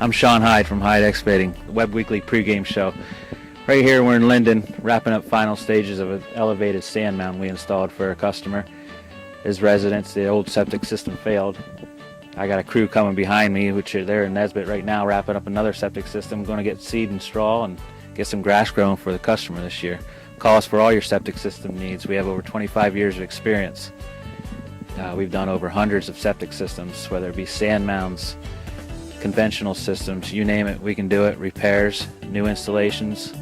I'm Sean Hyde from Hyde Excavating, the Web Weekly pregame show. Right here we're in Linden, wrapping up final stages of an elevated sand mound we installed for a customer. His residence, the old septic system failed. I got a crew coming behind me, which are there in Nesbitt right now, wrapping up another septic system. Going to get seed and straw and get some grass growing for the customer this year. Call us for all your septic system needs. We have over 25 years of experience. We've done over hundreds of septic systems, whether it be sand mounds, conventional systems, you name it, we can do it. Repairs, new installations,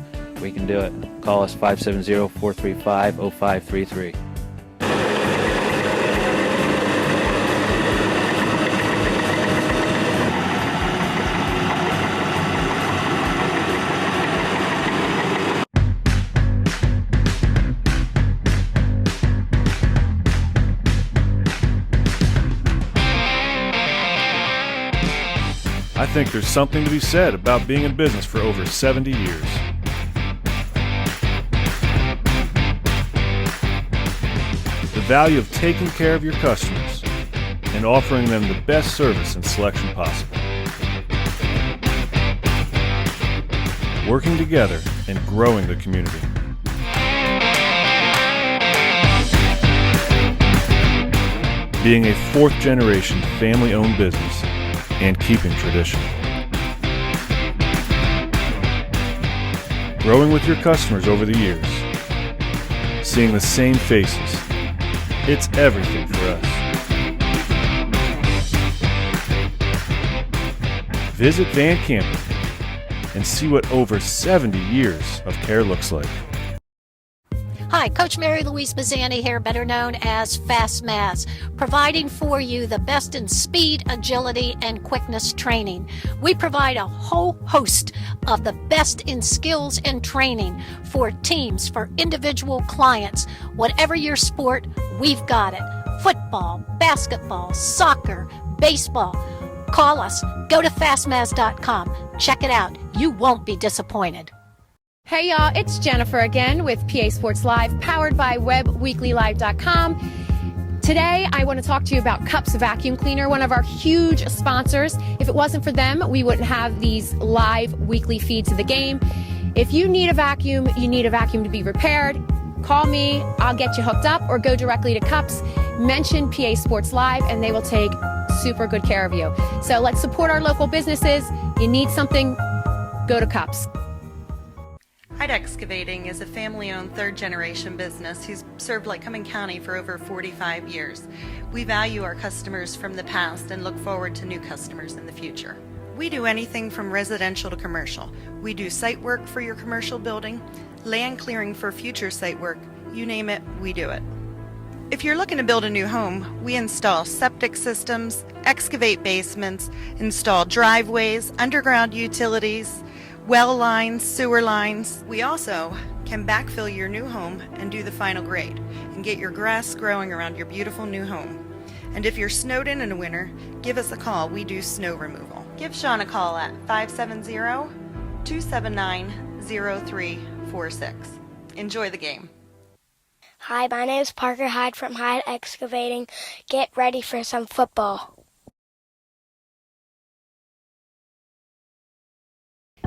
we can do it. Call us 570-435-0533. I think there's something to be said about being in business for over 70 years. The value of taking care of your customers and offering them the best service and selection possible. Working together and growing the community. Being a fourth-generation family-owned business and keeping tradition. Growing with your customers over the years. Seeing the same faces. It's everything for us. Visit Van Campen and see what over 70 years of care looks like. Hi, Coach Mary Louise Mazzani here, better known as Fast Maz, providing for you the best in speed, agility, and quickness training. We provide a whole host of the best in skills and training for teams, for individual clients. Whatever your sport, we've got it. Football, basketball, soccer, baseball. Call us. Go to fastmaz.com. Check it out. You won't be disappointed. Hey y'all, it's Jennifer again with PA Sports Live, powered by webweeklylive.com. Today, I want to talk to you about Cups Vacuum Cleaner, one of our huge sponsors. If it wasn't for them, we wouldn't have these live weekly feeds of the game. If you need a vacuum, you need a vacuum to be repaired, call me, I'll get you hooked up, or go directly to Cups, mention PA Sports Live, and they will take super good care of you. So let's support our local businesses. You need something, go to Cups. Hyde Excavating is a family-owned third-generation business who's served Lycoming County for over 45 years. We value our customers from the past and look forward to new customers in the future. We do anything from residential to commercial. We do site work for your commercial building, land clearing for future site work, you name it, we do it. If you're looking to build a new home, we install septic systems, excavate basements, install driveways, underground utilities, well lines, sewer lines. We also can backfill your new home and do the final grade and get your grass growing around your beautiful new home. And if you're snowed in the winter, give us a call. We do snow removal. Give Sean a call at 570-279-0346. Enjoy the game. Hi, my name is Parker Hyde from Hyde Excavating. Get ready for some football.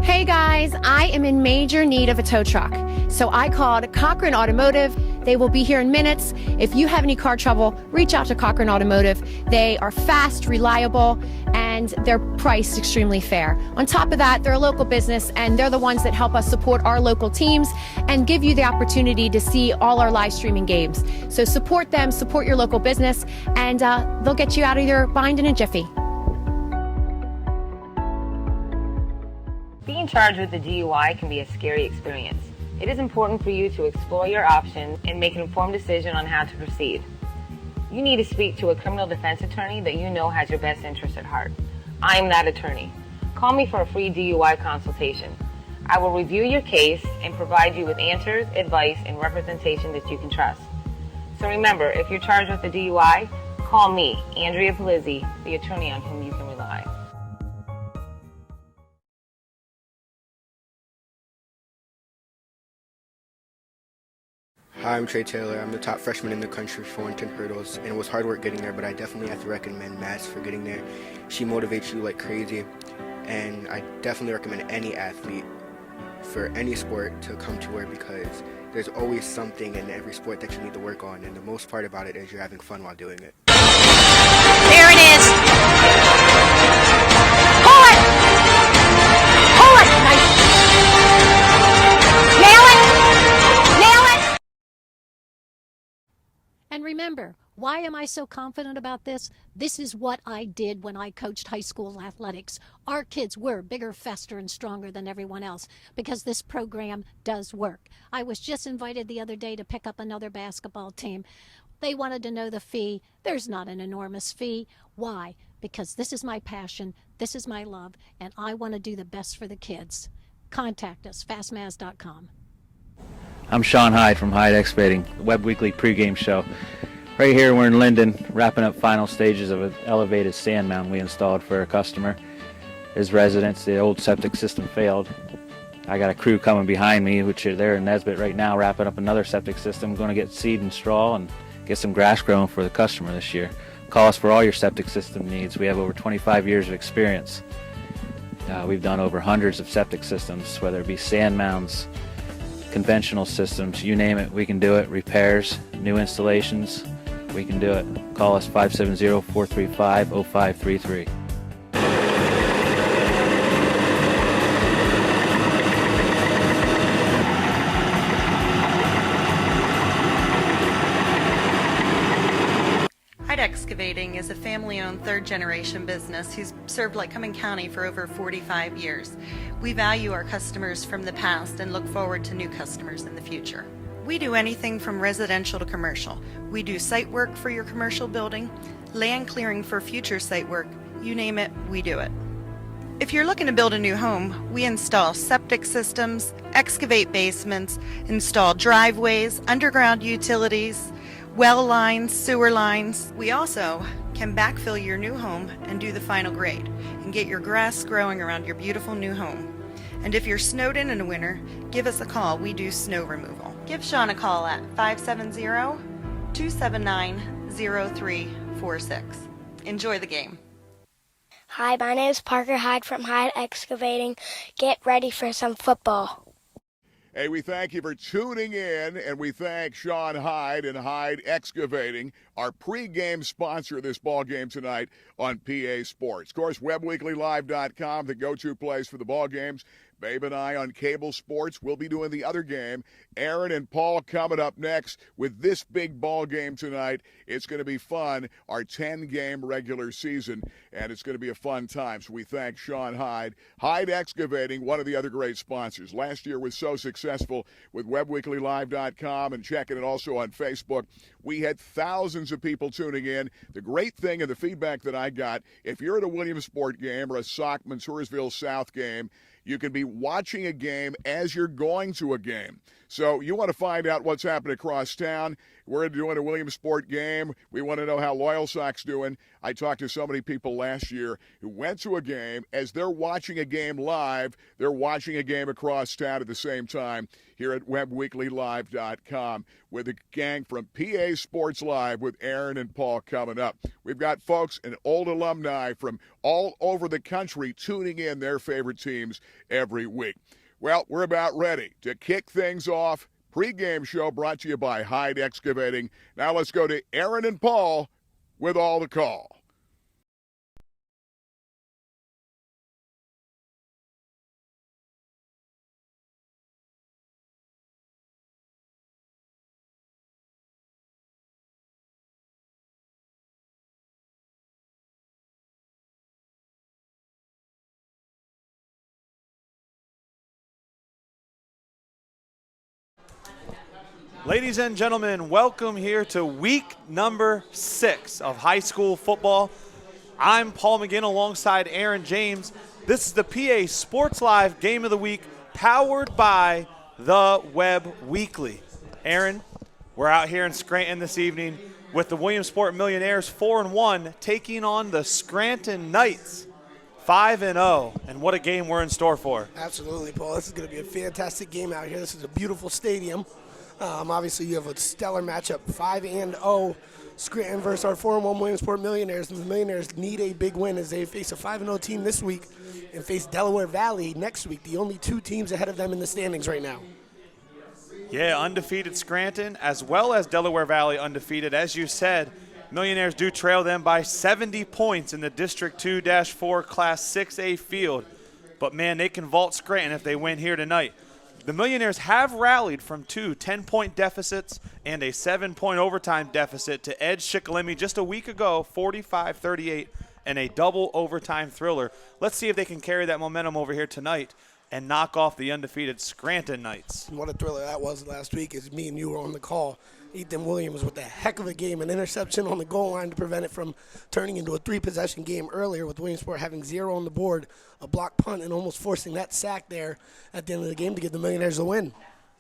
Hey guys, I am in major need of a tow truck. So I called Cochran Automotive. They will be here in minutes. If you have any car trouble, reach out to Cochran Automotive. They are fast, reliable, and they're priced extremely fair. On top of that, they're a local business, and they're the ones that help us support our local teams and give you the opportunity to see all our live streaming games. So support them, support your local business, and they'll get you out of your bind in a jiffy. Being charged with a DUI can be a scary experience. It is important for you to explore your options and make an informed decision on how to proceed. You need to speak to a criminal defense attorney that you know has your best interest at heart. I am that attorney. Call me for a free DUI consultation. I will review your case and provide you with answers, advice, and representation that you can trust. So remember, if you're charged with a DUI, call me, Andrea Palizzi, the attorney on whom you can rely. Hi, I'm Trey Taylor. I'm the top freshman in the country for 110 hurdles, and it was hard work getting there, but I definitely have to recommend Mads for getting there. She motivates you like crazy. And I definitely recommend any athlete for any sport to come to work because there's always something in every sport that you need to work on, and the most part about it is you're having fun while doing it. There it is. Pull it. Pull it. Nice. Nail it. Nail it. And remember, why am I so confident about this? This is what I did when I coached high school athletics. Our kids were bigger, faster, and stronger than everyone else because this program does work. I was just invited the other day to pick up another basketball team. They wanted to know the fee. There's not an enormous fee. Why? Because this is my passion, this is my love, and I want to do the best for the kids. Contact us, fastmaz.com. I'm Sean Hyde from Hyde Excavating, the Web Weekly pregame show. Right here we're in Linden, wrapping up final stages of an elevated sand mound we installed for a customer. His residence, the old septic system failed. I got a crew coming behind me, which are there in Nesbitt right now, wrapping up another septic system. Going to get seed and straw and get some grass growing for the customer this year. Call us for all your septic system needs. We have over 25 years of experience. We've done over hundreds of septic systems, whether it be sand mounds, conventional systems, you name it, we can do it. Repairs, new installations, we can do it. Call us 570-435-0533. Hyde Excavating is a family-owned third-generation business who's served Lycoming County for over 45 years. We value our customers from the past and look forward to new customers in the future. We do anything from residential to commercial. We do site work for your commercial building, land clearing for future site work, you name it, we do it. If you're looking to build a new home, we install septic systems, excavate basements, install driveways, underground utilities, well lines, sewer lines. We also can backfill your new home and do the final grade and get your grass growing around your beautiful new home. And if you're snowed in the winter, give us a call. We do snow removal. Give Sean a call at 570-279-0346. Enjoy the game. Hi, my name is Parker Hyde from Hyde Excavating. Get ready for some football. Hey, we thank you for tuning in, and we thank Sean Hyde and Hyde Excavating, our pregame sponsor of this ball game tonight on PA Sports. Of course, webweeklylive.com, the go-to place for the ball games. Babe and I on cable sports. We'll be doing the other game. Aaron and Paul coming up next with this big ball game tonight. It's going to be fun, our 10-game regular season, and it's going to be a fun time. So we thank Sean Hyde. Hyde Excavating, one of the other great sponsors. Last year was so successful with webweeklylive.com and checking it also on Facebook. We had thousands of people tuning in. The great thing and the feedback that I got, if you're at a Williamsport game or a Sockman Toursville South game, you can be watching a game as you're going to a game. So you want to find out what's happening across town. We're doing a Williamsport game. We want to know how Loyal Sock's doing. I talked to so many people last year who went to a game. As they're watching a game live, they're watching a game across town at the same time here at webweeklylive.com with the gang from PA Sports Live with Aaron and Paul coming up. We've got folks and old alumni from all over the country tuning in their favorite teams every week. Well, we're about ready to kick things off. Pre-game show brought to you by Hyde Excavating. Now let's go to Aaron and Paul with All the Call. Ladies and gentlemen, welcome here to week number 6 of high school football. I'm Paul McGinn alongside Aaron James. This is the PA Sports Live Game of the Week powered by the Web Weekly. Aaron, we're out here in Scranton this evening with the Williamsport Millionaires 4-1 taking on the Scranton Knights 5-0. And what a game we're in store for. Absolutely, Paul. This is going to be a fantastic game out here. This is a beautiful stadium. Obviously, you have a stellar matchup, 5-0 Scranton versus our 4-1 Williamsport Millionaires. And the Millionaires need a big win as they face a 5-0 team this week and face Delaware Valley next week, the only two teams ahead of them in the standings right now. Yeah, undefeated Scranton as well as Delaware Valley undefeated. As you said, Millionaires do trail them by 70 points in the District 2-4 Class 6A field. But, man, they can vault Scranton if they win here tonight. The Millionaires have rallied from two 10-point deficits and a 7-point overtime deficit to edge Shikellamy just a week ago, 45-38, and a double overtime thriller. Let's see if they can carry that momentum over here tonight and knock off the undefeated Scranton Knights. And what a thriller that was last week as me and you were on the call. Ethan Williams with a heck of a game, an interception on the goal line to prevent it from turning into a 3-possession game earlier with Williamsport having 0 on the board, a block punt, and almost forcing that sack there at the end of the game to give the Millionaires the win.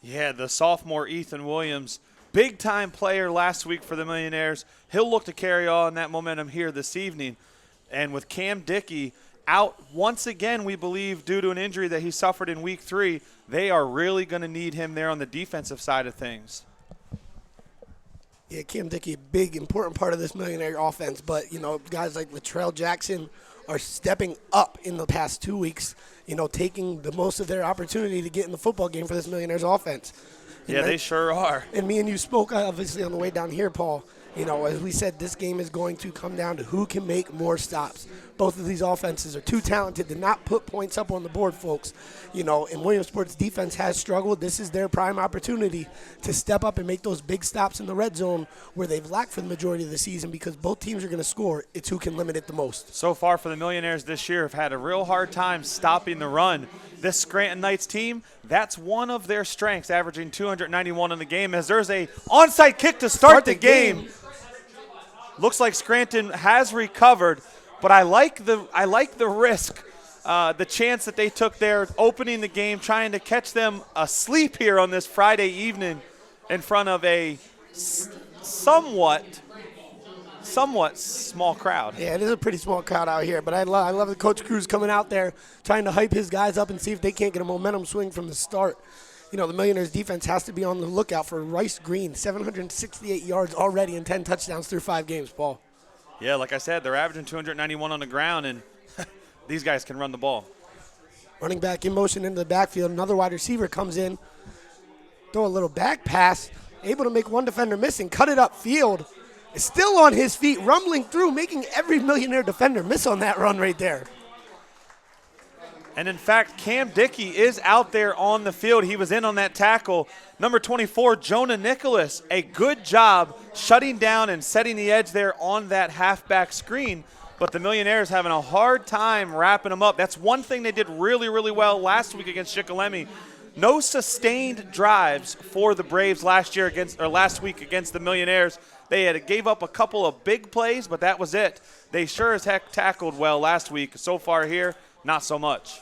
Yeah, the sophomore Ethan Williams, big-time player last week for the Millionaires. He'll look to carry on that momentum here this evening. And with Cam Dickey out once again, we believe, due to an injury that he suffered in Week 3, they are really going to need him there on the defensive side of things. Yeah, Cam Dickey, a big, important part of this Millionaire offense. But, guys like Latrell Jackson are stepping up in the past 2 weeks, taking the most of their opportunity to get in the football game for this Millionaires offense. Yeah, they sure are. And me and you spoke, obviously, on the way down here, Paul. As we said, this game is going to come down to who can make more stops. Both of these offenses are too talented to not put points up on the board, folks. And Williamsport's defense has struggled. This is their prime opportunity to step up and make those big stops in the red zone where they've lacked for the majority of the season because both teams are going to score. It's who can limit it the most. So far for the Millionaires this year have had a real hard time stopping the run. This Scranton Knights team, that's one of their strengths, averaging 291 in the game, as there's a onside kick to start the game. Looks like Scranton has recovered, but I like the risk, the chance that they took there, opening the game, trying to catch them asleep here on this Friday evening in front of a somewhat small crowd. Yeah, it is a pretty small crowd out here, but I love the coach Cruz coming out there, trying to hype his guys up and see if they can't get a momentum swing from the start. The Millionaires defense has to be on the lookout for Rice Green, 768 yards already and 10 touchdowns through 5 games, Paul. Yeah, like I said, they're averaging 291 on the ground, and these guys can run the ball. Running back in motion into the backfield. Another wide receiver comes in, throw a little back pass, able to make one defender miss and cut it upfield. Is still on his feet, rumbling through, making every Millionaire defender miss on that run right there. And, in fact, Cam Dickey is out there on the field. He was in on that tackle. Number 24, Jonah Nicholas, a good job shutting down and setting the edge there on that halfback screen. But the Millionaires having a hard time wrapping them up. That's one thing they did really, really well last week against Shikellamy. No sustained drives for the Braves last week against the Millionaires. They gave up a couple of big plays, but that was it. They sure as heck tackled well last week. So far here, not so much.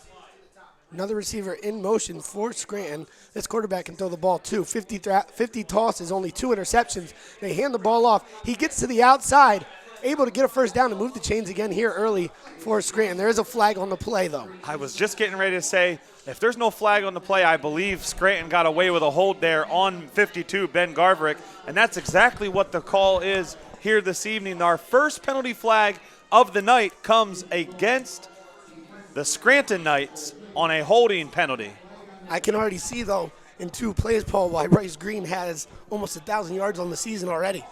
Another receiver in motion for Scranton. This quarterback can throw the ball too. 50 tosses, only 2 interceptions. They hand the ball off. He gets to the outside, able to get a first down and move the chains again here early for Scranton. There is a flag on the play, though. I was just getting ready to say, if there's no flag on the play, I believe Scranton got away with a hold there on 52, Ben Garverick, and that's exactly what the call is here this evening. Our first penalty flag of the night comes against the Scranton Knights on a holding penalty. I can already see, though, in 2 plays, Paul, why Rice Green has almost 1,000 yards on the season already.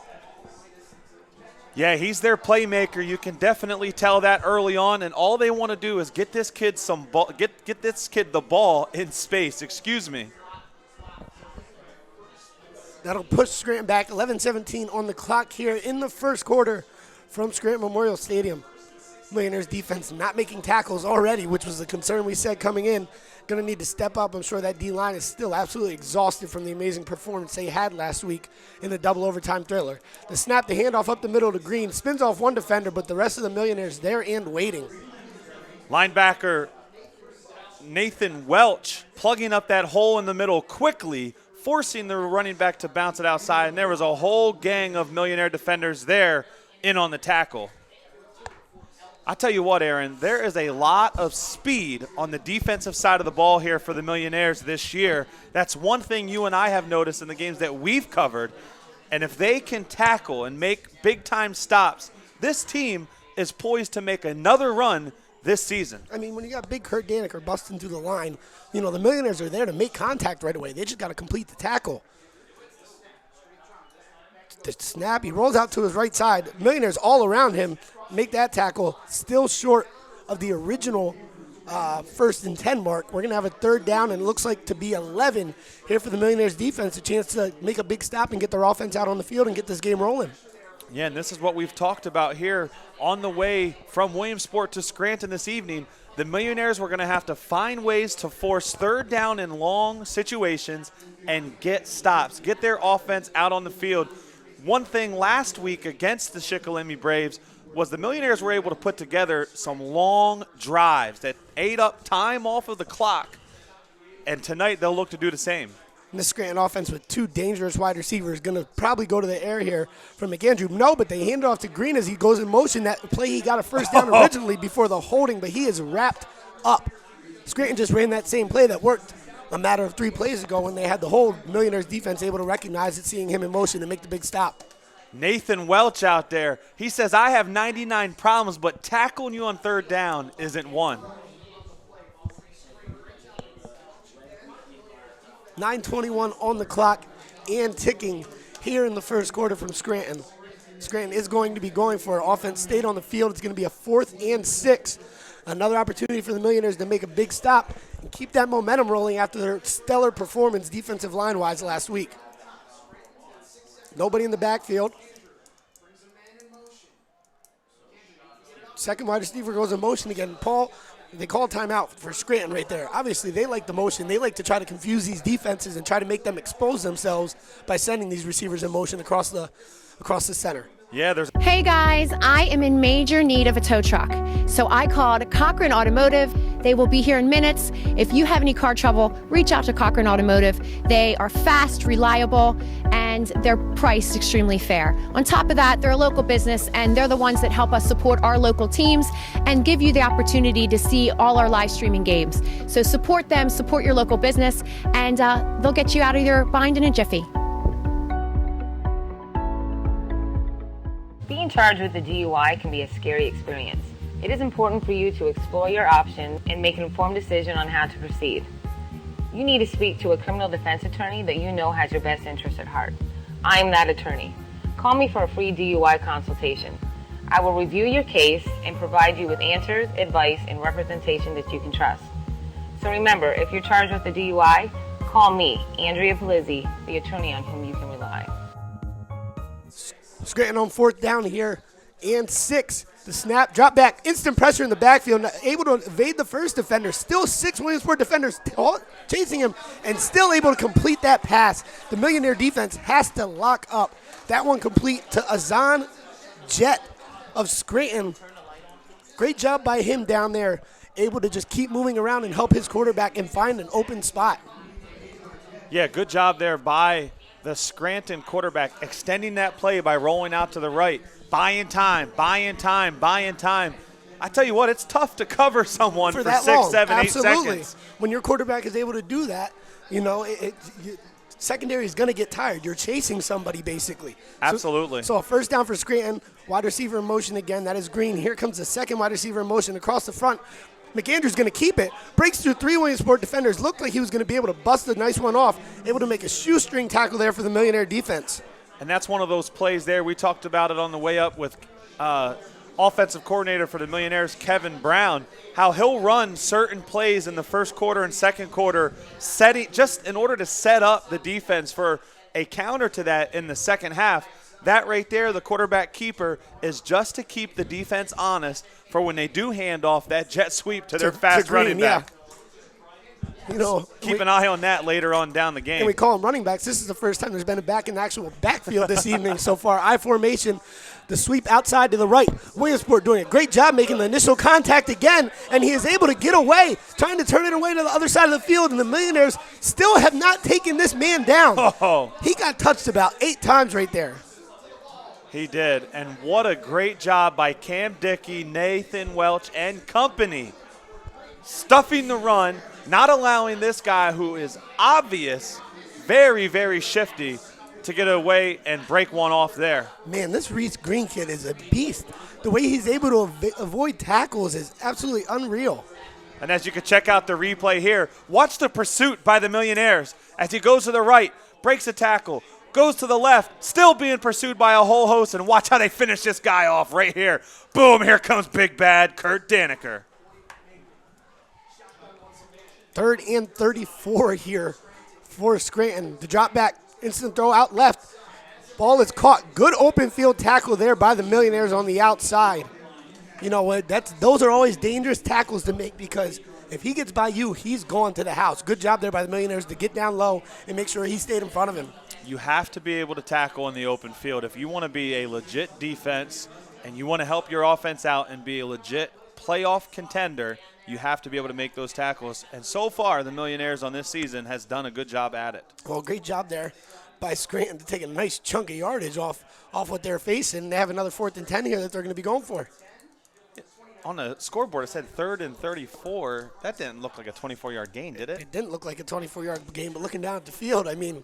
Yeah, he's their playmaker. You can definitely tell that early on, and all they want to do is get this kid some ball, get this kid the ball in space. Excuse me. That'll push Scranton back. 11-17 on the clock here in the first quarter from Scranton Memorial Stadium. Millionaires defense not making tackles already, which was the concern we said coming in. Going to need to step up. I'm sure that D-line is still absolutely exhausted from the amazing performance they had last week in the double overtime thriller. The snap, the handoff up the middle to Green, spins off one defender, but the rest of the Millionaires there and waiting. Linebacker Nathan Welch plugging up that hole in the middle quickly, forcing the running back to bounce it outside, and there was a whole gang of Millionaire defenders there in on the tackle. I tell you what, Aaron, there is a lot of speed on the defensive side of the ball here for the Millionaires this year. That's one thing you and I have noticed in the games that we've covered. And if they can tackle and make big-time stops, this team is poised to make another run this season. I mean, when you got big Kurt Daniker busting through the line, you know, the Millionaires are there to make contact right away. They just got to complete the tackle. The snap, he rolls out to his right side. Millionaires all around him make that tackle, still short of the original 1st and 10 mark. We're going to have a 3rd down, and it looks like to be 11 here for the Millionaires defense, a chance to make a big stop and get their offense out on the field and get this game rolling. Yeah, and this is what we've talked about here on the way from Williamsport to Scranton this evening. The Millionaires were going to have to find ways to force 3rd down in long situations and get stops, get their offense out on the field. One thing last week against the Shikellamy Braves was the Millionaires were able to put together some long drives that ate up time off of the clock, and tonight they'll look to do the same. And the Scranton offense with 2 dangerous wide receivers going to probably go to the air here from McAndrew. No, but they hand it off to Green as he goes in motion. That play, he got a 1st down originally before the holding, but he is wrapped up. Scranton just ran that same play that worked a matter of 3 plays ago when they had the hold. Millionaires defense able to recognize it, seeing him in motion and make the big stop. Nathan Welch out there. He says, I have 99 problems, but tackling you on 3rd down isn't one. 9:21 on the clock and ticking here in the first quarter from Scranton. Scranton is going to be going for it. Offense stayed on the field. It's going to be a 4th and 6. Another opportunity for the Millionaires to make a big stop and keep that momentum rolling after their stellar performance defensive line-wise last week. Nobody in the backfield. Second wide receiver goes in motion again. Paul, they call timeout for Scranton right there. Obviously, they like the motion. They like to try to confuse these defenses and try to make them expose themselves by sending these receivers in motion across the center. Yeah, there's. Hey guys, I am in major need of a tow truck. So I called Cochran Automotive. They will be here in minutes. If you have any car trouble, reach out to Cochran Automotive. They are fast, reliable, and they're priced extremely fair. On top of that, they're a local business, and they're the ones that help us support our local teams and give you the opportunity to see all our live streaming games. So support them, support your local business, and they'll get you out of your bind in a jiffy. Being charged with a DUI can be a scary experience. It is important for you to explore your options and make an informed decision on how to proceed. You need to speak to a criminal defense attorney that you know has your best interest at heart. I am that attorney. Call me for a free DUI consultation. I will review your case and provide you with answers, advice, and representation that you can trust. So remember, if you're charged with a DUI, call me, Andrea Palizzi, the attorney on whom you can rely. Scranton on 4th down here and 6. The snap, drop back, instant pressure in the backfield, able to evade the first defender. Still 6 Williamsport defenders chasing him and still able to complete that pass. The Millionaire defense has to lock up. That one complete to Azan Jet of Scranton. Great job by him down there, able to just keep moving around and help his quarterback and find an open spot. Yeah, good job there by the Scranton quarterback, extending that play by rolling out to the right. Buying time. I tell you what, it's tough to cover someone for 6, 7, 8 seconds. When your quarterback is able to do that, you know, secondary is going to get tired. You're chasing somebody, basically. Absolutely. So a 1st down for Scranton. Wide receiver in motion again. That is Green. Here comes the second wide receiver in motion across the front. McAndrew's going to keep it. Breaks through 3 Williamsport defenders. Looked like he was going to be able to bust a nice one off. Able to make a shoestring tackle there for the Millionaire defense. And that's one of those plays there. We talked about it on the way up with offensive coordinator for the Millionaires, Kevin Brown, how he'll run certain plays in the first quarter and second quarter, just in order to set up the defense for a counter to that in the second half. That right there, the quarterback keeper, is just to keep the defense honest for when they do hand off that jet sweep to their fast running back. You know, keep an eye on that later on down the game. And we call them running backs. This is the first time there's been a back in the actual backfield this evening so far. I formation, the sweep outside to the right. Williamsport doing a great job making the initial contact again, and he is able to get away, trying to turn it away to the other side of the field, and the Millionaires still have not taken this man down. Oh. He got touched about 8 times right there. He did, and what a great job by Cam Dickey, Nathan Welch, and company. Stuffing the run, not allowing this guy who is obvious, very, very shifty, to get away and break one off there. Man, this Reese Green kid is a beast. The way he's able to avoid tackles is absolutely unreal. And as you can check out the replay here, watch the pursuit by the Millionaires as he goes to the right, breaks a tackle, goes to the left, still being pursued by a whole host, and watch how they finish this guy off right here. Boom, here comes big bad Kurt Daniker. 3rd and 34 here for Scranton. The drop back, instant throw out left. Ball is caught. Good open field tackle there by the Millionaires on the outside. You know what? Those are always dangerous tackles to make because if he gets by you, he's going to the house. Good job there by the Millionaires to get down low and make sure he stayed in front of him. You have to be able to tackle in the open field. If you want to be a legit defense and you want to help your offense out and be a legit playoff contender, you have to be able to make those tackles. And so far, the Millionaires on this season has done a good job at it. Well, great job there by Scranton to take a nice chunk of yardage off what they're facing. They have another 4th and 10 here that they're going to be going for. On the scoreboard, it said 3rd and 34. That didn't look like a 24-yard gain, did it? It didn't look like a 24-yard gain, but looking down at the field, I mean,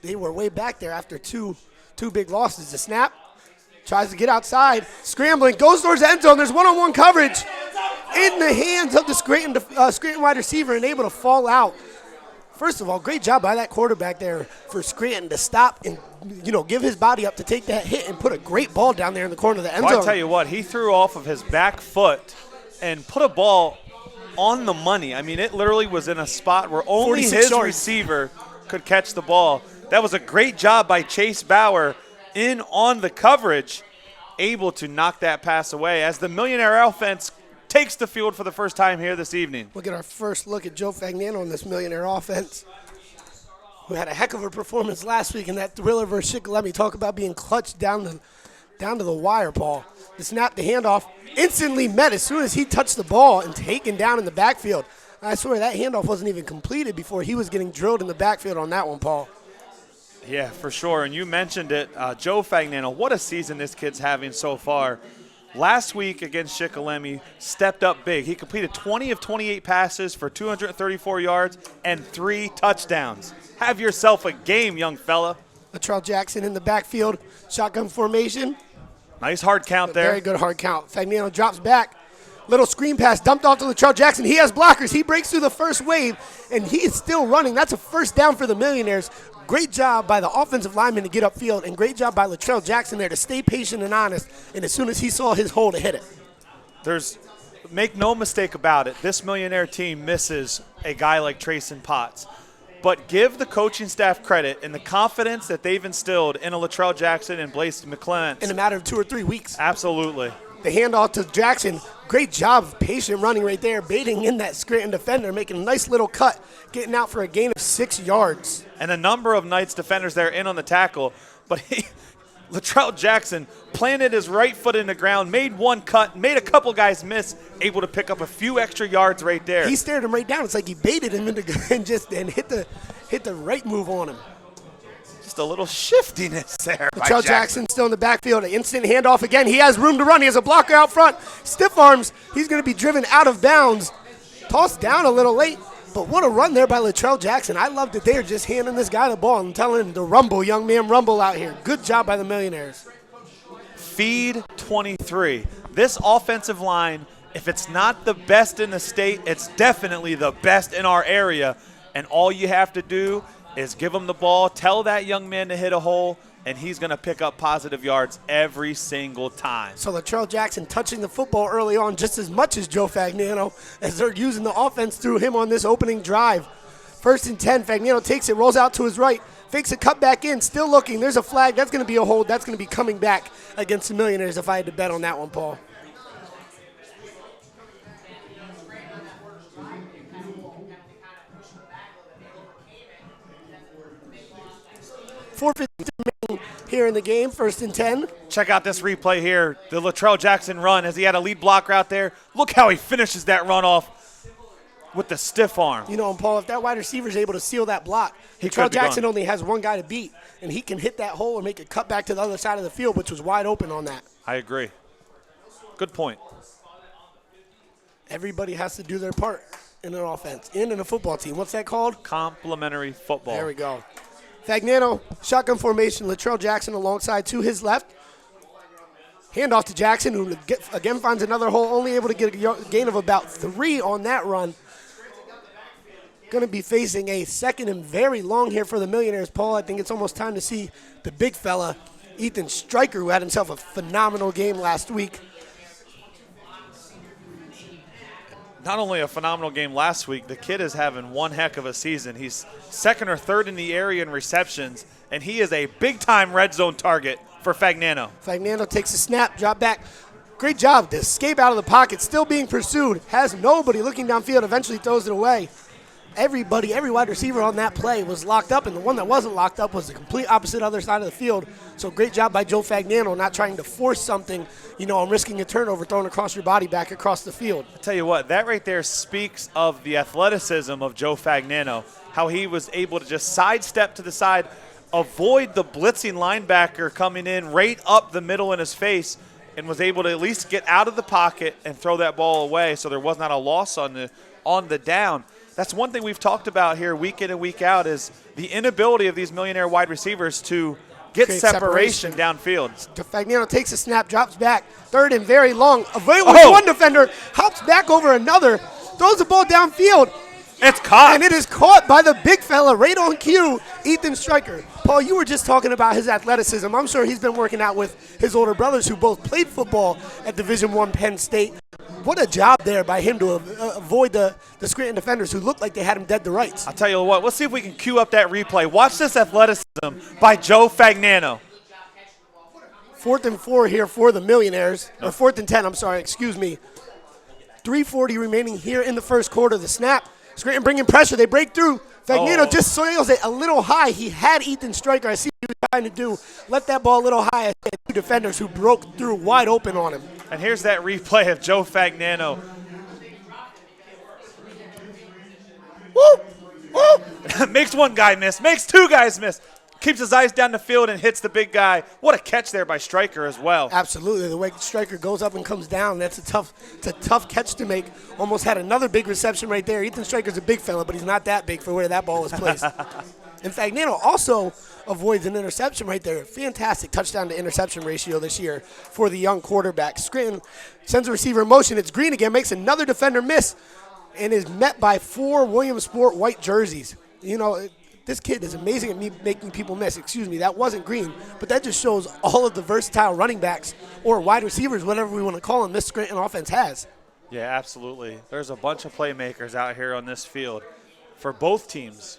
they were way back there after two big losses. The snap, tries to get outside, scrambling, goes towards the end zone. There's one-on-one coverage in the hands of the Scranton wide receiver and able to fall out. First of all, great job by that quarterback there for Scranton to stop and, give his body up to take that hit and put a great ball down there in the corner of the end zone. Well, I tell you what, he threw off of his back foot and put a ball on the money. I mean, it literally was in a spot where only his receiver could catch the ball. That was a great job by Chase Bauer in on the coverage, able to knock that pass away as the Millionaire offense takes the field for the first time here this evening. We'll get our first look at Joe Fagnano on this Millionaire offense, who had a heck of a performance last week in that thriller versus Shikellamy. Talk about being clutched down to the wire, Paul. The snap, the handoff, instantly met as soon as he touched the ball and taken down in the backfield. I swear that handoff wasn't even completed before he was getting drilled in the backfield on that one, Paul. Yeah, for sure. And you mentioned it, Joe Fagnano. What a season this kid's having so far. Last week against Shikellamy, stepped up big. He completed 20 of 28 passes for 234 yards and 3 touchdowns. Have yourself a game, young fella. Latrell Jackson in the backfield, shotgun formation. Nice hard count there. Very good hard count. Fagnano drops back. Little screen pass dumped off to Latrell Jackson. He has blockers. He breaks through the first wave, and he is still running. That's a first down for the Millionaires. Great job by the offensive lineman to get upfield, and great job by Latrell Jackson there to stay patient and honest, and as soon as he saw his hole to hit it. Make no mistake about it, this Millionaire team misses a guy like Trayson Potts. But give the coaching staff credit and the confidence that they've instilled in a Latrell Jackson and Blaise McClellan. In a matter of 2 or 3 weeks. Absolutely. The handoff to Jackson. Great job of patient running right there, baiting in that Scranton defender, making a nice little cut, getting out for a gain of 6 yards. And a number of Knights defenders there in on the tackle, but Latrell Jackson planted his right foot in the ground, made one cut, made a couple guys miss, able to pick up a few extra yards right there. He stared him right down. It's like he baited him and hit the right move on him. Just a little shiftiness there. Latrell Jackson still in the backfield. An instant handoff again. He has room to run. He has a blocker out front. Stiff arms. He's going to be driven out of bounds. Tossed down a little late. But what a run there by Latrell Jackson. I love that they're just handing this guy the ball and telling him to rumble, young man, rumble out here. Good job by the Millionaires. Feed 23. This offensive line, if it's not the best in the state, it's definitely the best in our area. And all you have to do is give him the ball, tell that young man to hit a hole, and he's going to pick up positive yards every single time. So Latrell Jackson touching the football early on just as much as Joe Fagnano as they're using the offense through him on this opening drive. 1st and 10, Fagnano takes it, rolls out to his right, fakes a cut back in, still looking. There's a flag. That's going to be a hold. That's going to be coming back against the Millionaires if I had to bet on that one, Paul. Forfeit here in the game, 1st and 10. Check out this replay here. The Latrell Jackson run as he had a lead blocker out there. Look how he finishes that run off. with the stiff arm. You know, and Paul, if that wide receiver is able to seal that block, Charles Jackson only has one guy to beat, and he can hit that hole and make a cut back to the other side of the field, which was wide open on that. I agree. Good point. Everybody has to do their part in an offense, in a football team. What's that called? Complementary football. There we go. Fagnano, shotgun formation, Latrell Jackson alongside to his left. Handoff to Jackson, who again finds another hole, only able to get a gain of about 3 on that run. Going to be facing a second and very long here for the Millionaires, Paul. I think it's almost time to see the big fella, Ethan Stryker, who had himself a phenomenal game last week. Not only a phenomenal game last week, the kid is having one heck of a season. He's second or third in the area in receptions, and he is a big-time red zone target for Fagnano. Fagnano takes a snap, drop back. Great job to escape out of the pocket, still being pursued, has nobody looking downfield, eventually throws it away. Every wide receiver on that play was locked up, and the one that wasn't locked up was the complete opposite other side of the field. So great job by Joe Fagnano, not trying to force something, I'm risking a turnover thrown across your body back across the field. I tell you what, that right there speaks of the athleticism of Joe Fagnano, how he was able to just sidestep to the side, avoid the blitzing linebacker coming in right up the middle in his face, and was able to at least get out of the pocket and throw that ball away so there was not a loss on the down. That's one thing we've talked about here week in and week out is the inability of these Millionaire wide receivers to get separation downfield. Fagnano takes a snap, drops back, third and very long. Available with one defender, hops back over another, throws the ball downfield. It's caught. And it is caught by the big fella right on cue, Ethan Stryker. Paul, you were just talking about his athleticism. I'm sure he's been working out with his older brothers who both played football at Division I Penn State. What a job there by him to avoid the Scranton defenders who looked like they had him dead to rights. I'll tell you what, let's see if we can cue up that replay. Watch this athleticism by Joe Fagnano. 4th and 4 here for the Millionaires. Or 4th and 10, 3:40 remaining here in the first quarter. The snap. Scranton bringing pressure. They break through. Fagnano just soils it a little high. He had Ethan Stryker. I see what he was trying to do. Let that ball a little high. I had 2 defenders who broke through wide open on him. And here's that replay of Joe Fagnano. Woo! Woo! Makes one guy miss. Makes 2 guys miss. Keeps his eyes down the field and hits the big guy. What a catch there by Stryker as well. Absolutely. The way Stryker goes up and comes down, it's a tough catch to make. Almost had another big reception right there. Ethan Stryker's a big fella, but he's not that big for where that ball was placed. And Fagnano also avoids an interception right there. Fantastic touchdown to interception ratio this year for the young quarterback. Scranton sends a receiver in motion. It's Green again, makes another defender miss, and is met by 4 Williamsport white jerseys. This kid is amazing at making people miss. Excuse me, that wasn't Green, but that just shows all of the versatile running backs or wide receivers, whatever we want to call them, this Scranton offense has. Yeah, absolutely. There's a bunch of playmakers out here on this field for both teams.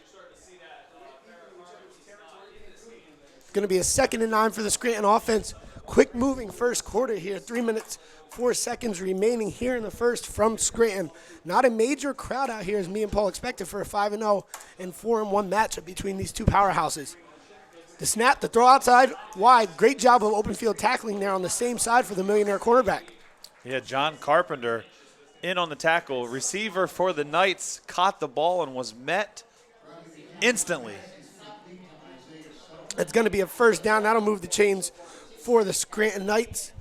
Going to be a 2nd and 9 for the Scranton offense. Quick moving first quarter here. 3 minutes, 4 seconds remaining here in the first from Scranton. Not a major crowd out here as me and Paul expected for a 5-0 and 4-1 matchup between these two powerhouses. The snap, the throw outside, wide. Great job of open field tackling there on the same side for the Millionaire quarterback. Yeah, John Carpenter in on the tackle. Receiver for the Knights caught the ball and was met instantly. It's going to be a first down. That'll move the chains for the Scranton Knights.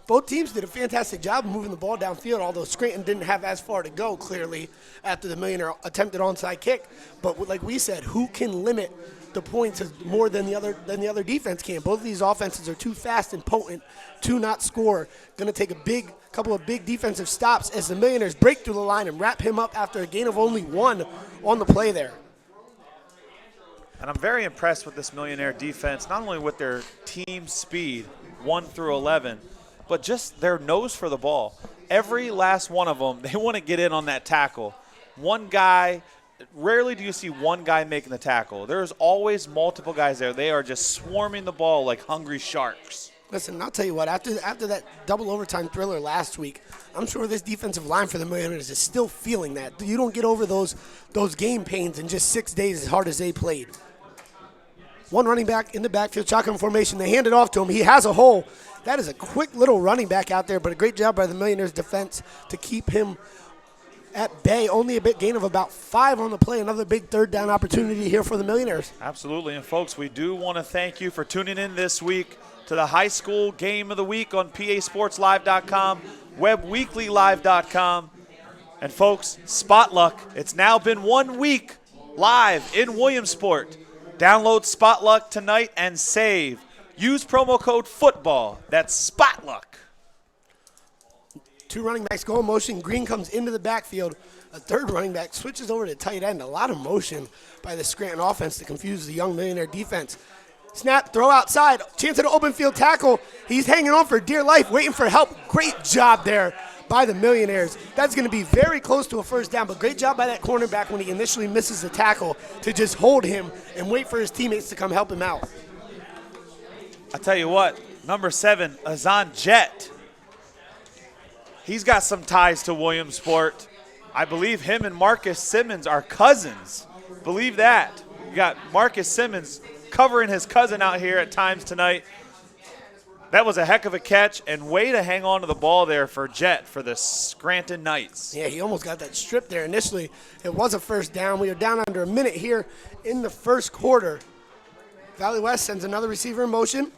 Both teams did a fantastic job of moving the ball downfield, although Scranton didn't have as far to go, clearly, after the Millionaire attempted onside kick. But like we said, who can limit the points more than the other defense can? Both of these offenses are too fast and potent to not score. Going to take a couple of big defensive stops as the Millionaires break through the line and wrap him up after a gain of only 1 on the play there. And I'm very impressed with this Millionaire defense, not only with their team speed, 1 through 11, but just their nose for the ball. Every last one of them, they want to get in on that tackle. One guy, rarely do you see one guy making the tackle. There's always multiple guys there. They are just swarming the ball like hungry sharks. Listen, I'll tell you what, after that double overtime thriller last week, I'm sure this defensive line for the Millionaires is still feeling that. You don't get over those game pains in just 6 days as hard as they played. One running back in the backfield, shotgun formation. They hand it off to him. He has a hole. That is a quick little running back out there, but a great job by the Millionaires defense to keep him at bay. Only a big gain of about 5 on the play. Another big third down opportunity here for the Millionaires. Absolutely. And, folks, we do want to thank you for tuning in this week to the high school game of the week on PASportsLive.com, WebWeeklyLive.com. And, folks, Spot Luck, it's now been 1 week live in Williamsport. Download Spot Luck tonight and save. Use promo code FOOTBALL. That's Spot Luck. 2 running backs go in motion. Green comes into the backfield. A third running back switches over to tight end. A lot of motion by the Scranton offense to confuse the young Millionaire defense. Snap, throw outside. Chance at an open field tackle. He's hanging on for dear life, waiting for help. Great job there by the Millionaires. That's going to be very close to a first down, but great job by that cornerback when he initially misses the tackle to just hold him and wait for his teammates to come help him out. I tell you what, number 7, Azan Jet. He's got some ties to Williamsport. I believe him and Marcus Simmons are cousins. Believe that. You got Marcus Simmons covering his cousin out here at times tonight. That was a heck of a catch, and way to hang on to the ball there for Jet for the Scranton Knights. Yeah, he almost got that strip there initially. It was a first down. We are down under a minute here in the first quarter. Valley West sends another receiver in motion.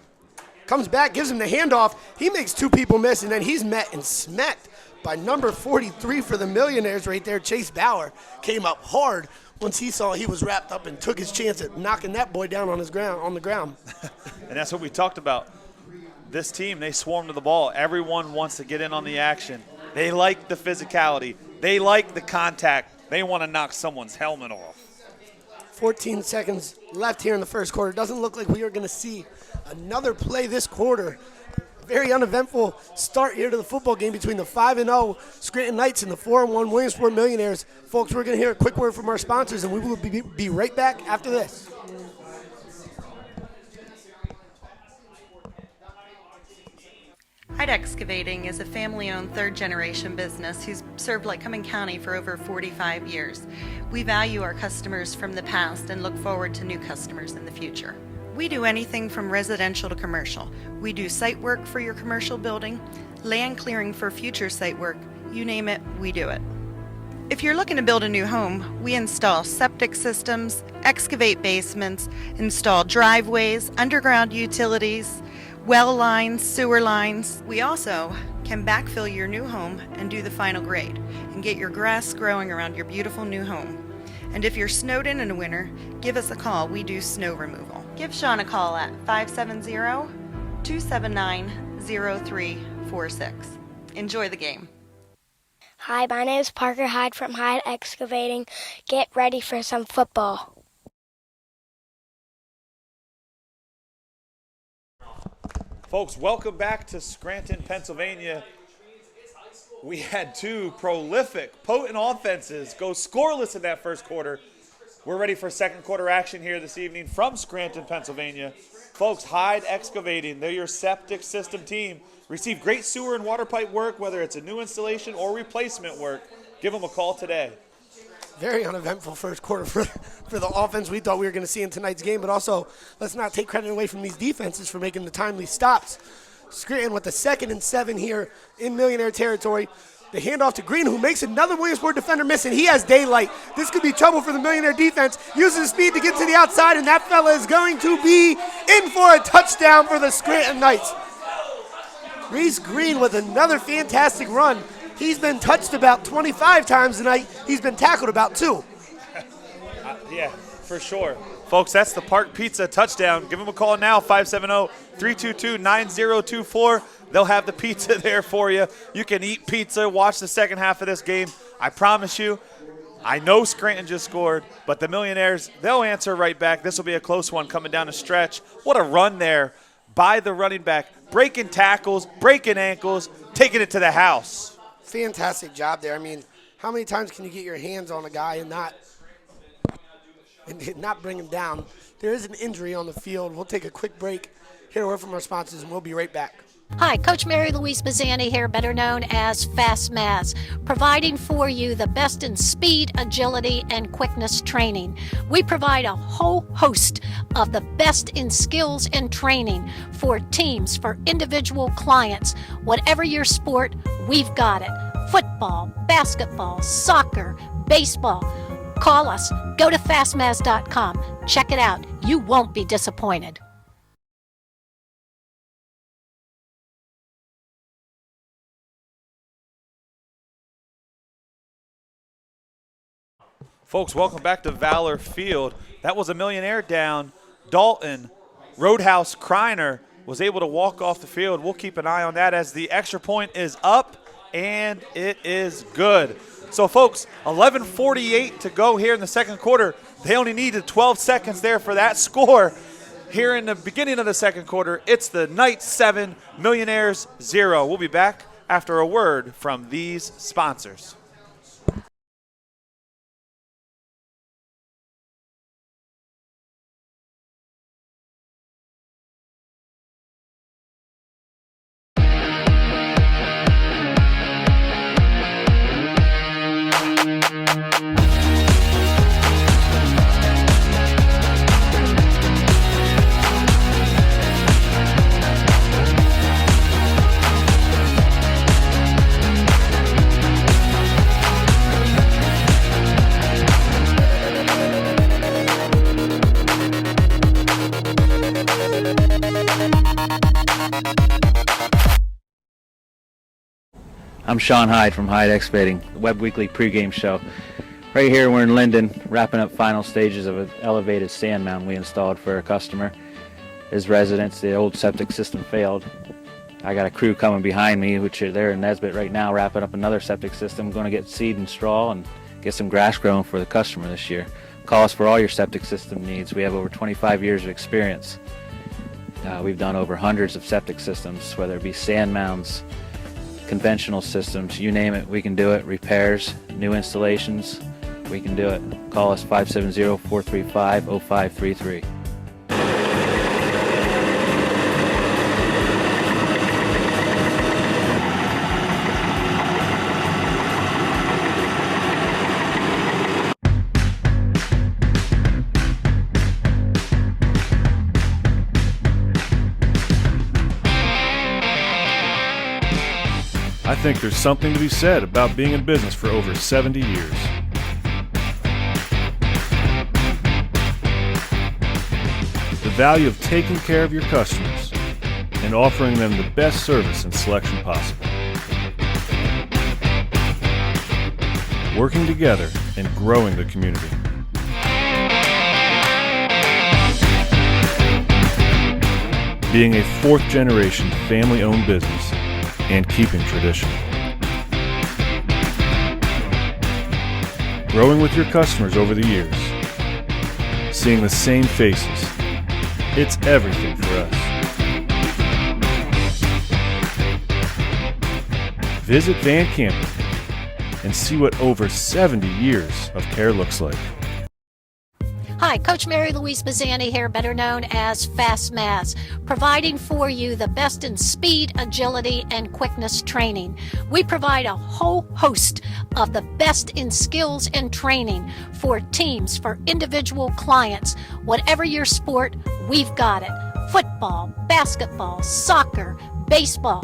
Comes back, gives him the handoff. He makes 2 people miss, and then he's met and smacked by number 43 for the Millionaires right there. Chase Bauer came up hard once he saw he was wrapped up and took his chance at knocking that boy down on the ground. And that's what we talked about. This team, they swarm to the ball. Everyone wants to get in on the action. They like the physicality. They like the contact. They want to knock someone's helmet off. 14 seconds left here in the first quarter. Doesn't look like we are going to see another play this quarter. Very uneventful start here to the football game between the 5-0 Scranton Knights and the 4-1 Williamsport Millionaires. Folks, we're going to hear a quick word from our sponsors, and we will be right back after this. Hyde Excavating is a family-owned third-generation business who's served Lycoming County for over 45 years. We value our customers from the past and look forward to new customers in the future. We do anything from residential to commercial. We do site work for your commercial building, land clearing for future site work. You name it, we do it. If you're looking to build a new home, we install septic systems, excavate basements, install driveways, underground utilities, well lines, sewer lines. We also can backfill your new home and do the final grade and get your grass growing around your beautiful new home. And if you're snowed in the winter, give us a call. We do snow removal. Give Sean a call at 570-279-0346. Enjoy the game. Hi, my name is Parker Hyde from Hyde Excavating. Get ready for some football. Folks, welcome back to Scranton, Pennsylvania. We had 2 prolific, potent offenses go scoreless in that first quarter. We're ready for second quarter action here this evening from Scranton, Pennsylvania. Folks, Hyde Excavating, they're your septic system team. Receive great sewer and water pipe work, whether it's a new installation or replacement work. Give them a call today. Very uneventful first quarter for the offense we thought we were going to see in tonight's game, but also let's not take credit away from these defenses for making the timely stops. Scranton with the 2nd and 7 here in Millionaire territory. The handoff to Green, who makes another Williamsport defender miss, and he has daylight. This could be trouble for the Millionaire defense. Uses his speed to get to the outside, and that fella is going to be in for a touchdown for the Scranton Knights. Reese Green with another fantastic run. He's been touched about 25 times tonight. He's been tackled about 2. Yeah, for sure. Folks, that's the Park Pizza touchdown. Give them a call now, 570-322-9024. They'll have the pizza there for you. You can eat pizza, watch the second half of this game. I promise you, I know Scranton just scored, but the Millionaires, they'll answer right back. This will be a close one coming down the stretch. What a run there by the running back. Breaking tackles, breaking ankles, taking it to the house. Fantastic job there. I mean, how many times can you get your hands on a guy and not bring him down? There is an injury on the field. We'll take a quick break, hear a word from our sponsors, and we'll be right back. Hi, Coach Mary Louise Mazzani here, better known as Fast Maz, providing for you the best in speed, agility, and quickness training. We provide a whole host of the best in skills and training for teams, for individual clients. Whatever your sport, we've got it. football, basketball, soccer, baseball. Call us. Go to fastmaz.com. Check it out. You won't be disappointed. Folks, welcome back to Valor Field. That was a Millionaire down. Dalton, Roadhouse Kreiner was able to walk off the field. We'll keep an eye on that as the extra point is up, and it is good. So, folks, 11:48 to go here in the second quarter. They only needed 12 seconds there for that score. Here in the beginning of the second quarter, it's the Knights 7, Millionaires 0. We'll be back after a word from these sponsors. I'm Sean Hyde from Hyde Excavating, the Web Weekly pregame show. Right here we're in Linden, wrapping up final stages of an elevated sand mound we installed for a customer. His residence, the old septic system failed. I got a crew coming behind me, which are there in Nesbitt right now, wrapping up another septic system. Going to get seed and straw and get some grass growing for the customer this year. Call us for all your septic system needs. We have over 25 years of experience. We've done over hundreds of septic systems, whether it be sand mounds, conventional systems, you name it, we can do it. Repairs, new installations, we can do it. Call us 570-435-0533. I think there's something to be said about being in business for over 70 years. The value of taking care of your customers and offering them the best service and selection possible. Working together and growing the community. Being a fourth-generation family-owned business and keeping tradition. Growing with your customers over the years. Seeing the same faces. It's everything for us. Visit Van Campen and see what over 70 years of care looks like. Hi, Coach Mary Louise Mazzani here, better known as Fast Maz, providing for you the best in speed, agility, and quickness training. We provide a whole host of the best in skills and training for teams, for individual clients. Whatever your sport, we've got it. Football, basketball, soccer, baseball.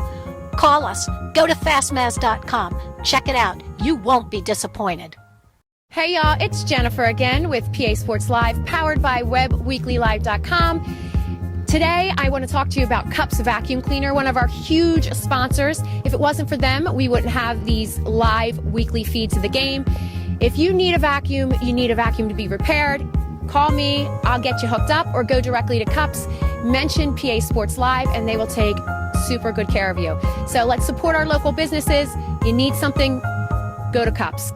Call us. Go to fastmaz.com. Check it out. You won't be disappointed. Hey y'all, it's Jennifer again with PA Sports Live, powered by webweeklylive.com. Today, I want to talk to you about Cups Vacuum Cleaner, one of our huge sponsors. If it wasn't for them, we wouldn't have these live weekly feeds of the game. If you need a vacuum, you need a vacuum to be repaired, call me, I'll get you hooked up, or go directly to Cups, mention PA Sports Live, and they will take super good care of you. So let's support our local businesses. You need something, go to Cups.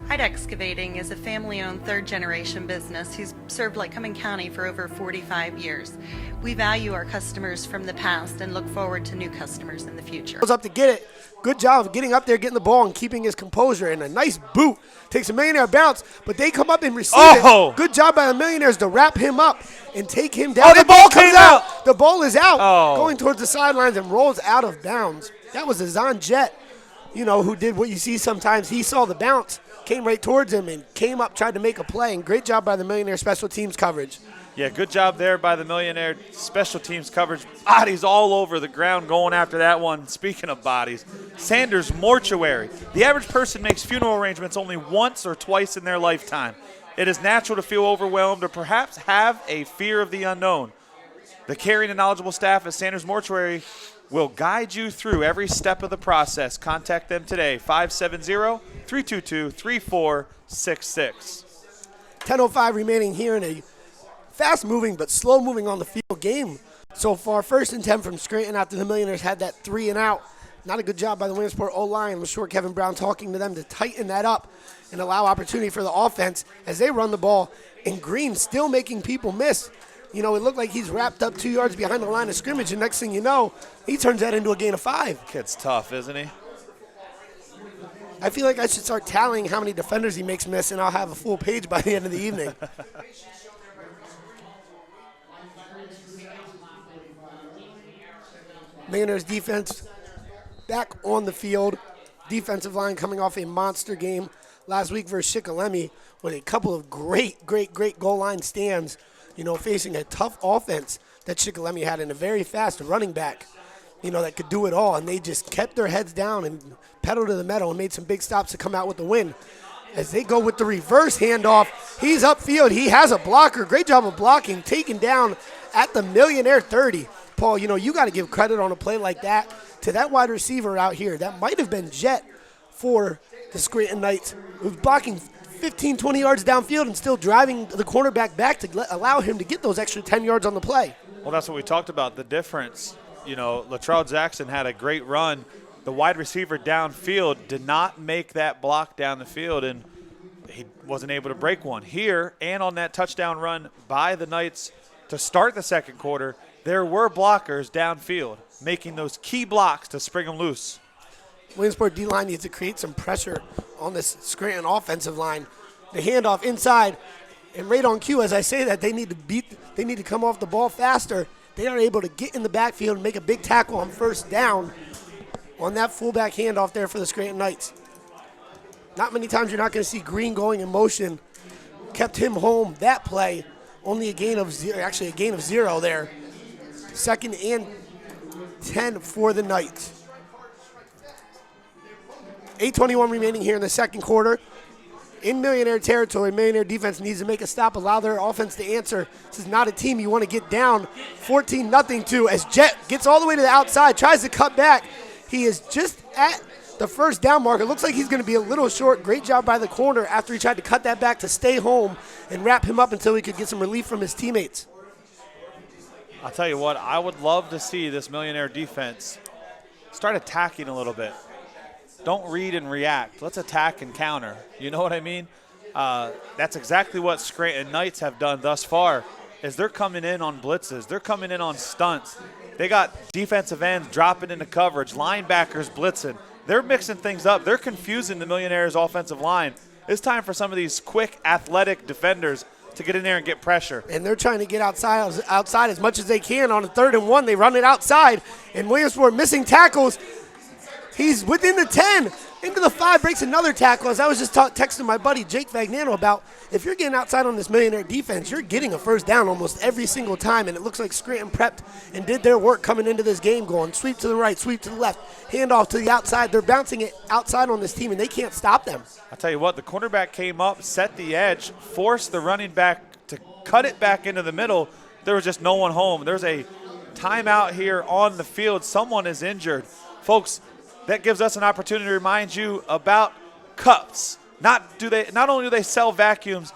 Hyde Excavating is a family-owned third-generation business who's served Lycoming County for over 45 years. We value our customers from the past and look forward to new customers in the future. Goes up to get it. Good job of getting up there, getting the ball, and keeping his composure. And a nice boot. Takes a Millionaire bounce, but they come up and receive it. Good job by the Millionaires to wrap him up and take him down. Oh, the ball comes out. The ball is out, going towards the sidelines and rolls out of bounds. That was a Zon Jet, who did what you see sometimes. He saw the bounce, came right towards him and came up, tried to make a play, and great job by the Millionaire special teams coverage. Yeah, good job there by the Millionaire special teams coverage. Bodies all over the ground going after that one. Speaking of bodies, Sanders Mortuary. The average person makes funeral arrangements only once or twice in their lifetime. It is natural to feel overwhelmed or perhaps have a fear of the unknown. The caring and knowledgeable staff at Sanders Mortuary will guide you through every step of the process. Contact them today, 570-322-3466. 10:05 remaining here in a fast-moving but slow-moving on the field game so far. 1st and 10 from Scranton after the Millionaires had that 3-and-out. Not a good job by the Williamsport O-line. Was short Kevin Brown talking to them to tighten that up and allow opportunity for the offense as they run the ball. And Green still making people miss. You know, it looked like he's wrapped up 2 yards behind the line of scrimmage, and next thing you know, he turns that into a gain of 5. Kid's tough, isn't he? I feel like I should start tallying how many defenders he makes miss, and I'll have a full page by the end of the evening. Millionaires defense back on the field. Defensive line coming off a monster game last week versus Shikellamy with a couple of great goal line stands, you know, facing a tough offense that Shikellamy had and a very fast running back, you know, that could do it all. And they just kept their heads down and pedaled to the metal and made some big stops to come out with the win. As they go with the reverse handoff, he's upfield. He has a blocker. Great job of blocking, taken down at the Millionaire 30. Paul, you know, you got to give credit on a play like that to that wide receiver out here. That might have been Jet for the Scranton Knights, who's blocking 15, 20 yards downfield and still driving the cornerback back to allow him to get those extra 10 yards on the play. Well, that's what we talked about, the difference. You know, Latrell Jackson had a great run. The wide receiver downfield did not make that block down the field, and he wasn't able to break one. Here, and on that touchdown run by the Knights to start the second quarter, there were blockers downfield making those key blocks to spring them loose. Williamsport D-line needs to create some pressure on this Scranton offensive line. The handoff inside, and right on cue as I say that, they need to come off the ball faster. They are able to get in the backfield and make a big tackle on first down on that fullback handoff there for the Scranton Knights. Not many times you're not going to see Green going in motion. Kept him home that play. Only a gain of 0 there. 2nd and 10 for the Knights. 8:21 remaining here in the second quarter. In Millionaire territory, Millionaire defense needs to make a stop, allow their offense to answer. This is not a team you want to get down 14-0 to as Jet gets all the way to the outside, tries to cut back. He is just at the first down mark. It looks like he's going to be a little short. Great job by the corner after he tried to cut that back to stay home and wrap him up until he could get some relief from his teammates. I'll tell you what, I would love to see this Millionaire defense start attacking a little bit. Don't read and react. Let's attack and counter. You know what I mean? That's exactly what Scranton Knights have done thus far, is they're coming in on blitzes. They're coming in on stunts. They got defensive ends dropping into coverage, linebackers blitzing. They're mixing things up. They're confusing the Millionaires' offensive line. It's time for some of these quick, athletic defenders to get in there and get pressure. And they're trying to get outside as much as they can on a 3rd and 1. They run it outside, and Williamsport missing tackles. He's within the 10, into the 5, breaks another tackle. As I was just texting my buddy Jake Vagnano about, if you're getting outside on this Millionaire defense, you're getting a first down almost every single time, and it looks like Scranton prepped and did their work coming into this game, going sweep to the right, sweep to the left, handoff to the outside. They're bouncing it outside on this team, and they can't stop them. I'll tell you what, the cornerback came up, set the edge, forced the running back to cut it back into the middle. There was just no one home. There's a timeout here on the field. Someone is injured. Folks, that gives us an opportunity to remind you about cups. Not only do they sell vacuums,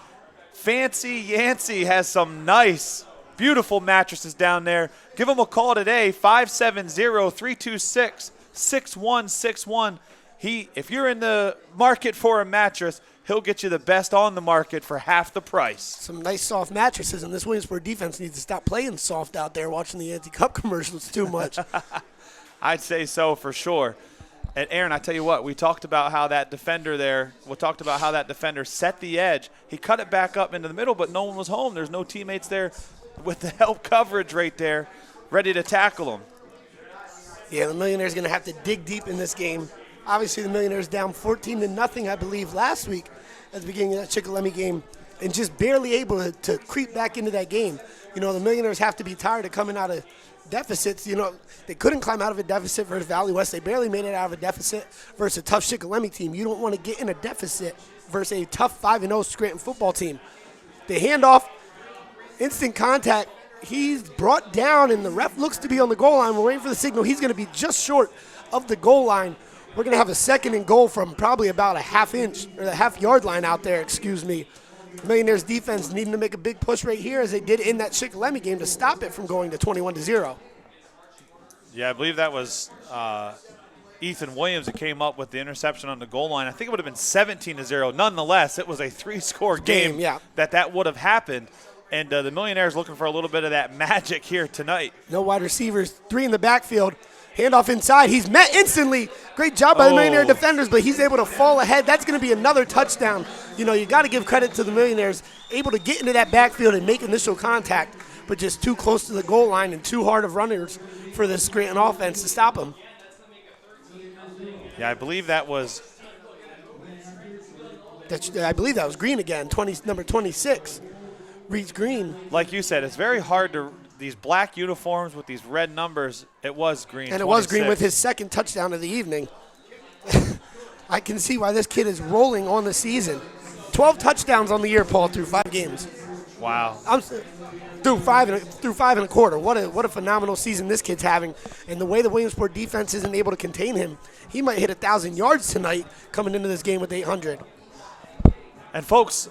Fancy Yancey has some nice, beautiful mattresses down there. Give them a call today, 570-326-6161. If you're in the market for a mattress, he'll get you the best on the market for half the price. Some nice soft mattresses, and this Williamsport defense needs to stop playing soft out there watching the anti-cup commercials too much. I'd say so for sure. And Aaron, I tell you what, we talked about how that defender set the edge. He cut it back up into the middle, but no one was home. There's no teammates there with the help coverage right there, ready to tackle him. Yeah, the Millionaires going to have to dig deep in this game. Obviously, the Millionaires down 14-0, I believe, last week at the beginning of that Chickalemi game and just barely able to creep back into that game. You know, the Millionaires have to be tired of coming out of deficits. You know, they couldn't climb out of a deficit versus Valley West. They barely made it out of a deficit versus a tough Chickalemi team. You don't want to get in a deficit versus a tough 5-0 Scranton football team. The handoff, instant contact. He's brought down, and the ref looks to be on the goal line. We're waiting for the signal. He's going to be just short of the goal line. We're going to have a second and goal from probably about a half-yard line out there, Millionaires defense needing to make a big push right here as they did in that Chickalemi game to stop it from going to 21-0. Yeah, I believe that was Ethan Williams that came up with the interception on the goal line. I think it would have been 17-0. Nonetheless, it was a 3-score game that would have happened. And the Millionaires looking for a little bit of that magic here tonight. No wide receivers, 3 in the backfield. Handoff inside. He's met instantly. Great job by the Millionaire defenders, but he's able to fall ahead. That's going to be another touchdown. You know, you got to give credit to the Millionaires, able to get into that backfield and make initial contact, but just too close to the goal line and too hard of runners for the Scranton offense to stop him. Yeah, I believe that was Green again, number 26. Reach Green. Like you said, it's very hard to – these black uniforms with these red numbers, it was Green. And 26. it was Green with his second touchdown of the evening. I can see why this kid is rolling on the season. 12 touchdowns on the year, Paul, through 5 games. Wow. Through five and a quarter. What a phenomenal season this kid's having. And the way the Williamsport defense isn't able to contain him, he might hit 1,000 yards tonight coming into this game with 800. And, folks,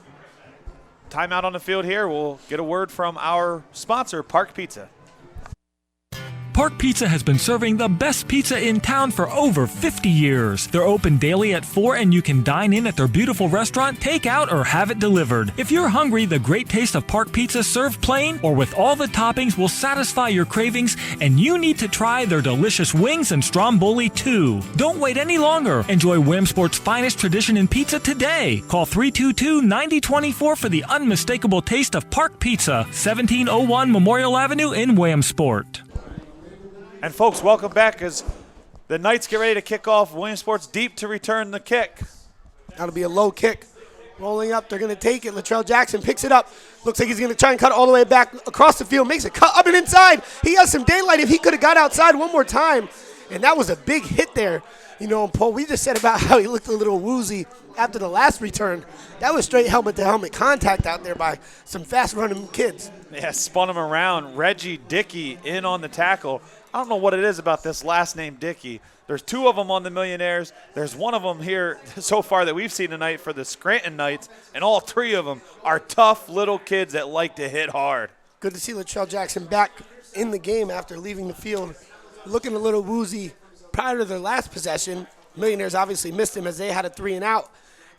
timeout on the field here. We'll get a word from our sponsor, Park Pizza. Park Pizza has been serving the best pizza in town for over 50 years. They're open daily at 4 and you can dine in at their beautiful restaurant, take out, or have it delivered. If you're hungry, the great taste of Park Pizza served plain or with all the toppings will satisfy your cravings, and you need to try their delicious wings and stromboli too. Don't wait any longer. Enjoy Williamsport's finest tradition in pizza today. Call 322-9024 for the unmistakable taste of Park Pizza, 1701 Memorial Avenue in Williamsport. And, folks, welcome back as the Knights get ready to kick off. Williamsport's deep to return the kick. That'll be a low kick. Rolling up, they're going to take it. Latrell Jackson picks it up. Looks like he's going to try and cut all the way back across the field. Makes a cut up and inside. He has some daylight if he could have got outside one more time. And that was a big hit there. You know, and Paul, we just said about how he looked a little woozy after the last return. That was straight helmet-to-helmet contact out there by some fast-running kids. Yeah, spun him around. Reggie Dickey in on the tackle. I don't know what it is about this last name Dickey. There's 2 of them on the Millionaires. There's 1 of them here so far that we've seen tonight for the Scranton Knights, and all 3 of them are tough little kids that like to hit hard. Good to see Latrell Jackson back in the game after leaving the field, looking a little woozy prior to their last possession. Millionaires obviously missed him as they had a 3-and-out.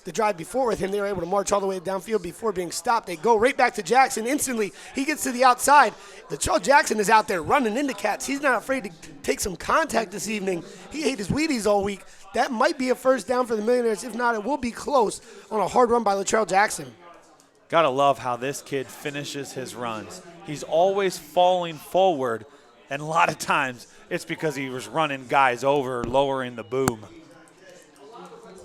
The drive before with him, they were able to march all the way downfield before being stopped. They go right back to Jackson instantly. He gets to the outside. Latrell Jackson is out there running into cats. He's not afraid to take some contact this evening. He ate his Wheaties all week. That might be a first down for the Millionaires. If not, it will be close on a hard run by Latrell Jackson. Gotta love how this kid finishes his runs. He's always falling forward, and a lot of times it's because he was running guys over, lowering the boom.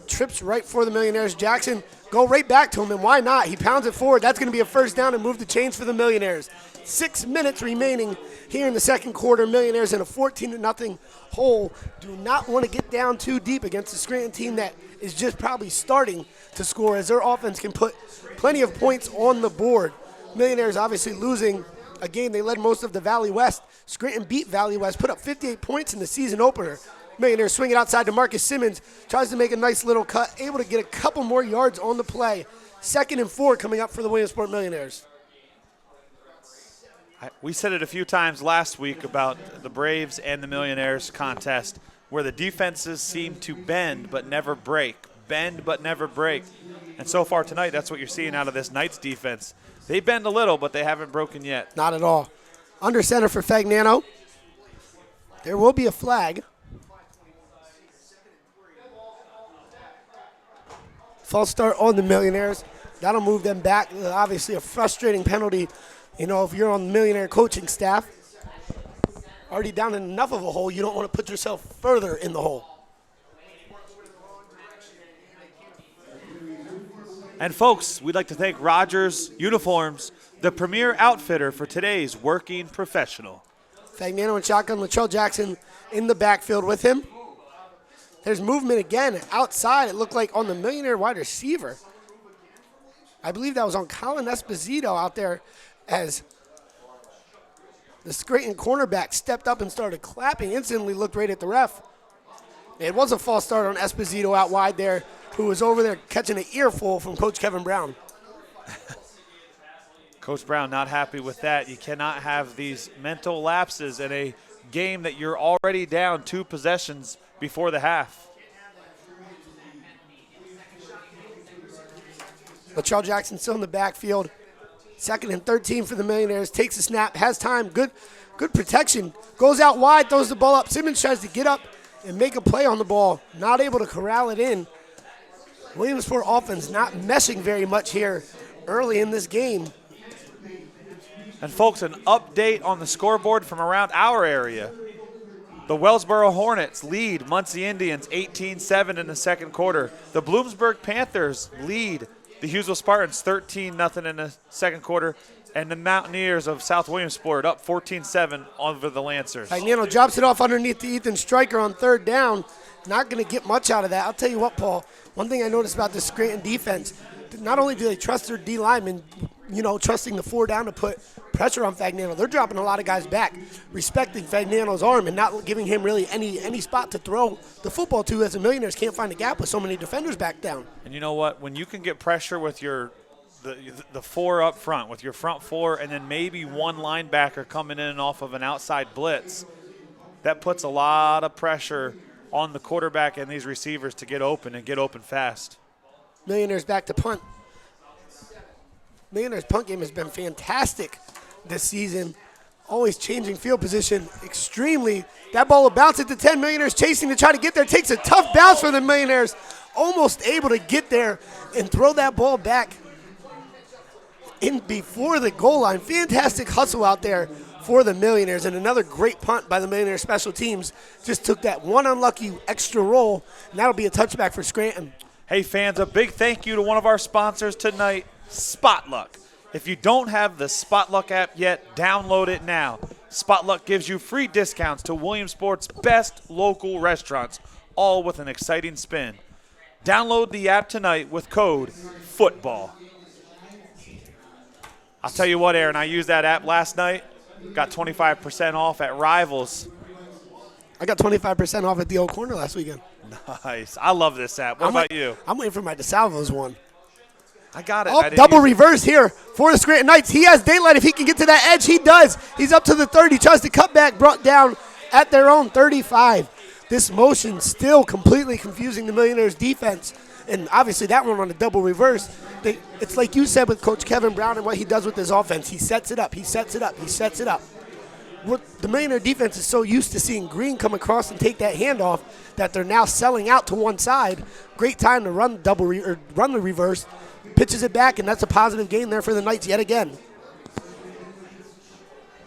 Trips right for the Millionaires. Jackson go right back to him, and why not? He pounds it forward. That's going to be a first down and move the chains for the Millionaires. 6 minutes remaining here in the second quarter. Millionaires in a 14-0 hole. Do not want to get down too deep against the Scranton team that is just probably starting to score, as their offense can put plenty of points on the board. Millionaires obviously losing a game they led most of the Valley West. Scranton beat Valley West, put up 58 points in the season opener. Millionaires swing it outside to Marcus Simmons, tries to make a nice little cut, able to get a couple more yards on the play. 2nd and 4 coming up for the Williamsport Millionaires. We said it a few times last week about the Braves and the Millionaires contest, where the defenses seem to bend but never break. Bend but never break. And so far tonight, that's what you're seeing out of this Knights defense. They bend a little, but they haven't broken yet. Not at all. Under center for Fagnano. There will be a flag. False start on the Millionaires. That'll move them back. Obviously a frustrating penalty, you know, if you're on the Millionaire coaching staff. Already down in enough of a hole, you don't want to put yourself further in the hole. And folks, we'd like to thank Rogers Uniforms, the premier outfitter for today's working professional. Fagnano and shotgun, Latrell Jackson in the backfield with him. There's movement again outside. It looked like on the Millionaire wide receiver. I believe that was on Colin Esposito out there as the Scranton cornerback stepped up and started clapping, instantly looked right at the ref. It was a false start on Esposito out wide there, who was over there catching an earful from Coach Kevin Brown. Coach Brown not happy with that. You cannot have these mental lapses in a game that you're already down 2 possessions before the half. Latrell Jackson still in the backfield. 2nd and 13 for the Millionaires. Takes a snap, has time, good protection. Goes out wide, throws the ball up. Simmons tries to get up and make a play on the ball. Not able to corral it in. Williamsport offense not meshing very much here early in this game. And folks, an update on the scoreboard from around our area. The Wellsboro Hornets lead Muncie Indians 18-7 in the second quarter. The Bloomsburg Panthers lead the Hughesville Spartans 13-0 in the second quarter. And the Mountaineers of South Williamsport up 14-7 over the Lancers. Fagnano drops it off underneath to Ethan Stryker on 3rd down. Not going to get much out of that. I'll tell you what, Paul, one thing I noticed about the Scranton defense, not only do they trust their D linemen, trusting the 4 down to put pressure on Fagnano, they're dropping a lot of guys back, respecting Fagnano's arm and not giving him really any spot to throw the football to, as the Millionaires can't find a gap with so many defenders back down. And you know what? When you can get pressure with the 4 up front, with your front 4, and then maybe one linebacker coming in off of an outside blitz, that puts a lot of pressure on the quarterback and these receivers to get open and get open fast. Millionaires back to punt. Millionaires' punt game has been fantastic this season. Always changing field position extremely. That ball will bounce at the 10. Millionaires chasing to try to get there. Takes a tough bounce for the Millionaires. Almost able to get there and throw that ball back in before the goal line. Fantastic hustle out there for the Millionaires, and another great punt by the Millionaires special teams. Just took that one unlucky extra roll, and that'll be a touchback for Scranton. Hey fans, a big thank you to one of our sponsors tonight, Spotluck. If you don't have the Spotluck app yet, download it now. Spotluck gives you free discounts to Williamsport's best local restaurants, all with an exciting spin. Download the app tonight with code FOOTBALL. I'll tell you what, Aaron, I used that app last night. Got 25% off at Rivals. I got 25% off at the Old Corner last weekend. Nice. I love this app. What about you? I'm waiting for my DeSalvo's one. I got it. Oh, double reverse here for the Scranton Knights. He has daylight. If he can get to that edge, he does. He's up to the 30. Tries to cut back, brought down at their own 35. This motion still completely confusing the Millionaires' defense. And obviously that one on a double reverse. It's like you said with Coach Kevin Brown and what he does with his offense. He sets it up. He sets it up. He sets it up. The Millionaire defense is so used to seeing Green come across and take that handoff that they're now selling out to one side. Great time to run run the reverse. Pitches it back, and that's a positive gain there for the Knights yet again.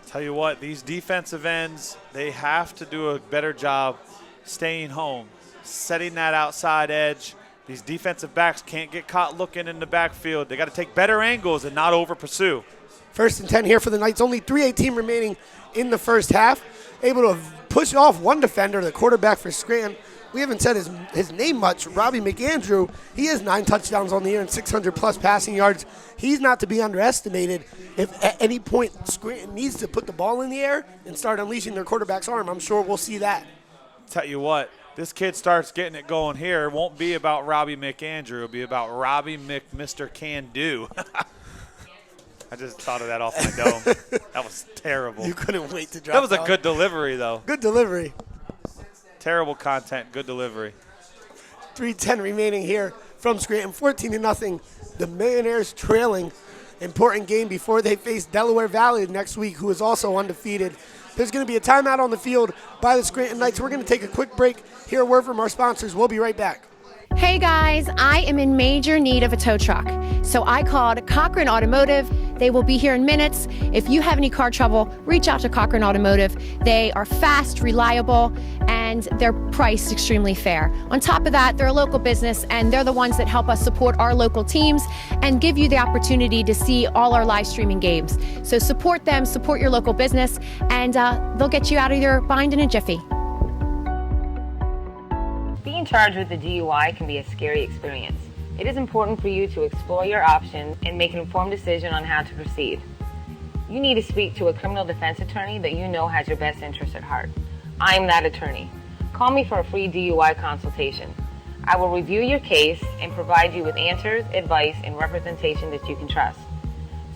Tell you what, these defensive ends, they have to do a better job staying home, setting that outside edge. These defensive backs can't get caught looking in the backfield. They got to take better angles and not over pursue. 1st and 10 here for the Knights. Only 3:18 remaining in the first half. Able to push off one defender, the quarterback for Scranton. We haven't said his name much, Robbie McAndrew. He has 9 touchdowns on the year and 600-plus passing yards. He's not to be underestimated. If at any point Scranton needs to put the ball in the air and start unleashing their quarterback's arm, I'm sure we'll see that. Tell you what, this kid starts getting it going here. It won't be about Robbie McAndrew. It'll be about Robbie Mr. Can Do. I just thought of that off my dome. That was terrible. You couldn't wait to drop that. Was a off. good delivery, though. Good delivery. Terrible content, good delivery. 3:10 remaining here from Scranton, 14-0. The Millionaires trailing. Important game before they face Delaware Valley next week, who is also undefeated. There's going to be a timeout on the field by the Scranton Knights. We're going to take a quick break, hear a word from our sponsors. We'll be right back. Hey guys, I am in major need of a tow truck. So I called Cochran Automotive. They will be here in minutes. If you have any car trouble, reach out to Cochran Automotive. They are fast, reliable, and they're priced extremely fair. On top of that, they're a local business, and they're the ones that help us support our local teams and give you the opportunity to see all our live streaming games. So support them, support your local business, and they'll get you out of your bind in a jiffy. Being charged with a DUI can be a scary experience. It is important for you to explore your options and make an informed decision on how to proceed. You need to speak to a criminal defense attorney that you know has your best interest at heart. I am that attorney. Call me for a free DUI consultation. I will review your case and provide you with answers, advice, and representation that you can trust.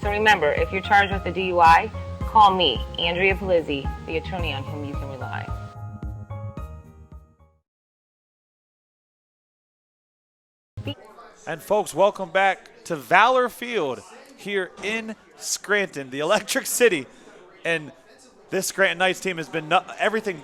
So remember, if you're charged with a DUI, call me, Andrea Palizzi, the attorney on whom you can rely. And folks, welcome back to Valor Field here in Scranton, the Electric City. And this Scranton Knights team has been everything,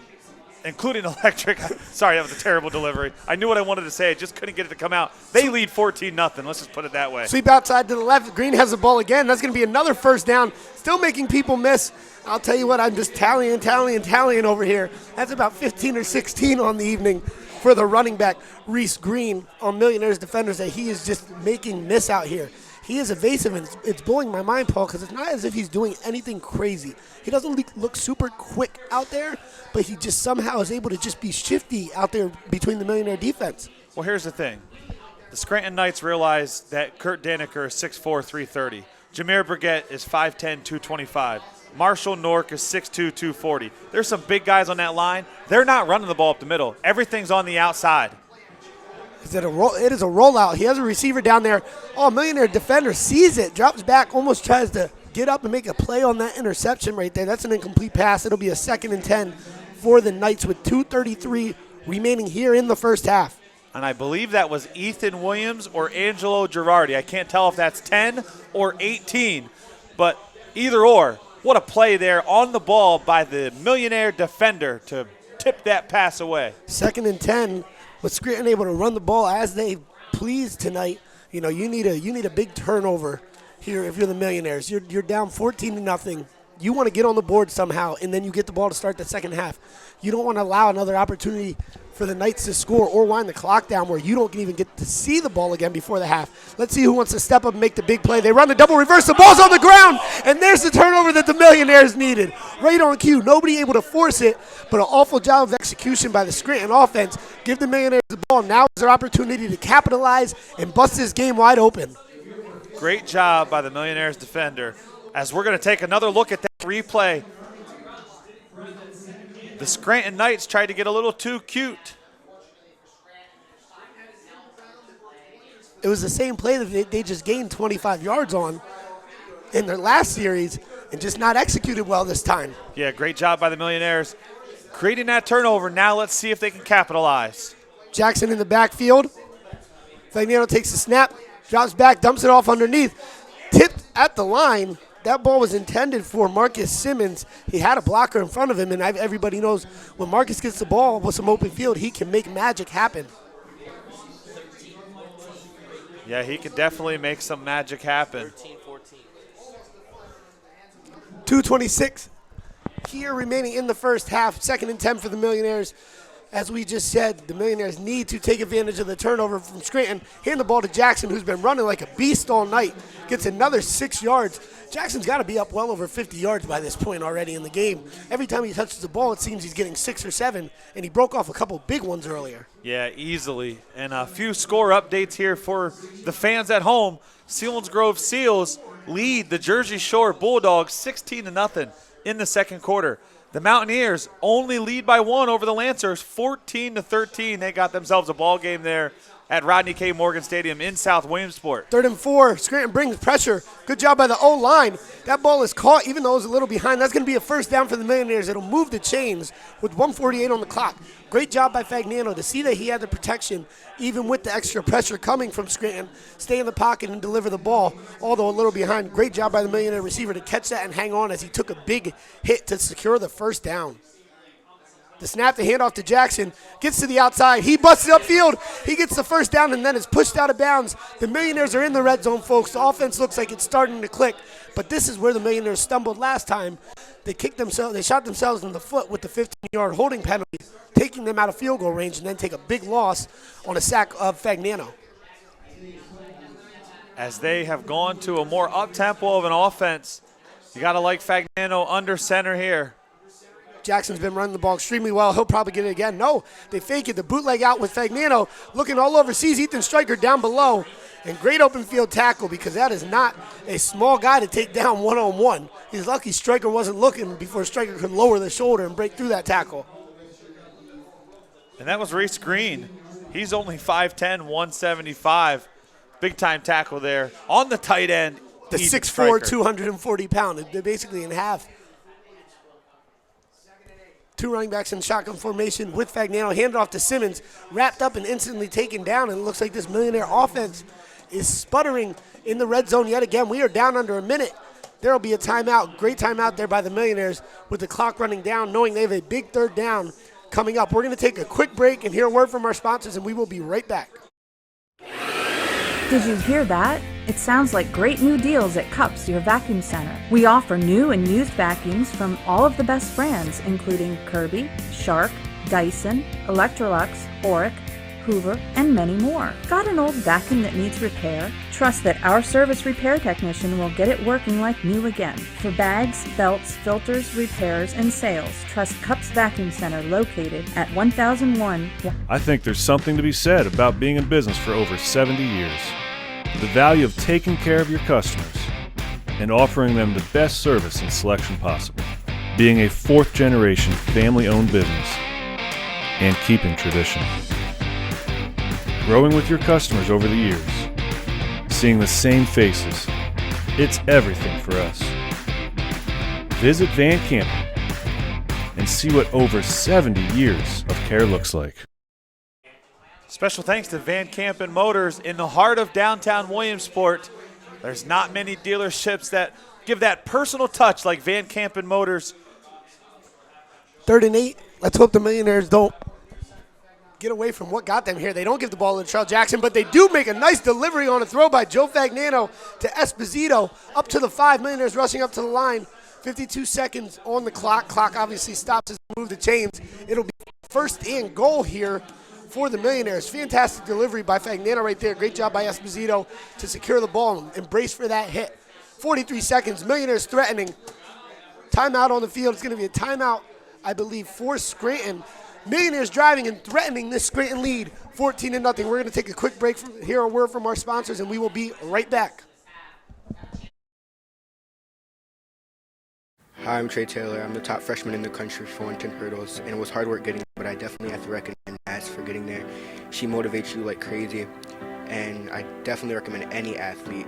including electric. Sorry, that was a terrible delivery. I knew what I wanted to say. I just couldn't get it to come out. They lead 14-0. Let's just put it that way. Sweep outside to the left. Green has the ball again. That's going to be another first down. Still making people miss. I'll tell you what, I'm just tallying over here. That's about 15 or 16 on the evening for the running back, Reese Green, on Millionaires Defenders, that he is just making miss out here. He is evasive, and it's blowing my mind, Paul, because it's not as if he's doing anything crazy. He doesn't look super quick out there, but he just somehow is able to just be shifty out there between the Millionaire defense. Well, here's the thing. The Scranton Knights realize that Kurt Daniker is 6'4", 330. Jameer Brigette is 5'10", 225. Marshall Nork is 6'2", 240. There's some big guys on that line. They're not running the ball up the middle. Everything's on the outside. It is a rollout. He has a receiver down there. Oh, Millionaire Defender sees it, drops back, almost tries to get up and make a play on that interception right there. That's an incomplete pass. It'll be a 2nd and 10 for the Knights with 2:33 remaining here in the first half. And I believe that was Ethan Williams or Angelo Girardi. I can't tell if that's 10 or 18, but either or. What a play there on the ball by the Millionaire Defender to tip that pass away. 2nd and 10, with Scranton able to run the ball as they please tonight. You know, you need a big turnover here if you're the Millionaires. You're down 14-0. You want to get on the board somehow, and then you get the ball to start the second half. You don't want to allow another opportunity for the Knights to score or wind the clock down where you don't even get to see the ball again before the half. Let's see who wants to step up and make the big play. They run the double reverse. The ball's on the ground, and there's the turnover that the Millionaires needed. Right on cue. Nobody able to force it, but an awful job of execution by the Scranton offense. Give the Millionaires the ball. Now is their opportunity to capitalize and bust this game wide open. Great job by the Millionaires defender. As we're going to take another look at that replay. The Scranton Knights tried to get a little too cute. It was the same play that they just gained 25 yards on in their last series and just not executed well this time. Yeah, great job by the Millionaires creating that turnover. Now let's see if they can capitalize. Jackson in the backfield. Fagnano takes the snap, drops back, dumps it off underneath. Tipped at the line. That ball was intended for Marcus Simmons. He had a blocker in front of him, and everybody knows when Marcus gets the ball with some open field, he can make magic happen. Yeah, he can definitely make some magic happen. 2:26 here remaining in the first half. 2nd and 10 for the Millionaires. As we just said, the Millionaires need to take advantage of the turnover from Scranton. Hand the ball to Jackson, who's been running like a beast all night. Gets another 6 yards. Jackson's got to be up well over 50 yards by this point already in the game. Every time he touches the ball, it seems he's getting 6 or 7, and he broke off a couple big ones earlier. Yeah, easily. And a few score updates here for the fans at home. Selinsgrove Seals lead the Jersey Shore Bulldogs 16-0 in the second quarter. The Mountaineers only lead by 1 over the Lancers, 14-13. They got themselves a ball game there at Rodney K. Morgan Stadium in South Williamsport. 3rd and 4. Scranton brings pressure. Good job by the O-line. That ball is caught, even though it was a little behind. That's going to be a first down for the Millionaires. It'll move the chains with 1:48 on the clock. Great job by Fagnano to see that he had the protection, even with the extra pressure coming from Scranton. Stay in the pocket and deliver the ball, although a little behind. Great job by the Millionaire receiver to catch that and hang on as he took a big hit to secure the first down. The snap, the handoff to Jackson, gets to the outside. He busts it upfield. He gets the first down and then is pushed out of bounds. The Millionaires are in the red zone, folks. The offense looks like it's starting to click, but this is where the Millionaires stumbled last time. They shot themselves in the foot with the 15-yard holding penalty, taking them out of field goal range and then take a big loss on a sack of Fagnano. As they have gone to a more up-tempo of an offense, you got to like Fagnano under center here. Jackson's been running the ball extremely well. He'll probably get it again. No, they fake it. The bootleg out with Fagnano looking all over. Sees Ethan Stryker down below. And great open field tackle because that is not a small guy to take down one-on-one. He's lucky Stryker wasn't looking before Stryker could lower the shoulder and break through that tackle. And that was Reese Green. He's only 5'10", 175. Big-time tackle there on the tight end. The 6'4", 240-pound. They're basically in half. Two running backs in shotgun formation with Fagnano. Handed off to Simmons. Wrapped up and instantly taken down. And it looks like this Millionaire offense is sputtering in the red zone yet again. We are down under a minute. There will be a timeout. Great timeout there by the Millionaires with the clock running down, knowing they have a big third down coming up. We're going to take a quick break and hear a word from our sponsors, and we will be right back. Did you hear that? It sounds like great new deals at Cups, your vacuum center. We offer new and used vacuums from all of the best brands, including Kirby, Shark, Dyson, Electrolux, Auric, Hoover, and many more. Got an old vacuum that needs repair? Trust that our service repair technician will get it working like new again. For bags, belts, filters, repairs, and sales, trust Cups Vacuum Center located at 1001. I think there's something to be said about being in business for over 70 years. The value of taking care of your customers and offering them the best service and selection possible. Being a fourth-generation family-owned business and keeping tradition. Growing with your customers over the years. Seeing the same faces. It's everything for us. Visit Van Campen and see what over 70 years of care looks like. Special thanks to Van Campen Motors in the heart of downtown Williamsport. There's not many dealerships that give that personal touch like Van Campen Motors. 3rd and 8. Let's hope the Millionaires don't get away from what got them here. They don't give the ball to Charles Jackson, but they do make a nice delivery on a throw by Joe Fagnano to Esposito. Up to the 5. Millionaires rushing up to the line. 52 seconds on the clock. Clock obviously stops as we move the chains. It'll be 1st and goal here for the Millionaires. Fantastic delivery by Fagnano right there. Great job by Esposito to secure the ball and brace for that hit. 43 seconds. Millionaires threatening. Timeout on the field. It's going to be a timeout, I believe, for Scranton. Millionaires driving and threatening this Scranton lead, 14-0. We're going to take a quick break, hear a word from our sponsors, and we will be right back. Hi, I'm Trey Taylor. I'm the top freshman in the country for 110 hurdles, and it was hard work getting there, but I definitely have to recommend Naz for getting there. She motivates you like crazy, and I definitely recommend any athlete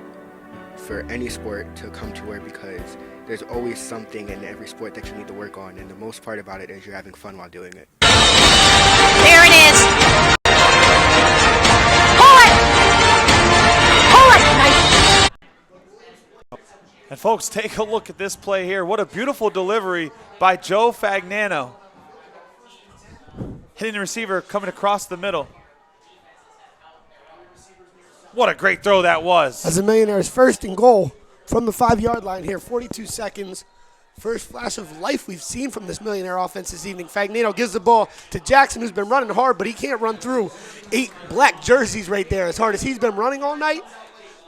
for any sport to come to her because there's always something in every sport that you need to work on, and the most part about it is you're having fun while doing it. There it is. Pull it. Pull it. Nice. And folks, take a look at this play here. What a beautiful delivery by Joe Fagnano. Hitting the receiver, coming across the middle. What a great throw that was. As the Millionaires 1st and goal from the 5-yard line here, 42 seconds. First flash of life we've seen from this Millionaire offense this evening. Fagnano gives the ball to Jackson, who's been running hard, but he can't run through 8 black jerseys right there as hard as he's been running all night.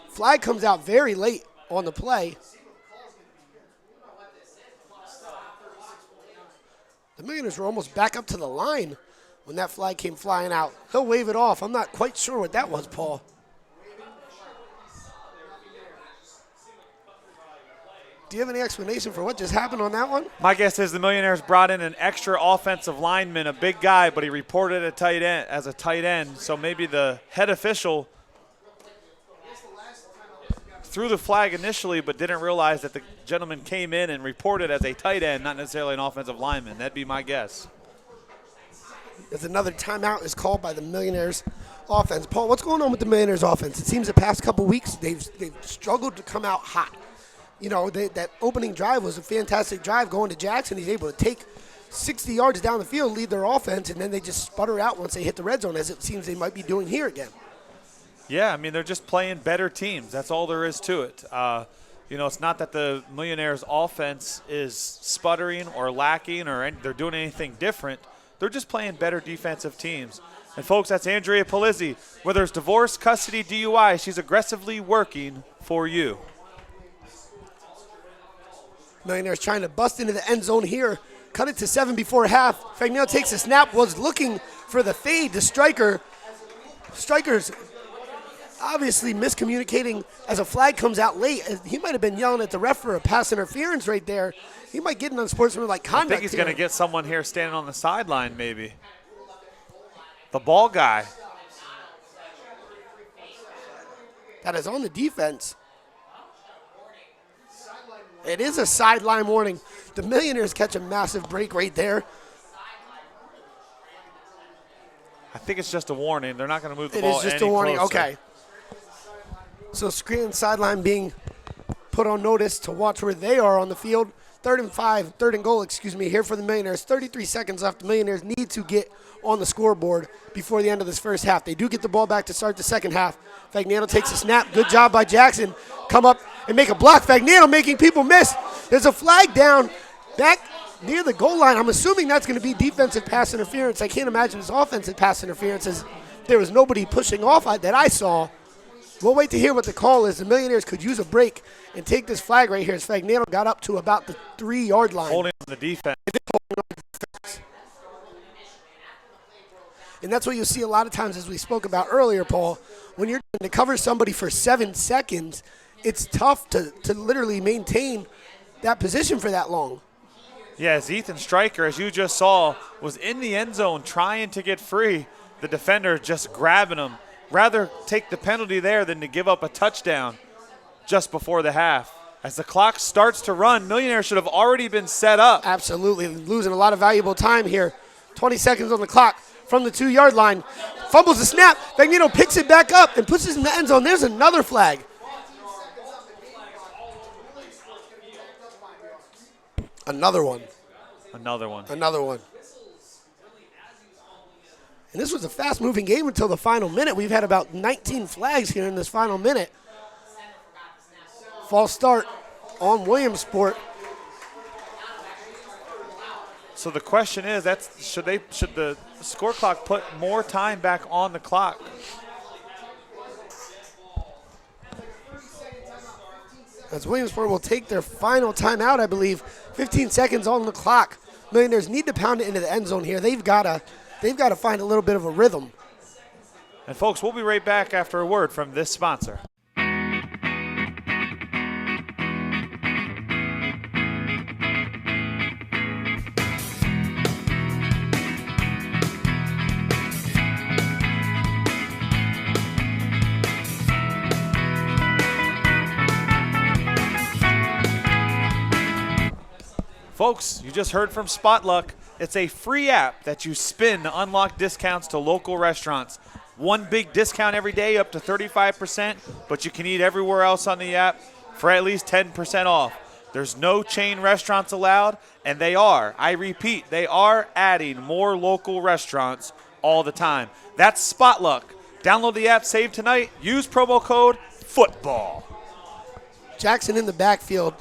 Flag comes out very late on the play. The Millionaires were almost back up to the line when that flag came flying out. He'll wave it off. I'm not quite sure what that was, Paul. Do you have any explanation for what just happened on that one? My guess is the Millionaires brought in an extra offensive lineman, a big guy, but he reported a tight end as a tight end. So maybe the head official threw the flag initially, but didn't realize that the gentleman came in and reported as a tight end, not necessarily an offensive lineman. That'd be my guess. As another timeout is called by the Millionaires offense. Paul, what's going on with the Millionaires offense? It seems the past couple weeks they've struggled to come out hot. You know, that opening drive was a fantastic drive going to Jackson. He's able to take 60 yards down the field, lead their offense, and then they just sputter out once they hit the red zone, as it seems they might be doing here again. Yeah, I mean, they're just playing better teams. That's all there is to it. It's not that the Millionaires' offense is sputtering or lacking or they're doing anything different. They're just playing better defensive teams. And, folks, that's Andrea Polizzi. Whether it's divorce, custody, DUI, she's aggressively working for you. Millionaires trying to bust into the end zone here. Cut it to 7 before half. Fagnano takes a snap, was looking for the fade to Stryker. Stryker's obviously miscommunicating as a flag comes out late. He might have been yelling at the ref for a pass interference right there. He might get an unsportsmanlike conduct. I think he's going to get someone here standing on the sideline maybe. The ball guy. That is on the defense. It is a sideline warning. The Millionaires catch a massive break right there. I think it's just a warning. They're not going to move the It ball is just any a warning. closer. Okay. So Scranton sideline being put on notice to watch where they are on the field. Third and goal, here for the Millionaires. 33 seconds left. The Millionaires need to get on the scoreboard before the end of this first half. They do get the ball back to start the second half. Fagnano takes a snap. Good job by Jackson. Come up and make a block. Fagnano making people miss. There's a flag down back near the goal line. I'm assuming that's going to be defensive pass interference. I can't imagine it's offensive pass interference, as there was nobody pushing off that I saw. We'll wait to hear what the call is. The Millionaires could use a break and take this flag right here as Fagnano got up to about the 3-yard line. Holding on the defense. And that's what you see a lot of times, as we spoke about earlier, Paul. When you're trying to cover somebody for 7 seconds, it's tough to literally maintain that position for that long. Yes, Ethan Stryker, as you just saw, was in the end zone trying to get free. The defender just grabbing him. Rather take the penalty there than to give up a touchdown just before the half. As the clock starts to run, Millionaires should have already been set up. Absolutely, losing a lot of valuable time here. 20 seconds on the clock from the 2-yard line. Fumbles the snap. Fagnano picks it back up and puts it in the end zone. There's another flag. Another one. And this was a fast-moving game until the final minute. We've had about 19 flags here in this final minute. False start on Williamsport. So the question is, should the score clock put more time back on the clock? As Williamsport will take their final timeout, I believe. 15 seconds on the clock. Millionaires need to pound it into the end zone here. They've got to find a little bit of a rhythm. And folks, we'll be right back after a word from this sponsor. Folks, you just heard from Spotluck. It's a free app that you spin to unlock discounts to local restaurants. One big discount every day, up to 35%, but you can eat everywhere else on the app for at least 10% off. There's no chain restaurants allowed, and I repeat, they are adding more local restaurants all the time. That's Spotluck. Download the app, save tonight, use promo code FOOTBALL. Jackson in the backfield.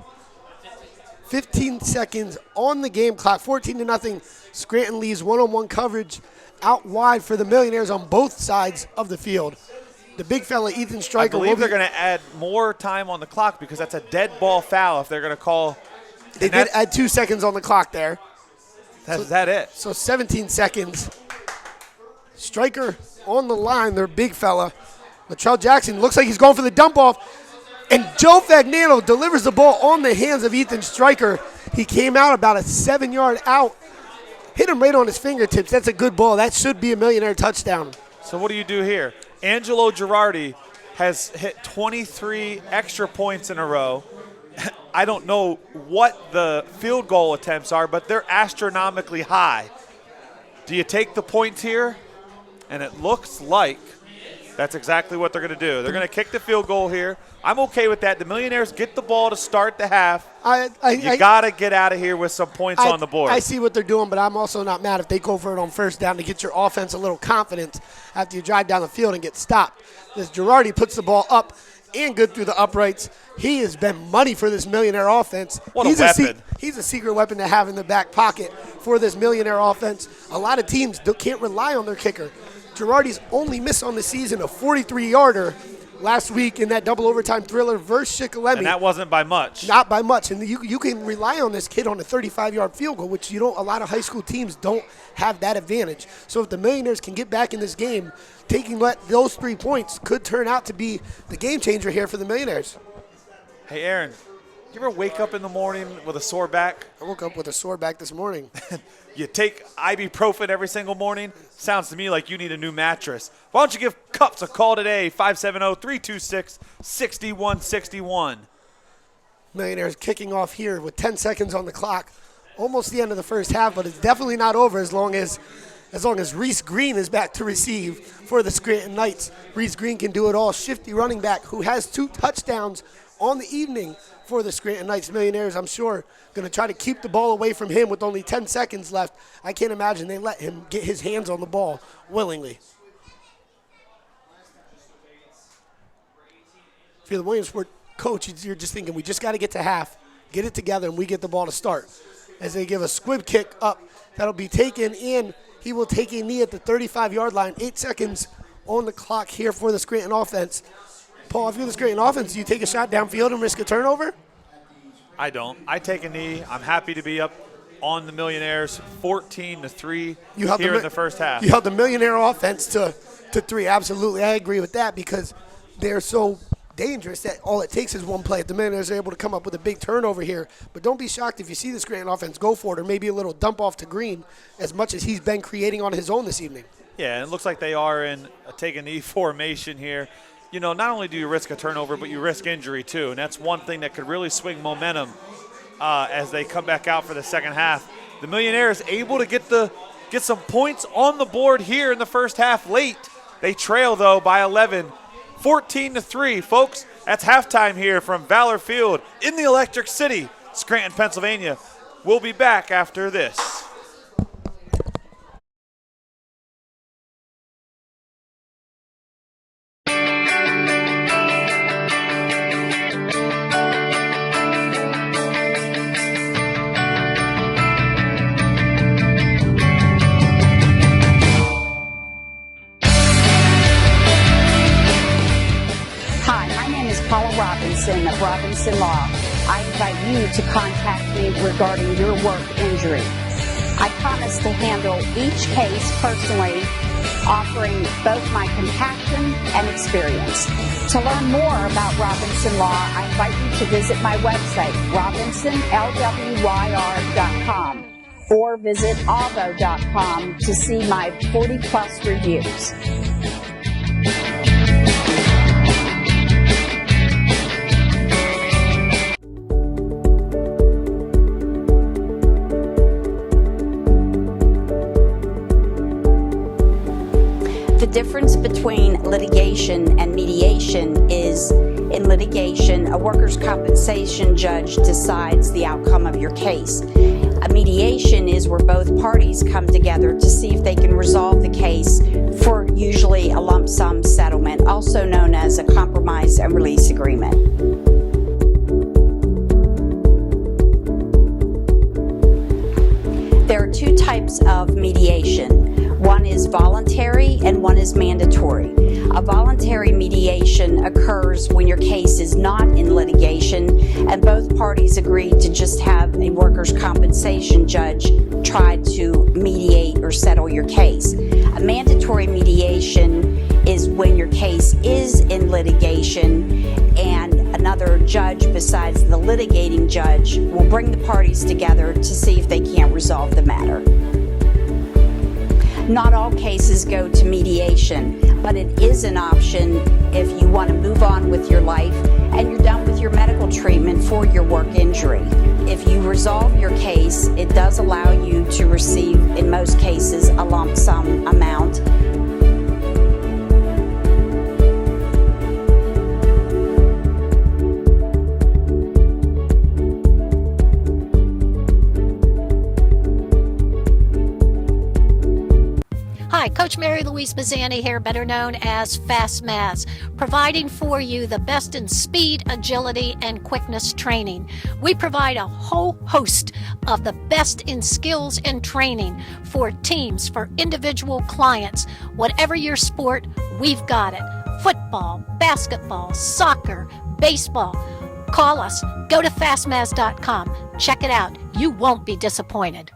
15 seconds on the game clock, 14-0. Scranton leaves one-on-one coverage out wide for the Millionaires on both sides of the field. The big fella, Ethan Stryker. I believe they're going to add more time on the clock because that's a dead ball foul if they're going to call. They did add 2 seconds on the clock there. Is that it? So 17 seconds. Stryker on the line, their big fella. Latrell Jackson looks like he's going for the dump off. And Joe Fagnano delivers the ball on the hands of Ethan Stryker. He came out about a 7-yard out. Hit him right on his fingertips. That's a good ball. That should be a Millionaire touchdown. So what do you do here? Angelo Girardi has hit 23 extra points in a row. I don't know what the field goal attempts are, but they're astronomically high. Do you take the points here? And it looks like That's exactly what they're going to do. They're going to kick the field goal here. I'm okay with that. The Millionaires get the ball to start the half. You got to get out of here with some points on the board. I see what they're doing, but I'm also not mad if they go for it on first down to get your offense a little confidence after you drive down the field and get stopped. As Girardi puts the ball up and good through the uprights, he has been money for this Millionaire offense. What a weapon. He's a secret weapon to have in the back pocket for this Millionaire offense. A lot of teams can't rely on their kicker. Girardi's only miss on the season, a 43-yarder last week in that double overtime thriller versus Shikellamy. And that wasn't by much. Not by much. And you can rely on this kid on a 35-yard field goal, which a lot of high school teams don't have that advantage. So if the Millionaires can get back in this game, taking those 3 points could turn out to be the game changer here for the Millionaires. Hey, Aaron, you ever wake up in the morning with a sore back? I woke up with a sore back this morning. You take ibuprofen every single morning? Sounds to me like you need a new mattress. Why don't you give Cups a call today, 570-326-6161. Millionaires kicking off here with 10 seconds on the clock. Almost the end of the first half, but it's definitely not over as long as Reese Green is back to receive for the Scranton Knights. Reese Green can do it all. Shifty running back who has 2 touchdowns on the evening for the Scranton Knights. Millionaires, I'm sure, going to try to keep the ball away from him with only 10 seconds left. I can't imagine they let him get his hands on the ball willingly. If you're the Williamsport coach, you're just thinking, we just got to get to half, get it together, and we get the ball to start. As they give a squib kick up, that'll be taken in. He will take a knee at the 35-yard line. 8 seconds on the clock here for the Scranton offense. Paul, if you're the Scranton offense, do you take a shot downfield and risk a turnover? I don't. I take a knee. I'm happy to be up on the Millionaires 14-3 here in the first half. You held the Millionaire offense to 3. Absolutely. I agree with that because they're so dangerous that all it takes is one play. If the Millionaires are able to come up with a big turnover here, but don't be shocked if you see the Scranton offense go for it or maybe a little dump off to Green as much as he's been creating on his own this evening. Yeah, and it looks like they are in a take a knee formation here. You know, not only do you risk a turnover, but you risk injury too, and that's one thing that could really swing momentum as they come back out for the second half. The Millionaires able to get some points on the board here in the first half late. They trail, though, by 11, 14-3. Folks, that's halftime here from Valor Field in the Electric City, Scranton, Pennsylvania. We'll be back after this. Of Robinson Law. I invite you to contact me regarding your work injury. I promise to handle each case personally, offering both my compassion and experience. To learn more about Robinson Law, I invite you to visit my website, robinsonlwyr.com, or visit avo.com to see my 40-plus reviews. The difference between litigation and mediation is, in litigation, a workers' compensation judge decides the outcome of your case. A mediation is where both parties come together to see if they can resolve the case for usually a lump sum settlement, also known as a compromise and release agreement. There are 2 types of mediation. One is voluntary and one is mandatory. A voluntary mediation occurs when your case is not in litigation and both parties agree to just have a workers' compensation judge try to mediate or settle your case. A mandatory mediation is when your case is in litigation and another judge besides the litigating judge will bring the parties together to see if they can't resolve the matter. Not all cases go to mediation, but it is an option if you want to move on with your life and you're done with your medical treatment for your work injury. If you resolve your case, it does allow you to receive, in most cases, a lump sum amount. Hi, Coach Mary Louise Mazzani here, better known as Fast Maz, providing for you the best in speed, agility, and quickness training. We provide a whole host of the best in skills and training for teams, for individual clients. Whatever your sport, we've got it. Football, basketball, soccer, baseball. Call us. Go to fastmaz.com. Check it out. You won't be disappointed.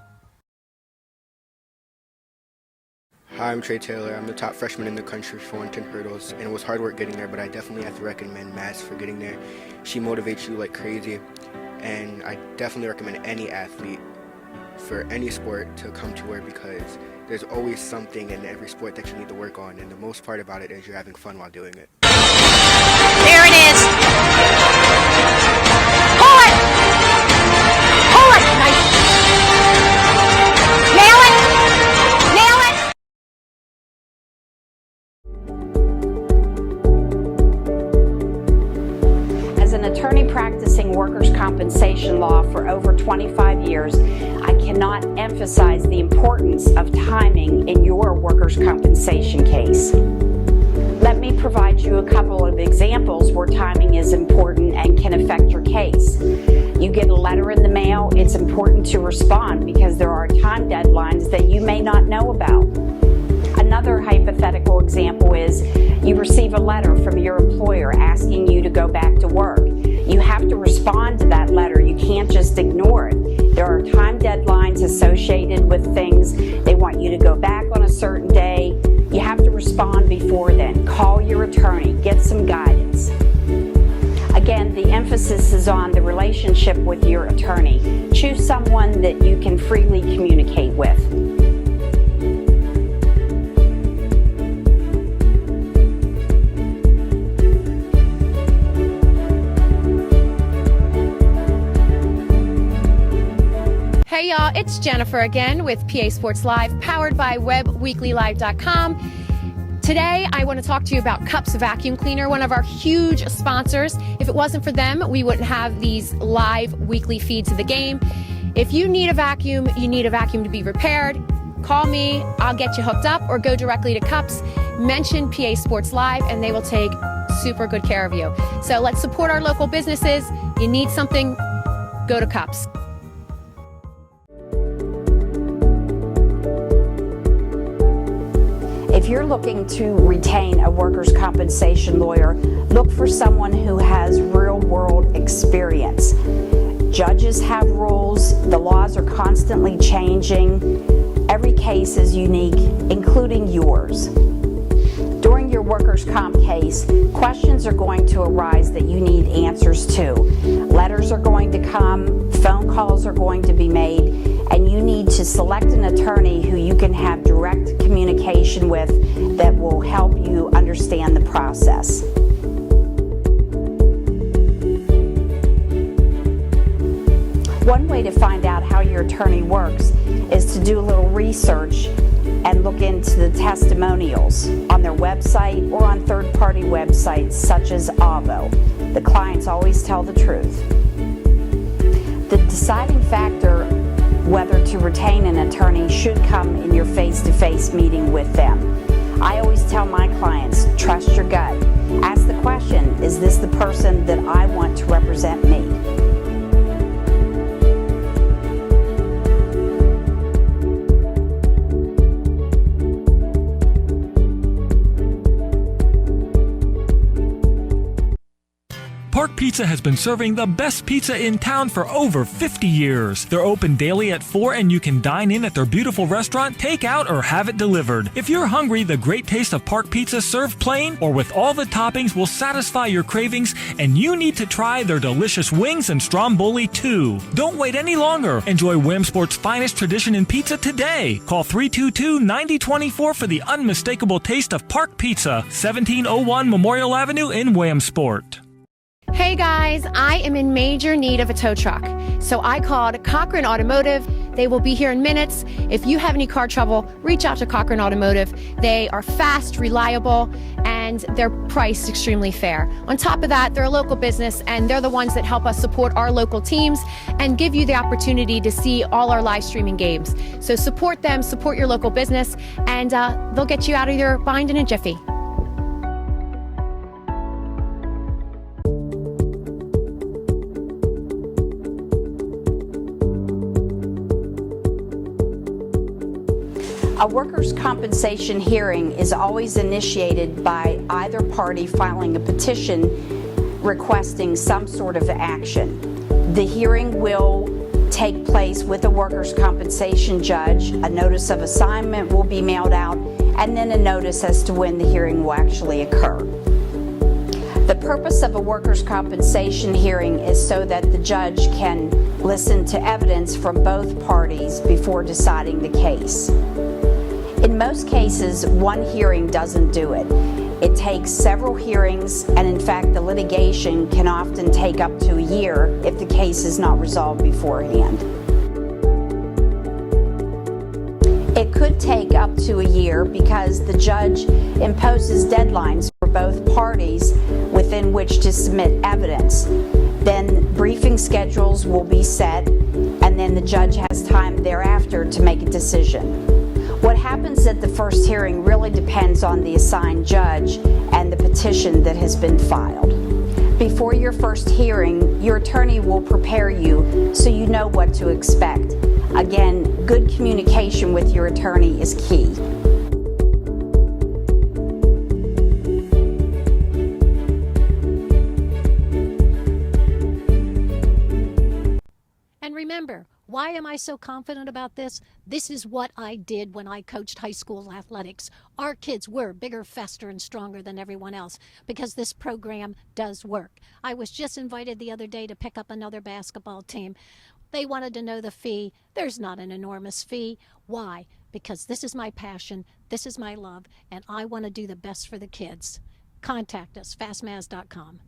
Hi, I'm Trey Taylor. I'm the top freshman in the country for 110 hurdles, and it was hard work getting there, but I definitely have to recommend Maz for getting there. She motivates you like crazy, and I definitely recommend any athlete for any sport to come to her because there's always something in every sport that you need to work on, and the most part about it is you're having fun while doing it. There it is. Pull it. Pull it. Nice. Nail it. Nail it. As an attorney practicing workers' compensation law for over 25 years, I cannot emphasize the importance of timing in your workers' compensation case. Let me provide you a couple of examples where timing is important and can affect your case. You get a letter in the mail, it's important to respond because there are time deadlines that you may not know about. Another hypothetical example is you receive a letter from your employer asking you to go back to work. You have to respond to that letter. You can't just ignore it. There are time deadlines associated with things. They want you to go back on a certain day. You have to respond before then. Call your attorney. Get some guidance. Again, the emphasis is on the relationship with your attorney. Choose someone that you can freely communicate with. Hey y'all, it's Jennifer again with PA Sports Live, powered by webweeklylive.com. Today, I want to talk to you about Cups Vacuum Cleaner, one of our huge sponsors. If it wasn't for them, we wouldn't have these live weekly feeds of the game. If you need a vacuum to be repaired, call me, I'll get you hooked up, or go directly to Cups, mention PA Sports Live, and they will take super good care of you. So let's support our local businesses. You need something, go to Cups. If you're looking to retain a workers' compensation lawyer, look for someone who has real-world experience. Judges have rules, the laws are constantly changing, every case is unique, including yours. During your workers' comp case, questions are going to arise that you need answers to. Letters are going to come, phone calls are going to be made, and you need to select an attorney who you can have direct communication with that will help you understand the process. One way to find out how your attorney works is to do a little research and look into the testimonials on their website or on third-party websites such as Avo. The clients always tell the truth. The deciding factor whether to retain an attorney should come in your face-to-face meeting with them. I always tell my clients, trust your gut. Ask the question, is this the person that I want to represent me? Park Pizza has been serving the best pizza in town for over 50 years. They're open daily at 4 and you can dine in at their beautiful restaurant, take out, or have it delivered. If you're hungry, the great taste of Park Pizza served plain or with all the toppings will satisfy your cravings, and you need to try their delicious wings and stromboli too. Don't wait any longer. Enjoy Williamsport's finest tradition in pizza today. Call 322-9024 for the unmistakable taste of Park Pizza, 1701 Memorial Avenue in Williamsport. Hey guys, I am in major need of a tow truck. So I called Cochran Automotive. They will be here in minutes. If you have any car trouble, reach out to Cochran Automotive. They are fast, reliable, and and they're priced extremely fair. On top of that, they're a local business, and they're the ones that help us support our local teams and give you the opportunity to see all our live streaming games. So support them, support your local business, and they'll get you out of your bind in a jiffy. A workers' compensation hearing is always initiated by either party filing a petition requesting some sort of action. The hearing will take place with a workers' compensation judge. A notice of assignment will be mailed out, and then a notice as to when the hearing will actually occur. The purpose of a workers' compensation hearing is so that the judge can listen to evidence from both parties before deciding the case. In most cases, one hearing doesn't do it. It takes several hearings, and in fact, the litigation can often take up to a year if the case is not resolved beforehand. It could take up to a year because the judge imposes deadlines for both parties within which to submit evidence. Then briefing schedules will be set, and then the judge has time thereafter to make a decision. What happens at the first hearing really depends on the assigned judge and the petition that has been filed. Before your first hearing, your attorney will prepare you so you know what to expect. Again, good communication with your attorney is key. And remember, why am I so confident about this? This is what I did when I coached high school athletics. Our kids were bigger, faster, and stronger than everyone else because this program does work. I was just invited the other day to pick up another basketball team. They wanted to know the fee. There's not an enormous fee. Why? Because this is my passion, this is my love, and I want to do the best for the kids. Contact us, fastmaz.com.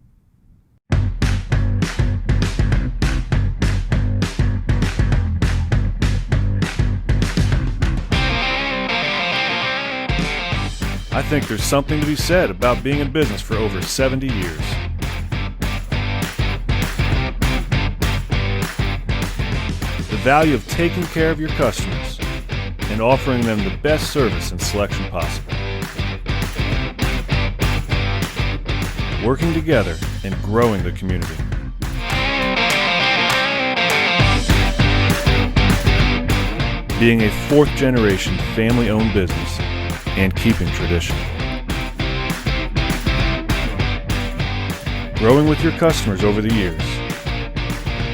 I think there's something to be said about being in business for over 70 years. The value of taking care of your customers and offering them the best service and selection possible. Working together and growing the community. Being a fourth-generation family-owned business and keeping tradition. Growing with your customers over the years.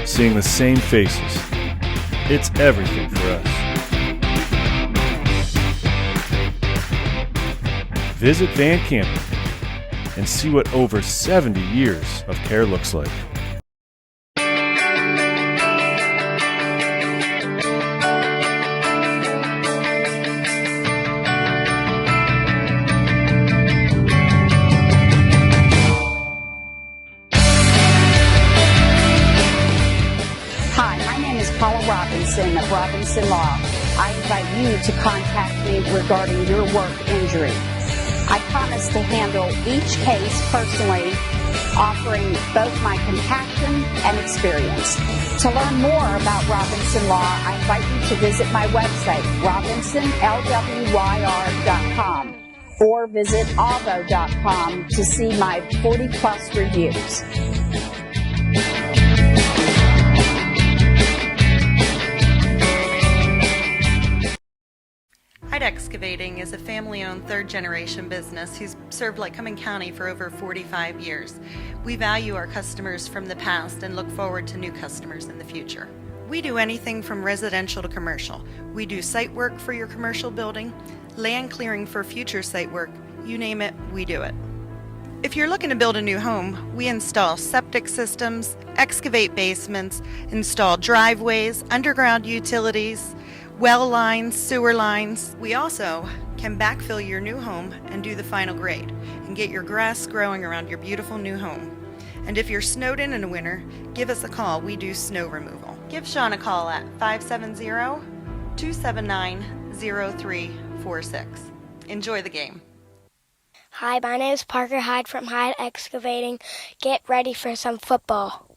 Seeing the same faces. It's everything for us. Visit Van Campen and see what over 70 years of care looks like. Of Robinson Law. I invite you to contact me regarding your work injury. I promise to handle each case personally, offering both my compassion and experience. To learn more about Robinson Law, I invite you to visit my website, robinsonlwyr.com, or visit avo.com to see my 40-plus reviews. Hyde Excavating is a family-owned third-generation business who's served Lycoming County for over 45 years. We value our customers from the past and look forward to new customers in the future. We do anything from residential to commercial. We do site work for your commercial building, land clearing for future site work, you name it, we do it. If you're looking to build a new home, we install septic systems, excavate basements, install driveways, underground utilities, well lines, sewer lines. We also can backfill your new home and do the final grade and get your grass growing around your beautiful new home. And if you're snowed in the winter, give us a call. We do snow removal. Give Sean a call at 570-279-0346. Enjoy the game. Hi, my name is Parker Hyde from Hyde Excavating. Get ready for some football.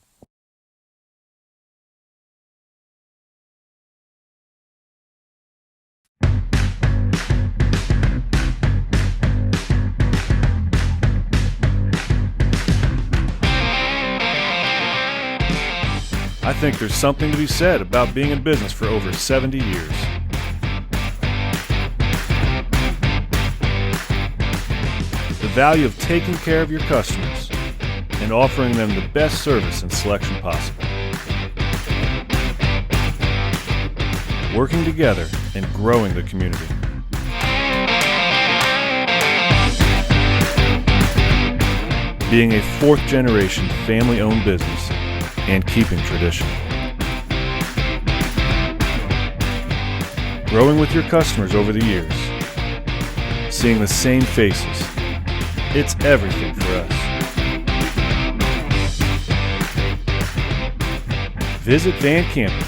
I think there's something to be said about being in business for over 70 years. The value of taking care of your customers and offering them the best service and selection possible. Working together and growing the community. Being a fourth-generation family-owned business and keeping tradition. Growing with your customers over the years. Seeing the same faces. It's everything for us. Visit Van Campen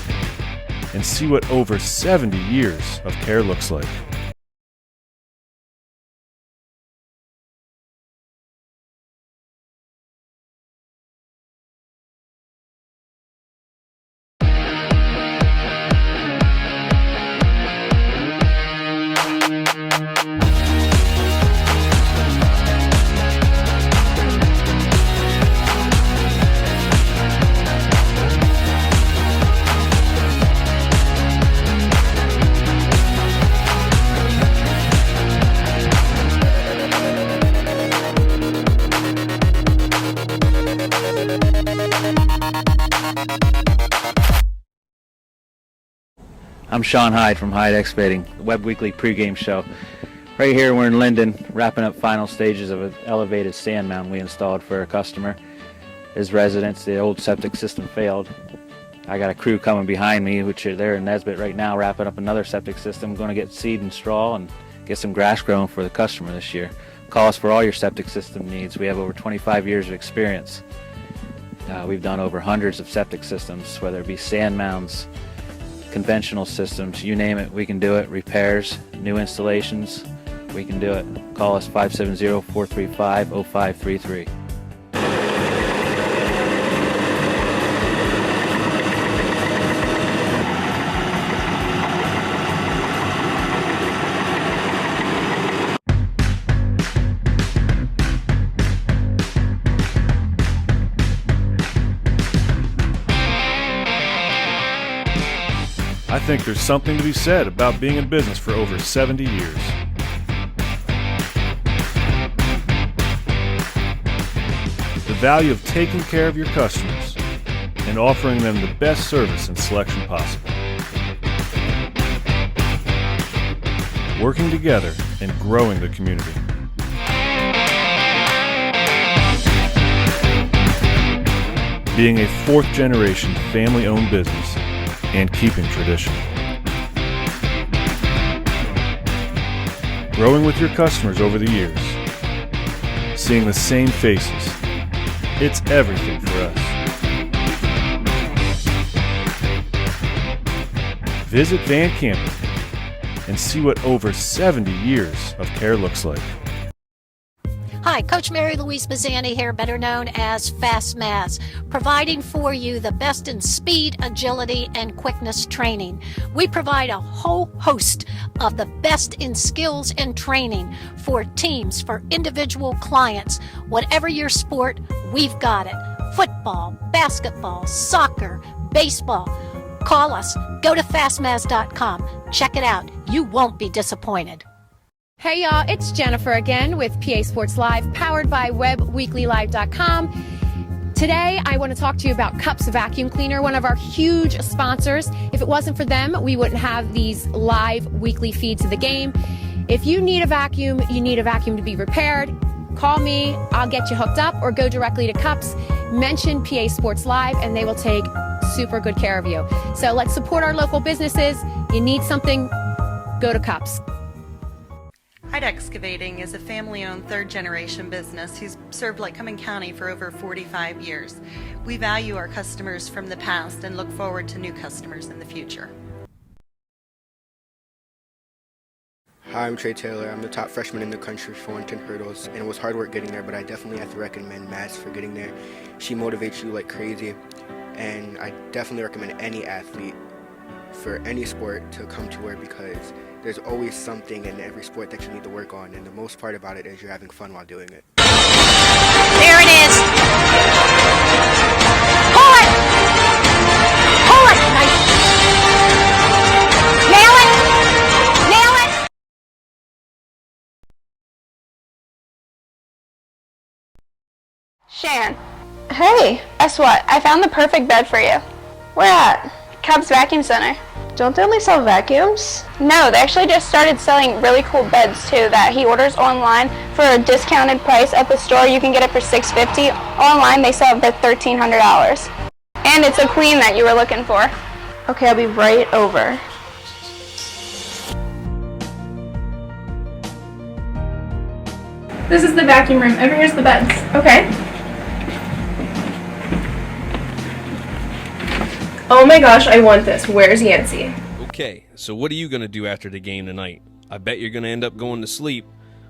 and see what over 70 years of care looks like. I'm Sean Hyde from Hyde Excavating, the Web Weekly pregame show. Right here we're in Linden, wrapping up final stages of an elevated sand mound we installed for a customer. His residence, the old septic system failed. I got a crew coming behind me, which are there in Nesbitt right now, wrapping up another septic system. Going to get seed and straw and get some grass growing for the customer this year. Call us for all your septic system needs. We have over 25 years of experience. We've done over hundreds of septic systems, whether it be sand mounds, conventional systems, you name it, we can do it. Repairs, new installations, we can do it. Call us 570-435-0533. I think there's something to be said about being in business for over 70 years. The value of taking care of your customers and offering them the best service and selection possible. Working together and growing the community. Being a fourth-generation family-owned business and keeping tradition. Growing with your customers over the years. Seeing the same faces. It's everything for us. Visit Van Campen and see what over 70 years of care looks like. Hi, Coach Mary Louise Mazzani here, better known as Fast Mass, providing for you the best in speed, agility, and quickness training. We provide a whole host of the best in skills and training for teams, for individual clients. Whatever your sport, we've got it. Football, basketball, soccer, baseball. Call us. Go to fastmaz.com. Check it out. You won't be disappointed. Hey y'all, it's Jennifer again with PA Sports Live, powered by webweeklylive.com. Today, I want to talk to you about Cups Vacuum Cleaner, one of our huge sponsors. If it wasn't for them, we wouldn't have these live weekly feeds of the game. If you need a vacuum, you need a vacuum to be repaired, call me, I'll get you hooked up, or go directly to Cups, mention PA Sports Live, and they will take super good care of you. So let's support our local businesses. You need something, go to Cups. Hyde Excavating is a family-owned third-generation business who's served Lycoming County for over 45 years. We value our customers from the past and look forward to new customers in the future. Hi, I'm Trey Taylor. I'm the top freshman in the country for 110 hurdles, and it was hard work getting there, but I definitely have to recommend Mads for getting there. She motivates you like crazy, and I definitely recommend any athlete for any sport to come to her because there's always something in every sport that you need to work on, and the most part about it is you're having fun while doing it. There it is. Pull it. Pull it. Nice. Nail it. Nail it. Shan. Hey, guess what? I found the perfect bed for you. Where at? Cubs Vacuum Center. Don't they only sell vacuums? No, they actually just started selling really cool beds too that he orders online for a discounted price. At the store you can get it for $650. Online they sell it for $1,300. And it's a queen that you were looking for. Okay, I'll be right over. This is the vacuum room. Over here's the beds. Okay. Oh my gosh, I want this. Where's Yancy? Okay, so what are you going to do after the game tonight? I bet you're going to end up going to sleep.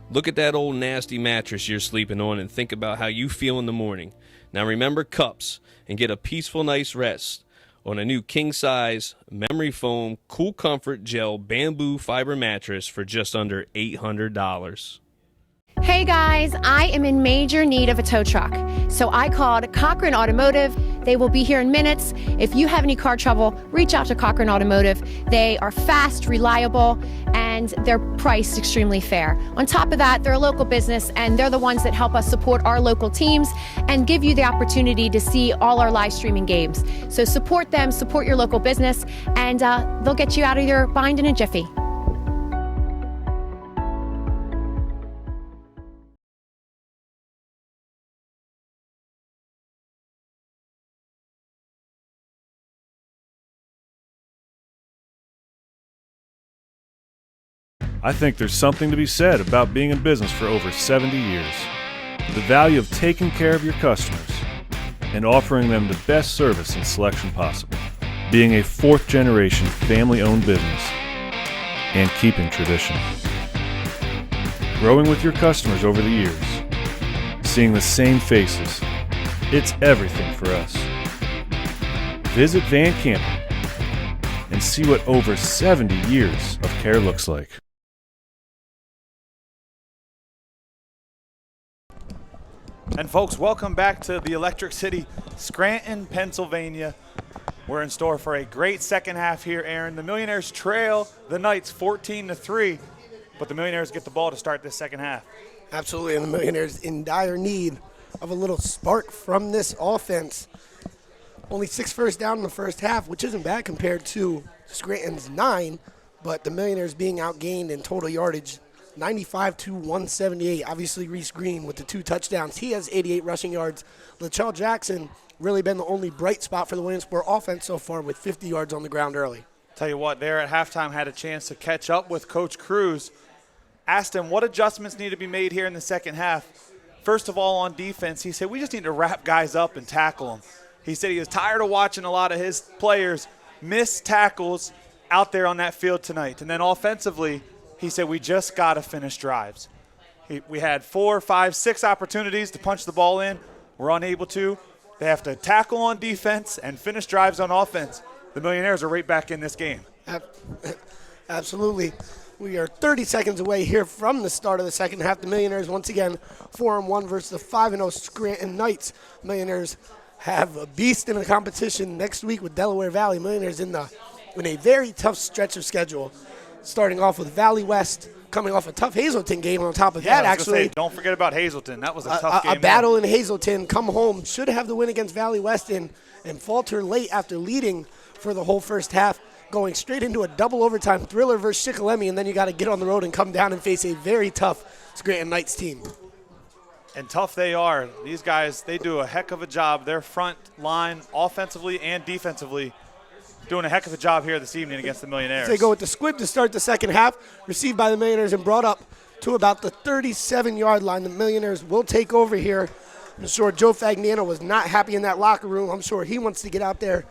Look at that old nasty mattress you're sleeping on and think about how you feel in the morning. Now remember cups and get a peaceful night's rest on a new king-size, memory foam, cool comfort gel bamboo fiber mattress for just under $800. Hey guys, I am in major need of a tow truck. So I called Cochran Automotive. They will be here in minutes. If you have any car trouble, reach out to Cochran Automotive. They are fast, reliable, and they're priced extremely fair. On top of that, they're a local business and they're the ones that help us support our local teams and give you the opportunity to see all our live streaming games. So support them, support your local business, and they'll get you out of your bind in a jiffy. I think there's something to be said about being in business for over 70 years. The value of taking care of your customers and offering them the best service and selection possible. Being a fourth-generation family-owned business and keeping tradition. Growing with your customers over the years. Seeing the same faces. It's everything for us. Visit Van Campen and see what over 70 years of care looks like. And folks, welcome back to the Electric City, Scranton, Pennsylvania. We're in store for a great second half here, Aaron. The Millionaires trail the Knights 14-3, but the Millionaires get the ball to start this second half. Absolutely, and the Millionaires in dire need of a little spark from this offense. Only 6 first down in the first half, which isn't bad compared to Scranton's 9, but the Millionaires being outgained in total yardage 95-178. Obviously, Reese Green with the 2 touchdowns. He has 88 rushing yards. LaChelle Jackson really been the only bright spot for the Williamsport offense so far with 50 yards on the ground early. Tell you what, there at halftime had a chance to catch up with Coach Cruz. Asked him what adjustments need to be made here in the second half. First of all, on defense, he said, we just need to wrap guys up and tackle them. He said he was tired of watching a lot of his players miss tackles out there on that field tonight. And then offensively, he said, we just got to finish drives. We had 4, 5, 6 opportunities to punch the ball in. We're unable to. They have to tackle on defense and finish drives on offense. The Millionaires are right back in this game. Absolutely. We are 30 seconds away here from the start of the second half. The Millionaires, once again, 4-1 versus the 5-0 Scranton Knights. Millionaires have a beast in a competition next week with Delaware Valley. Millionaires in a very tough stretch of schedule. Starting off with Valley West, coming off a tough Hazleton game on top of that, actually. Don't forget about Hazleton. That was a tough game. A battle in Hazleton, come home, should have the win against Valley West and falter late after leading for the whole first half, going straight into a double overtime thriller versus Shikellamy, and then you got to get on the road and come down and face a very tough Scranton Knights team. And tough they are. These guys, they do a heck of a job. Their front line, offensively and defensively, doing a heck of a job here this evening against the Millionaires. They go with the squib to start the second half, received by the Millionaires and brought up to about the 37-yard line. The Millionaires will take over here. I'm sure Joe Fagnano was not happy in that locker room. I'm sure he wants to get out there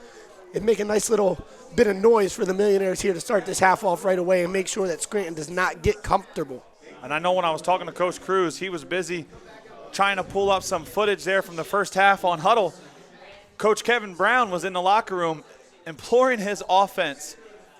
and make a nice little bit of noise for the Millionaires here to start this half off right away and make sure that Scranton does not get comfortable. And I know when I was talking to Coach Cruz, he was busy trying to pull up some footage there from the first half on Huddle. Coach Kevin Brown was in the locker room imploring his offense,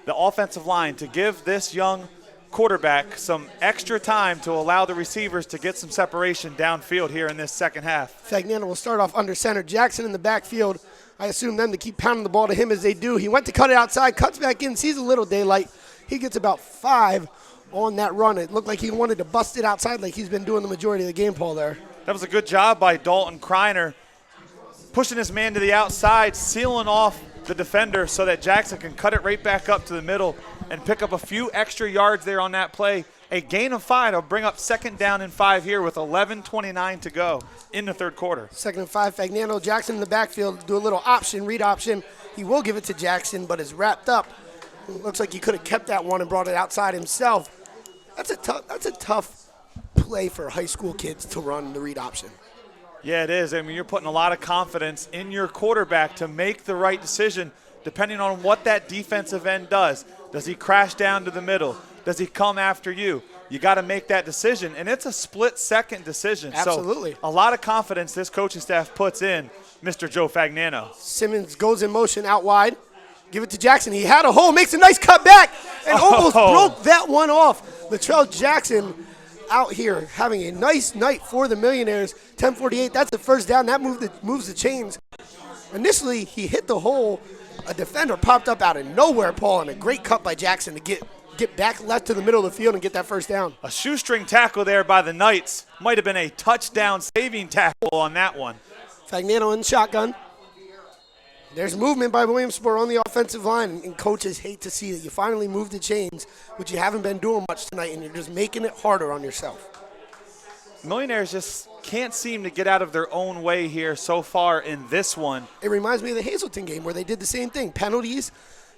the offensive line, to give this young quarterback some extra time to allow the receivers to get some separation downfield here in this second half. Fagnano will start off under center. Jackson in the backfield. I assume them to keep pounding the ball to him as they do. He went to cut it outside, cuts back in, sees a little daylight. He gets about 5 on that run. It looked like he wanted to bust it outside like he's been doing the majority of the game, Paul, there. That was a good job by Dalton Kreiner, pushing his man to the outside, sealing off the defender so that Jackson can cut it right back up to the middle and pick up a few extra yards there on that play. A gain of 5 will bring up 2nd down and 5 here with 11:29 to go in the third quarter. 2nd and 5, Fagnano. Jackson in the backfield, do a little option, read option. He will give it to Jackson, but is wrapped up. Looks like he could have kept that one and brought it outside himself. That's a tough play for high school kids to run the read option. Yeah, it is. I mean, you're putting a lot of confidence in your quarterback to make the right decision depending on what that defensive end does. Does he crash down to the middle? Does he come after you? You got to make that decision, and it's a split-second decision. Absolutely. So a lot of confidence this coaching staff puts in Mr. Joe Fagnano. Simmons goes in motion out wide. Give it to Jackson. He had a hole, makes a nice cut back, and almost broke that one off. Latrell Jackson out here having a nice night for the Millionaires. 10:48, that's the first down. That moves the chains. Initially, he hit the hole. A defender popped up out of nowhere, Paul, and a great cut by Jackson to get back left to the middle of the field and get that first down. A shoestring tackle there by the Knights. Might have been a touchdown saving tackle on that one. Fagnano in shotgun. There's movement by Williamsport on the offensive line, and coaches hate to see that you finally move the chains, which you haven't been doing much tonight, and you're just making it harder on yourself. Millionaires just can't seem to get out of their own way here so far in this one. It reminds me of the Hazleton game where they did the same thing. Penalties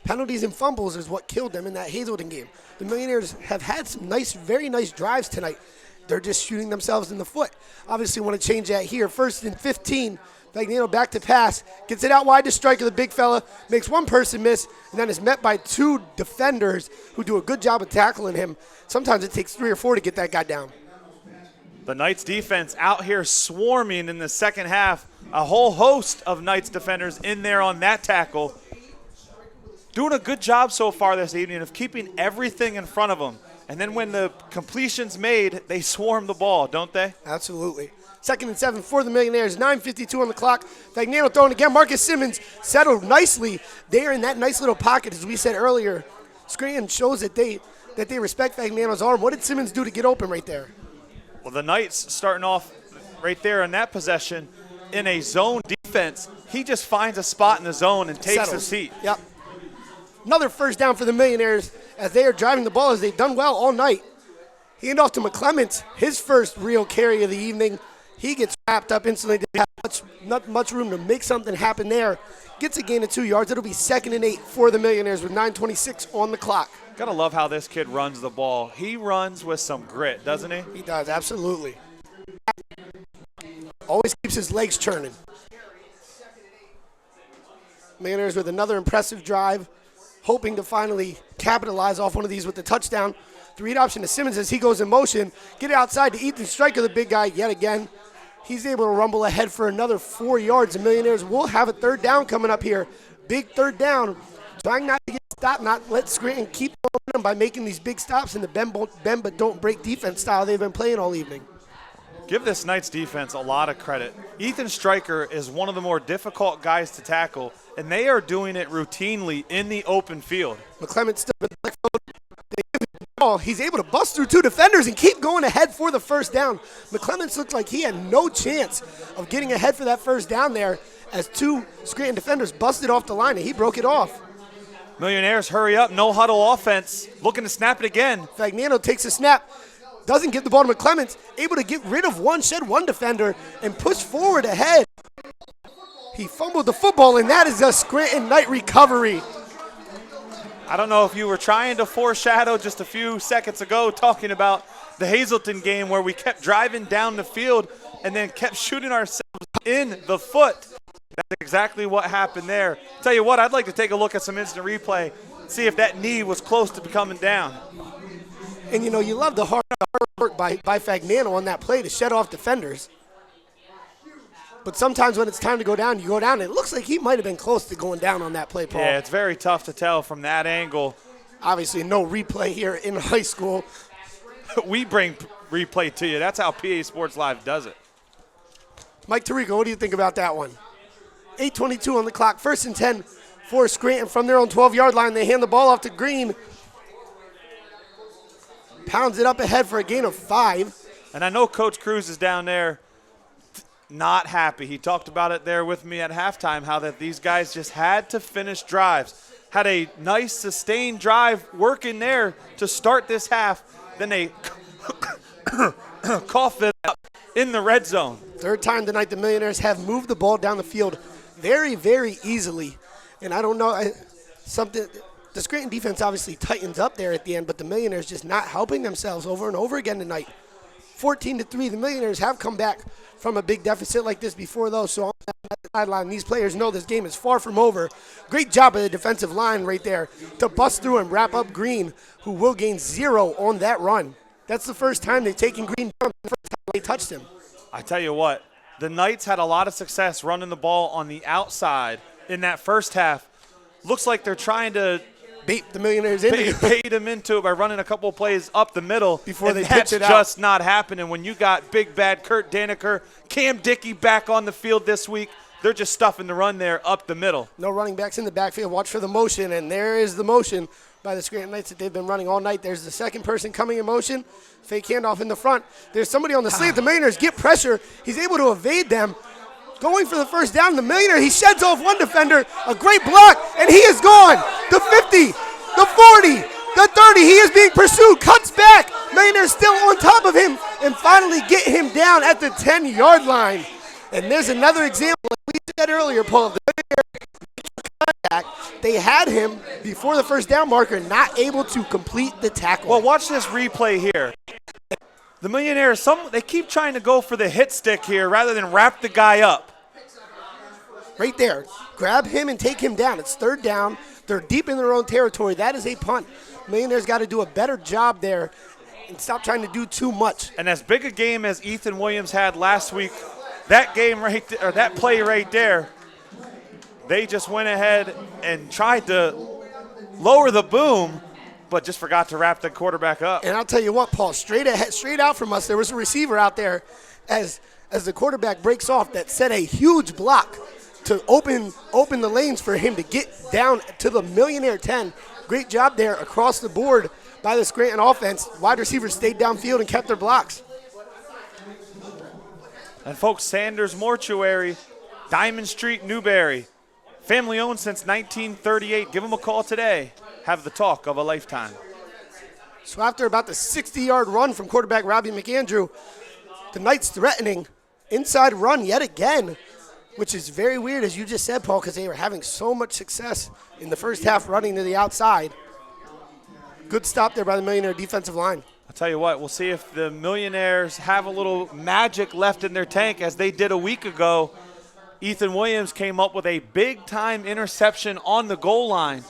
and fumbles is what killed them in that Hazleton game. The Millionaires have had some very nice drives tonight. They're just shooting themselves in the foot. Obviously want to change that here. 1st and 15. Fagnano back to pass, gets it out wide to Striker, the big fella, makes one person miss, and then is met by 2 defenders who do a good job of tackling him. Sometimes it takes 3 or 4 to get that guy down. The Knights defense out here swarming in the second half. A whole host of Knights defenders in there on that tackle. Doing a good job so far this evening of keeping everything in front of them. And then when the completion's made, they swarm the ball, don't they? Absolutely. 2nd and 7 for the Millionaires. 9:52 on the clock. Fagnano throwing again. Marcus Simmons settled nicely there in that nice little pocket, as we said earlier. Scranton shows that they respect Fagnano's arm. What did Simmons do to get open right there? Well, the Knights starting off right there in that possession in a zone defense. He just finds a spot in the zone and takes a seat. Yep. Another first down for the Millionaires as they are driving the ball as they've done well all night. Hand off to McClements, his first real carry of the evening. He gets wrapped up instantly. Didn't have not much room to make something happen there. Gets a gain of 2 yards. It'll be 2nd and 8 for the Millionaires with 9:26 on the clock. Gotta love how this kid runs the ball. He runs with some grit, doesn't he? He does, absolutely. Always keeps his legs churning. Millionaires with another impressive drive, hoping to finally capitalize off one of these with the touchdown. The read option to Simmons as he goes in motion. Get it outside to Ethan Striker, the big guy, yet again. He's able to rumble ahead for another 4 yards. The Millionaires will have a 3rd down coming up here. Big 3rd down. Trying not to get stopped, not let Scranton keep them by making these big stops in the bend but don't break defense style they've been playing all evening. Give this Knights defense a lot of credit. Ethan Striker is one of the more difficult guys to tackle, and they are doing it routinely in the open field. McClements still in the backfield. They give him the ball. He's able to bust through 2 defenders and keep going ahead for the first down. McClements looked like he had no chance of getting ahead for that first down there as 2 Scranton defenders busted off the line, and he broke it off. Millionaires hurry up, no huddle offense, looking to snap it again. Fagnano takes a snap, doesn't give the ball to McClements, able to get rid of shed one defender and push forward ahead. He fumbled the football, and that is a Scranton Knight recovery. I don't know if you were trying to foreshadow just a few seconds ago talking about the Hazleton game where we kept driving down the field and then kept shooting ourselves in the foot. That's exactly what happened there. Tell you what, I'd like to take a look at some instant replay, see if that knee was close to coming down. And, you know, you love the hard work by Fagnano on that play to shed off defenders. But sometimes when it's time to go down, you go down. It looks like he might have been close to going down on that play, Paul. Yeah, it's very tough to tell from that angle. Obviously, no replay here in high school. We bring replay to you. That's how PA Sports Live does it. Mike Tirico, what do you think about that one? 8:22 on the clock. 1st and 10 for Scranton from their own 12-yard line. They hand the ball off to Green. Pounds it up ahead for a gain of 5. And I know Coach Cruz is down there not happy. He talked about it there with me at halftime, how that these guys just had to finish drives. Had a nice sustained drive working there to start this half. Then they cough it up in the red zone. Third time tonight the Millionaires have moved the ball down the field very, very easily. And I don't know, the Scranton defense obviously tightens up there at the end, but the Millionaires just not helping themselves over and over again tonight. 14-3, the Millionaires have come back from a big deficit like this before, though, so on the sideline, these players know this game is far from over. Great job of the defensive line right there to bust through and wrap up Green, who will gain 0 on that run. That's the first time they've taken Green down, the first time they touched him. I tell you what, the Knights had a lot of success running the ball on the outside in that first half. Looks like they're trying to bait the Millionaires into bait them into it by running a couple of plays up the middle before they pitch it out. That's just not happening when you got big bad Kurt Daniker, Cam Dickey back on the field this week. They're just stuffing the run there up the middle. No running backs in the backfield. Watch for the motion, and there is the motion by the Scranton Knights that they've been running all night. There's the second person coming in motion. Fake handoff in the front. There's somebody on the slant. The Millionaires get pressure. He's able to evade them. Going for the first down. The Millionaire, he sheds off one defender. A great block, and he is gone. The 50, the 40, the 30. He is being pursued. Cuts back. Millionaires still on top of him, and finally get him down at the 10-yard line. And there's another example, like we said earlier, Paul, of the contact. They had him before the first down marker, not able to complete the tackle. Well, watch this replay here. The Millionaires, they keep trying to go for the hit stick here rather than wrap the guy up. Right there. Grab him and take him down. It's third down. They're deep in their own territory. That is a punt. Millionaires got to do a better job there and stop trying to do too much. And as big a game as Ethan Williams had last week, that game right there, or that play right there, they just went ahead and tried to lower the boom, but just forgot to wrap the quarterback up. And I'll tell you what, Paul, straight out from us, there was a receiver out there as the quarterback breaks off that set a huge block to open the lanes for him to get down to the Millionaire 10. Great job there across the board by the Scranton offense. Wide receivers stayed downfield and kept their blocks. And folks, Sanders Mortuary, Diamond Street, Newberry. Family owned since 1938. Give them a call today. Have the talk of a lifetime. So after about the 60-yard run from quarterback Robbie McAndrew, the Knights threatening inside run yet again, which is very weird, as you just said, Paul, because they were having so much success in the first half running to the outside. Good stop there by the Millionaire defensive line. I'll tell you what, we'll see if the Millionaires have a little magic left in their tank as they did a week ago. Ethan Williams came up with a big-time interception on the goal line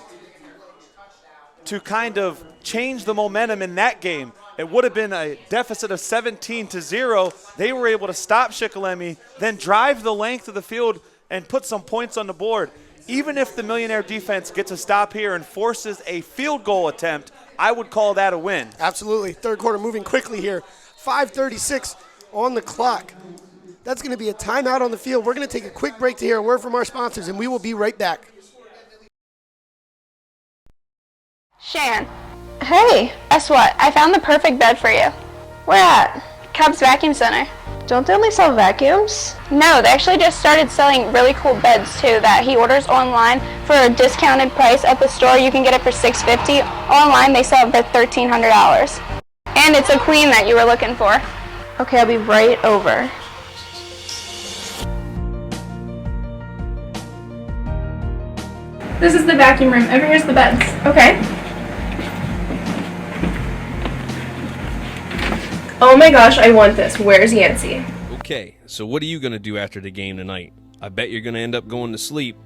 to kind of change the momentum in that game. It would have been a deficit of 17-0. They were able to stop Shikellamy, then drive the length of the field and put some points on the board. Even if the Millionaire defense gets a stop here and forces a field goal attempt, I would call that a win. Absolutely. Third quarter moving quickly here. 5:36 on the clock. That's going to be a timeout on the field. We're going to take a quick break to hear a word from our sponsors, and we will be right back. Shan. Hey, guess what? I found the perfect bed for you. Where at? Cubs Vacuum Center. Don't they only sell vacuums? No, they actually just started selling really cool beds too that he orders online for a discounted price. At the store you can get it for $650. Online they sell it for $1,300. And it's a queen that you were looking for. Okay, I'll be right over. This is the vacuum room. Over here's the beds. Okay. Oh my gosh, I want this. Where's Yancy? Okay, so what are you going to do after the game tonight? I bet you're going to end up going to sleep.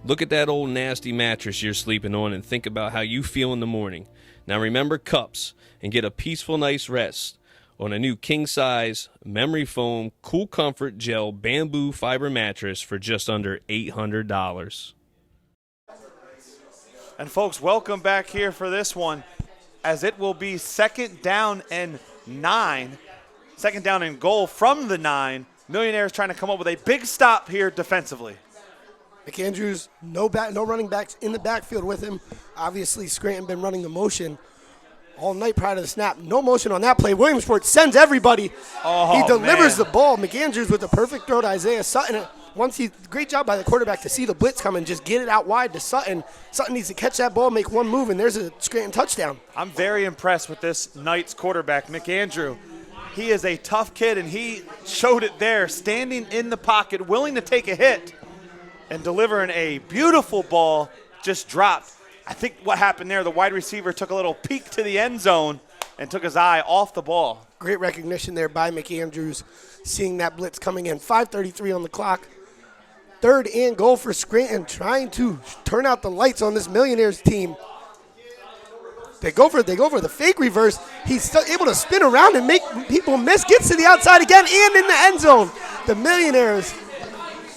Look at that old nasty mattress you're sleeping on and think about how you feel in the morning. Now remember cups and get a peaceful night's rest on a new king-size, memory foam, cool comfort gel bamboo fiber mattress for just under $800. And folks, welcome back here for this one, as it will be second down and 9. Second down and goal from the 9. Millionaires trying to come up with a big stop here defensively. McAndrews, no running backs in the backfield with him. Obviously, Scranton been running the motion all night prior to the snap. No motion on that play. Williamsport sends everybody. Oh, he delivers man. the ball. McAndrews with the perfect throw to Isaiah Sutton. Great job by the quarterback to see the blitz coming, just get it out wide to Sutton. Sutton needs to catch that ball, make one move, and there's a Scranton touchdown. I'm very impressed with this Knights quarterback, McAndrew. He is a tough kid, and he showed it there, standing in the pocket, willing to take a hit, and delivering a beautiful ball, just dropped. I think what happened there, the wide receiver took a little peek to the end zone and took his eye off the ball. Great recognition there by McAndrews, seeing that blitz coming in. 5:33 on the clock. Third and goal for Scranton, trying to turn out the lights on this Millionaires team. They go for the fake reverse. He's able to spin around and make people miss. Gets to the outside again and in the end zone. The Millionaires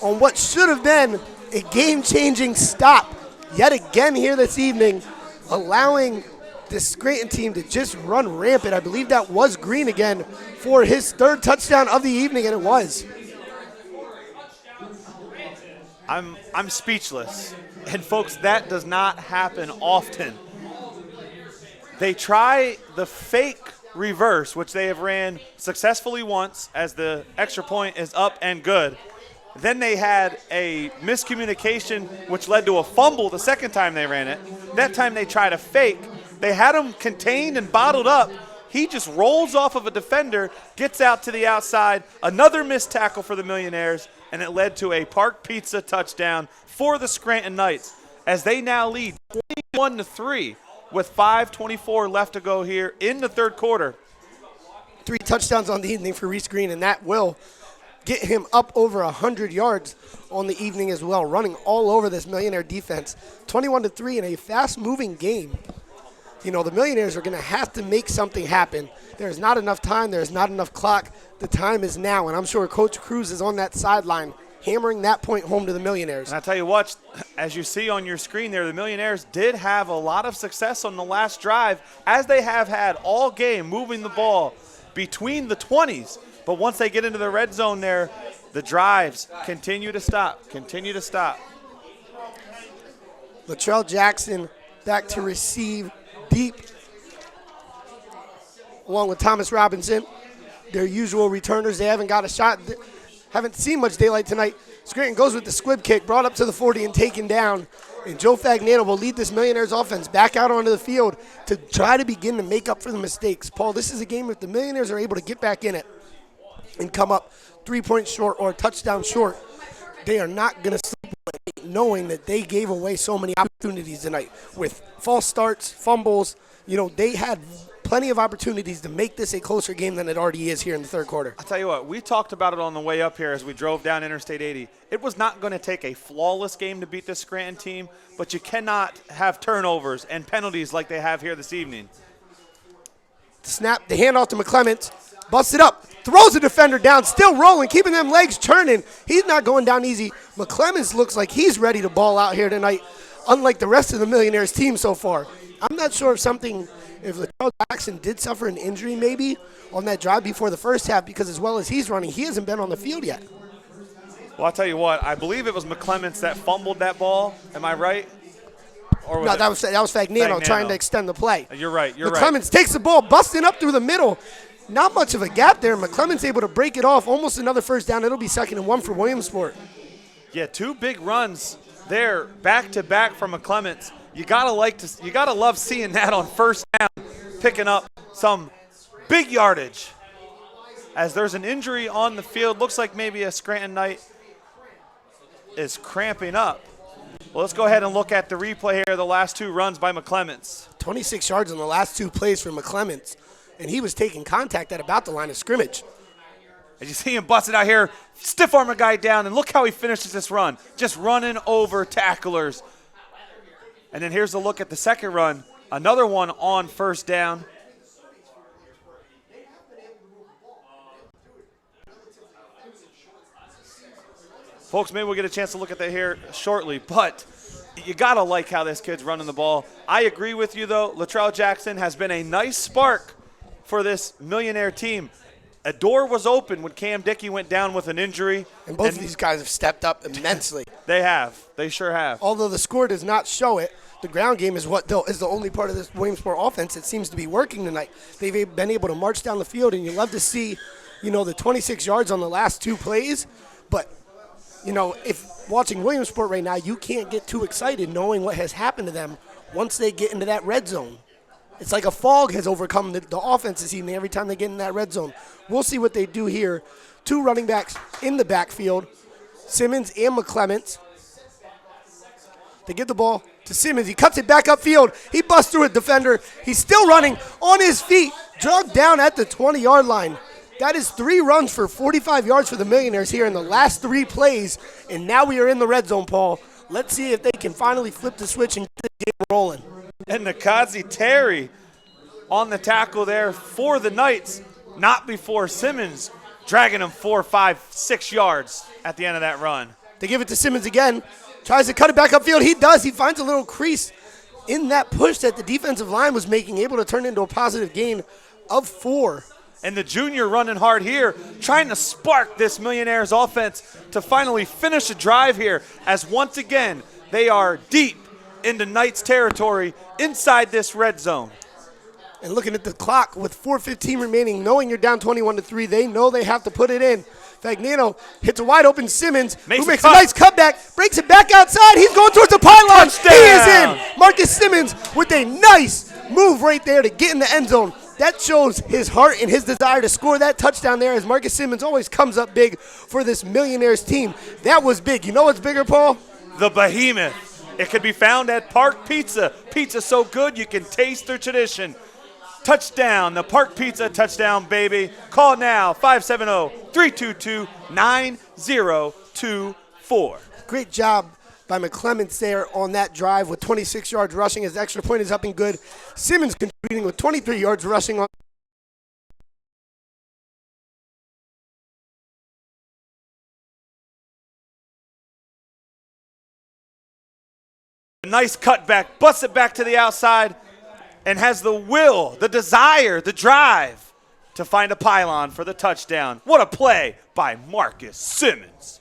on what should have been a game-changing stop yet again here this evening, allowing this Scranton team to just run rampant. I believe that was Green again for his third touchdown of the evening, and it was. I'm speechless. And folks, that does not happen often. They try the fake reverse, which they have ran successfully once as the extra point is up and good. Then they had a miscommunication, which led to a fumble the second time they ran it. That time they tried a fake. They had him contained and bottled up. He just rolls off of a defender, gets out to the outside, another missed tackle for the Millionaires, and it led to a Park Pizza touchdown for the Scranton Knights, as they now lead 21-3 with 5:24 left to go here in the third quarter. 3 touchdowns on the evening for Reese Green, and that will get him up over 100 yards on the evening as well, running all over this Millionaire defense. 21-3 in a fast-moving game. You know, the Millionaires are going to have to make something happen. There's not enough time. There's not enough clock. The time is now, and I'm sure Coach Cruz is on that sideline hammering that point home to the Millionaires. And I tell you what, as you see on your screen there, the Millionaires did have a lot of success on the last drive, as they have had all game, moving the ball between the 20s. But once they get into the red zone there, the drives continue to stop. Latrell Jackson back to receive deep, along with Thomas Robinson, their usual returners. They haven't got a shot, haven't seen much daylight tonight. Scranton goes with the squib kick, brought up to the 40 and taken down. And Joe Fagnano will lead this Millionaires offense back out onto the field to try to begin to make up for the mistakes. Paul, this is a game if the Millionaires are able to get back in it and come up 3 points short or a touchdown short, they are not going to sleep knowing that they gave away so many opportunities tonight with false starts, fumbles. You know, they had plenty of opportunities to make this a closer game than it already is here in the third quarter. I'll tell you what, we talked about it on the way up here as we drove down Interstate 80. It was not going to take a flawless game to beat this Scranton team, but you cannot have turnovers and penalties like they have here this evening. Snap, the handoff to McClements, busts it up, throws the defender down, still rolling, keeping them legs churning. He's not going down easy. McClements looks like he's ready to ball out here tonight, unlike the rest of the Millionaires team so far. I'm not sure if Latrell Jackson did suffer an injury maybe on that drive before the first half, because as well as he's running, he hasn't been on the field yet. Well, I'll tell you what, I believe it was McClements that fumbled that ball. Am I right? Or no, that was Fagnano trying to extend the play. You're right. McClements takes the ball, busting up through the middle. Not much of a gap there. McClements able to break it off. Almost another first down. It'll be 2nd and 1 for Williamsport. Yeah, 2 big runs there, back to back from McClements. You gotta love seeing that on first down, picking up some big yardage. As there's an injury on the field, looks like maybe a Scranton Knight is cramping up. Well, let's go ahead and look at the replay here. The last 2 runs by McClements. 26 yards on the last 2 plays for McClements, and he was taking contact at about the line of scrimmage. As you see him busting out here, stiff arm a guy down, and look how he finishes this run. Just running over tacklers. And then here's a look at the second run. Another one on first down. Folks, maybe we'll get a chance to look at that here shortly, but you got to like how this kid's running the ball. I agree with you, though. Latrell Jackson has been a nice spark for this Millionaire team. A door was open when Cam Dickey went down with an injury. And both of these guys have stepped up immensely. They have. They sure have. Although the score does not show it, the ground game is what is the only part of this Williamsport offense that seems to be working tonight. They've been able to march down the field, and you love to see, the 26 yards on the last two plays. But, if watching Williamsport right now, you can't get too excited knowing what has happened to them once they get into that red zone. It's like a fog has overcome the offense this evening every time they get in that red zone. We'll see what they do here. Two running backs in the backfield, Simmons and McClements. They give the ball to Simmons. He cuts it back upfield. He busts through a defender. He's still running on his feet, dragged down at the 20-yard line. That is 3 runs for 45 yards for the Millionaires here in the last 3 plays, and now we are in the red zone, Paul. Let's see if they can finally flip the switch and get the game rolling. And Nakazi Terry on the tackle there for the Knights, not before Simmons dragging him 4, 5, 6 yards at the end of that run. They give it to Simmons again. Tries to cut it back upfield. He does. He finds a little crease in that push that the defensive line was making, able to turn into a positive gain of 4. And the junior running hard here, trying to spark this Millionaires offense to finally finish a drive here, as once again they are deep into Knights territory inside this red zone. And looking at the clock with 4:15 remaining, knowing you're down 21-3, they know they have to put it in. Fagnano hits a wide open Simmons, who makes a nice cutback, breaks it back outside. He's going towards the pylon. Touchdown. He is in. Marcus Simmons with a nice move right there to get in the end zone. That shows his heart and his desire to score that touchdown there, as Marcus Simmons always comes up big for this Millionaires team. That was big. You know what's bigger, Paul? The behemoth. It can be found at Park Pizza. Pizza so good you can taste their tradition. Touchdown, the Park Pizza touchdown, baby. Call now, 570-322-9024. Great job by McClements there on that drive with 26 yards rushing. His extra point is up and good. Simmons contributing with 23 yards rushing on. Nice cutback, busts it back to the outside, and has the will, the desire, the drive to find a pylon for the touchdown. What a play by Marcus Simmons.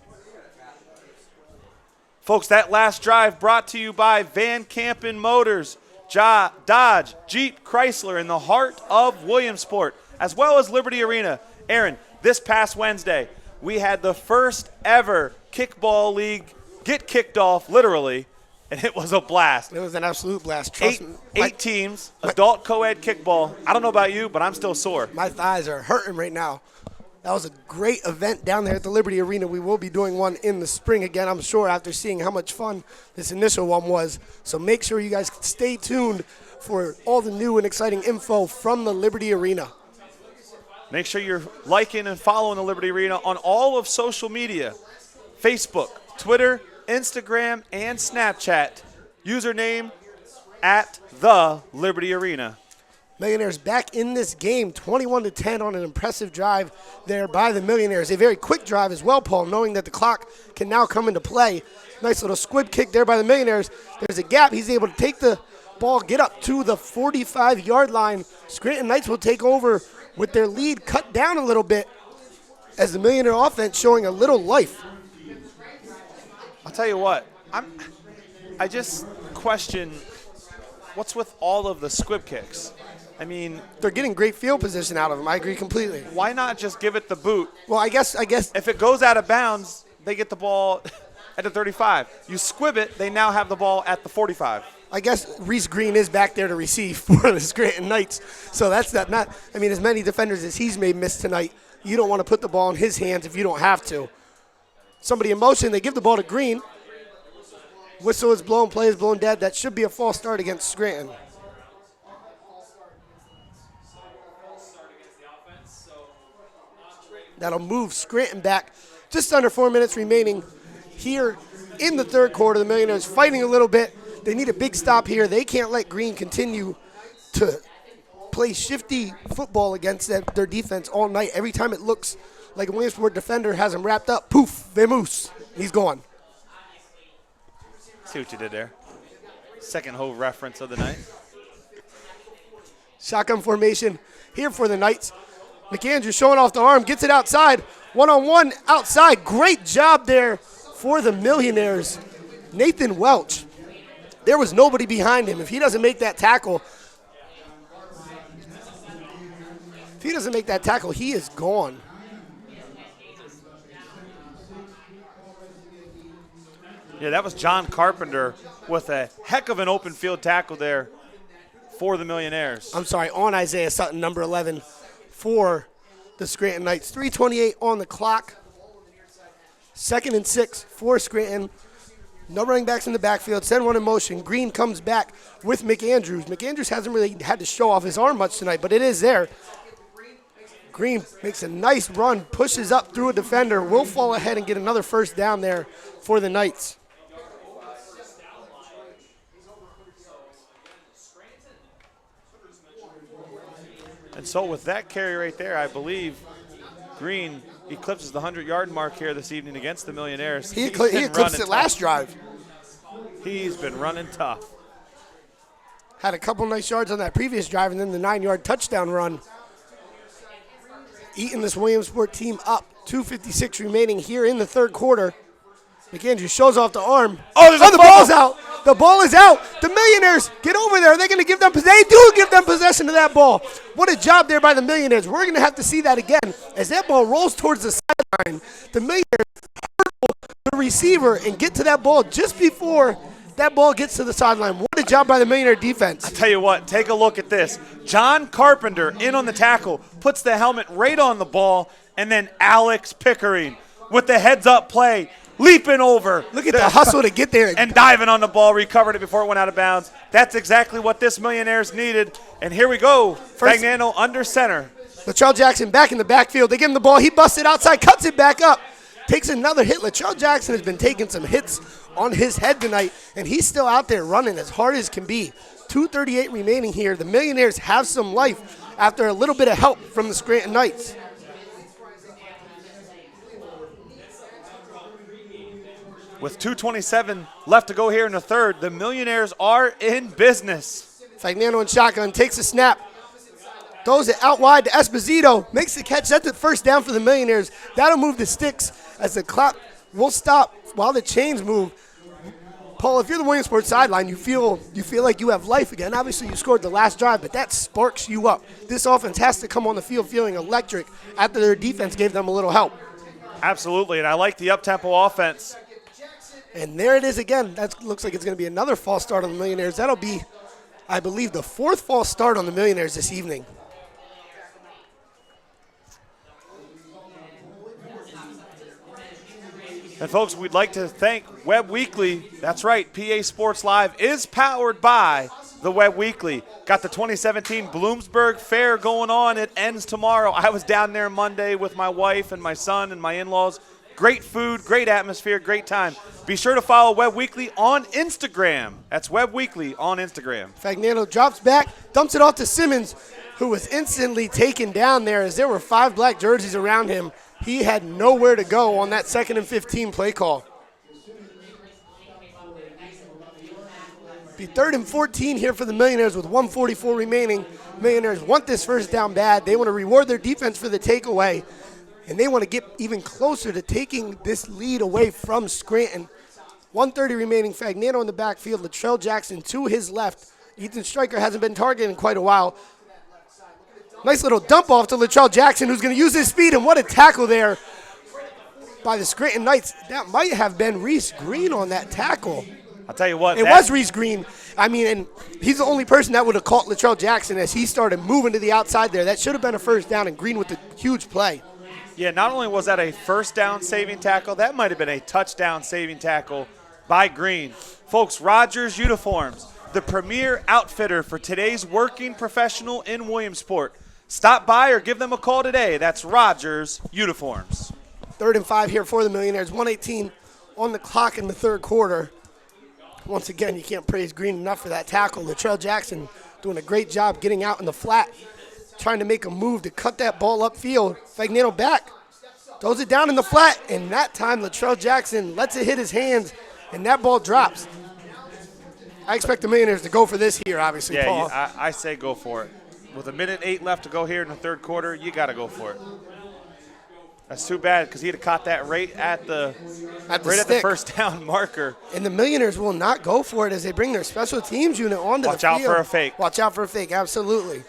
Folks, that last drive brought to you by Van Campen Motors, Dodge, Jeep, Chrysler in the heart of Williamsport, as well as Liberty Arena. Aaron, this past Wednesday, we had the first ever kickball league get kicked off, literally, and it was a blast. It was an absolute blast. Trust me. Eight teams, adult co-ed kickball. I don't know about you, but I'm still sore. My thighs are hurting right now. That was a great event down there at the Liberty Arena. We will be doing one in the spring again, I'm sure, after seeing how much fun this initial one was. So make sure you guys stay tuned for all the new and exciting info from the Liberty Arena. Make sure you're liking and following the Liberty Arena on all of social media, Facebook, Twitter, Instagram, and Snapchat. Username at the Liberty Arena. Millionaires back in this game, 21-10 on an impressive drive there by the Millionaires. A very quick drive as well, Paul, knowing that the clock can now come into play. Nice little squib kick there by the Millionaires. There's a gap. He's able to take the ball, get up to the 45-yard line. Scranton Knights will take over with their lead cut down a little bit as the Millionaire offense showing a little life. I'll tell you what, I just question what's with all of the squib kicks. I mean, they're getting great field position out of them. I agree completely. Why not just give it the boot? Well, I guess if it goes out of bounds, they get the ball at the 35. You squib it, they now have the ball at the 45. I guess Reese Green is back there to receive for the Scranton Knights. So that's not as many defenders as he's made miss tonight, you don't want to put the ball in his hands if you don't have to. Somebody in motion, they give the ball to Green. Whistle is blown, play is blown dead. That should be a false start against Scranton. That'll move Scranton back. Just under 4 minutes remaining here in the third quarter. The Millionaires fighting a little bit. They need a big stop here. They can't let Green continue to play shifty football against their defense all night. Every time it looks like a Williamsport defender has him wrapped up, poof, vamoose, he's gone. See what you did there. Second whole reference of the night. Shotgun formation here for the Knights. McAndrew showing off the arm, gets it outside. One-on-one outside. Great job there for the Millionaires. Nathan Welch. There was nobody behind him. If he doesn't make that tackle, he is gone. Yeah, that was John Carpenter with a heck of an open field tackle there for the Millionaires. I'm sorry, on Isaiah Sutton, number 11 for the Scranton Knights. 3:28 on the clock. 2nd and 6 for Scranton. No running backs in the backfield. Send one in motion. Green comes back with McAndrews. McAndrews hasn't really had to show off his arm much tonight, but it is there. Green makes a nice run, pushes up through a defender, will fall ahead and get another first down there for the Knights. And so with that carry right there, I believe Green eclipses the 100-yard mark here this evening against the Millionaires. He eclipsed it last drive. He's been running tough. Had a couple nice yards on that previous drive, and then the 9-yard touchdown run. Eating this Williamsport team up. 2:56 remaining here in the third quarter. McAndrew shows off the arm. Oh, the ball's out. The ball is out. The Millionaires get over there. Are they going to give them possession? They do give them possession of that ball. What a job there by the Millionaires. We're going to have to see that again. As that ball rolls towards the sideline, the Millionaires hurdle the receiver and get to that ball just before that ball gets to the sideline. What a job by the Millionaire defense. I tell you what, take a look at this. John Carpenter in on the tackle, puts the helmet right on the ball, and then Alex Pickering with the heads-up play, leaping over. Look at the hustle to get there. And diving on the ball, recovered it before it went out of bounds. That's exactly what this Millionaires needed. And here we go. Fagnano under center. Latrell Jackson back in the backfield. They give him the ball. He busts it outside, cuts it back up, takes another hit. Latrell Jackson has been taking some hits on his head tonight, and he's still out there running as hard as can be. 2:38 remaining here. The Millionaires have some life after a little bit of help from the Scranton Knights. With 2:27 left to go here in the third, the Millionaires are in business. Fagnano in shotgun, takes a snap, throws it out wide to Esposito, makes the catch. That's the first down for the Millionaires. That'll move the sticks as the clock will stop while the chains move. Paul, if you're the Williamsport sideline, you feel like you have life again. Obviously, you scored the last drive, but that sparks you up. This offense has to come on the field feeling electric after their defense gave them a little help. Absolutely, and I like the up-tempo offense. And there it is again. That looks like it's going to be another false start on the Millionaires. That'll be, I believe, the fourth false start on the Millionaires this evening. And folks, we'd like to thank Web Weekly. That's right, PA Sports Live is powered by the Web Weekly. Got the 2017 Bloomsburg Fair going on. It ends tomorrow. I was down there Monday with my wife and my son and my in-laws. Great food, great atmosphere, great time. Be sure to follow Web Weekly on Instagram. That's Web Weekly on Instagram. Fagnano drops back, dumps it off to Simmons, who was instantly taken down there as there were 5 black jerseys around him. He had nowhere to go on that 2nd and 15 play call. Be 3rd and 14 here for the Millionaires with 1:44 remaining. Millionaires want this first down bad. They want to reward their defense for the takeaway, and they want to get even closer to taking this lead away from Scranton. 1:30 remaining. Fagnano in the backfield. Latrell Jackson to his left. Ethan Stryker hasn't been targeted in quite a while. Nice little dump off to Latrell Jackson, who's going to use his speed, and what a tackle there by the Scranton Knights. That might have been Reese Green on that tackle. I'll tell you what. It was Reese Green. I mean, and he's the only person that would have caught Latrell Jackson as he started moving to the outside there. That should have been a first down, and Green with a huge play. Yeah, not only was that a first down saving tackle, that might have been a touchdown saving tackle by Green. Folks, Rogers Uniforms, the premier outfitter for today's working professional in Williamsport. Stop by or give them a call today. That's Rogers Uniforms. 3rd and 5 here for the Millionaires. 1:18 on the clock in the third quarter. Once again, you can't praise Green enough for that tackle. Latrell Jackson doing a great job getting out in the flat, trying to make a move to cut that ball upfield. Fagnano back, throws it down in the flat, and that time Latrell Jackson lets it hit his hands, and that ball drops. I expect the Millionaires to go for this here, obviously, Paul. Yeah, I say go for it. With 1:08 left to go here in the third quarter, you got to go for it. That's too bad because he'd have caught that right at the first down marker. And the Millionaires will not go for it as they bring their special teams unit onto the field. Watch out for a fake. Watch out for a fake, absolutely.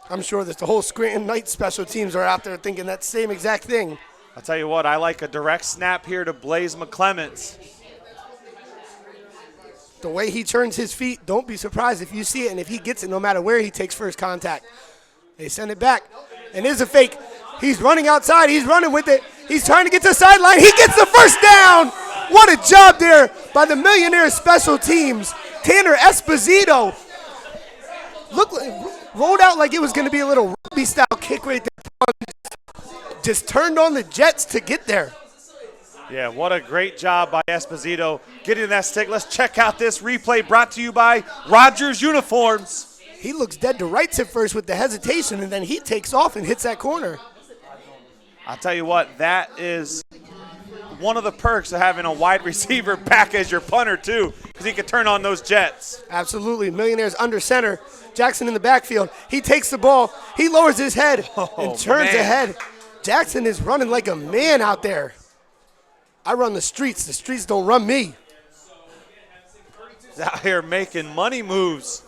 I'm sure that the whole Scranton Knights special teams are out there thinking that same exact thing. I'll tell you what, I like a direct snap here to Blaze McClements. The way he turns his feet, don't be surprised if you see it and if he gets it no matter where he takes first contact. They send it back, and there's a fake. He's running outside. He's running with it. He's trying to get to the sideline. He gets the first down. What a job there by the Millionaires special teams. Tanner Esposito rolled out like it was going to be a little rugby-style kick right there. Just turned on the jets to get there. Yeah, what a great job by Esposito getting that stick. Let's check out this replay brought to you by Rogers Uniforms. He looks dead to rights at first with the hesitation, and then he takes off and hits that corner. I'll tell you what, that is one of the perks of having a wide receiver back as your punter, too, because he can turn on those jets. Absolutely. Millionaires under center. Jackson in the backfield. He takes the ball. He lowers his head and turns ahead. Jackson is running like a man out there. I run the streets. The streets don't run me. He's out here making money moves.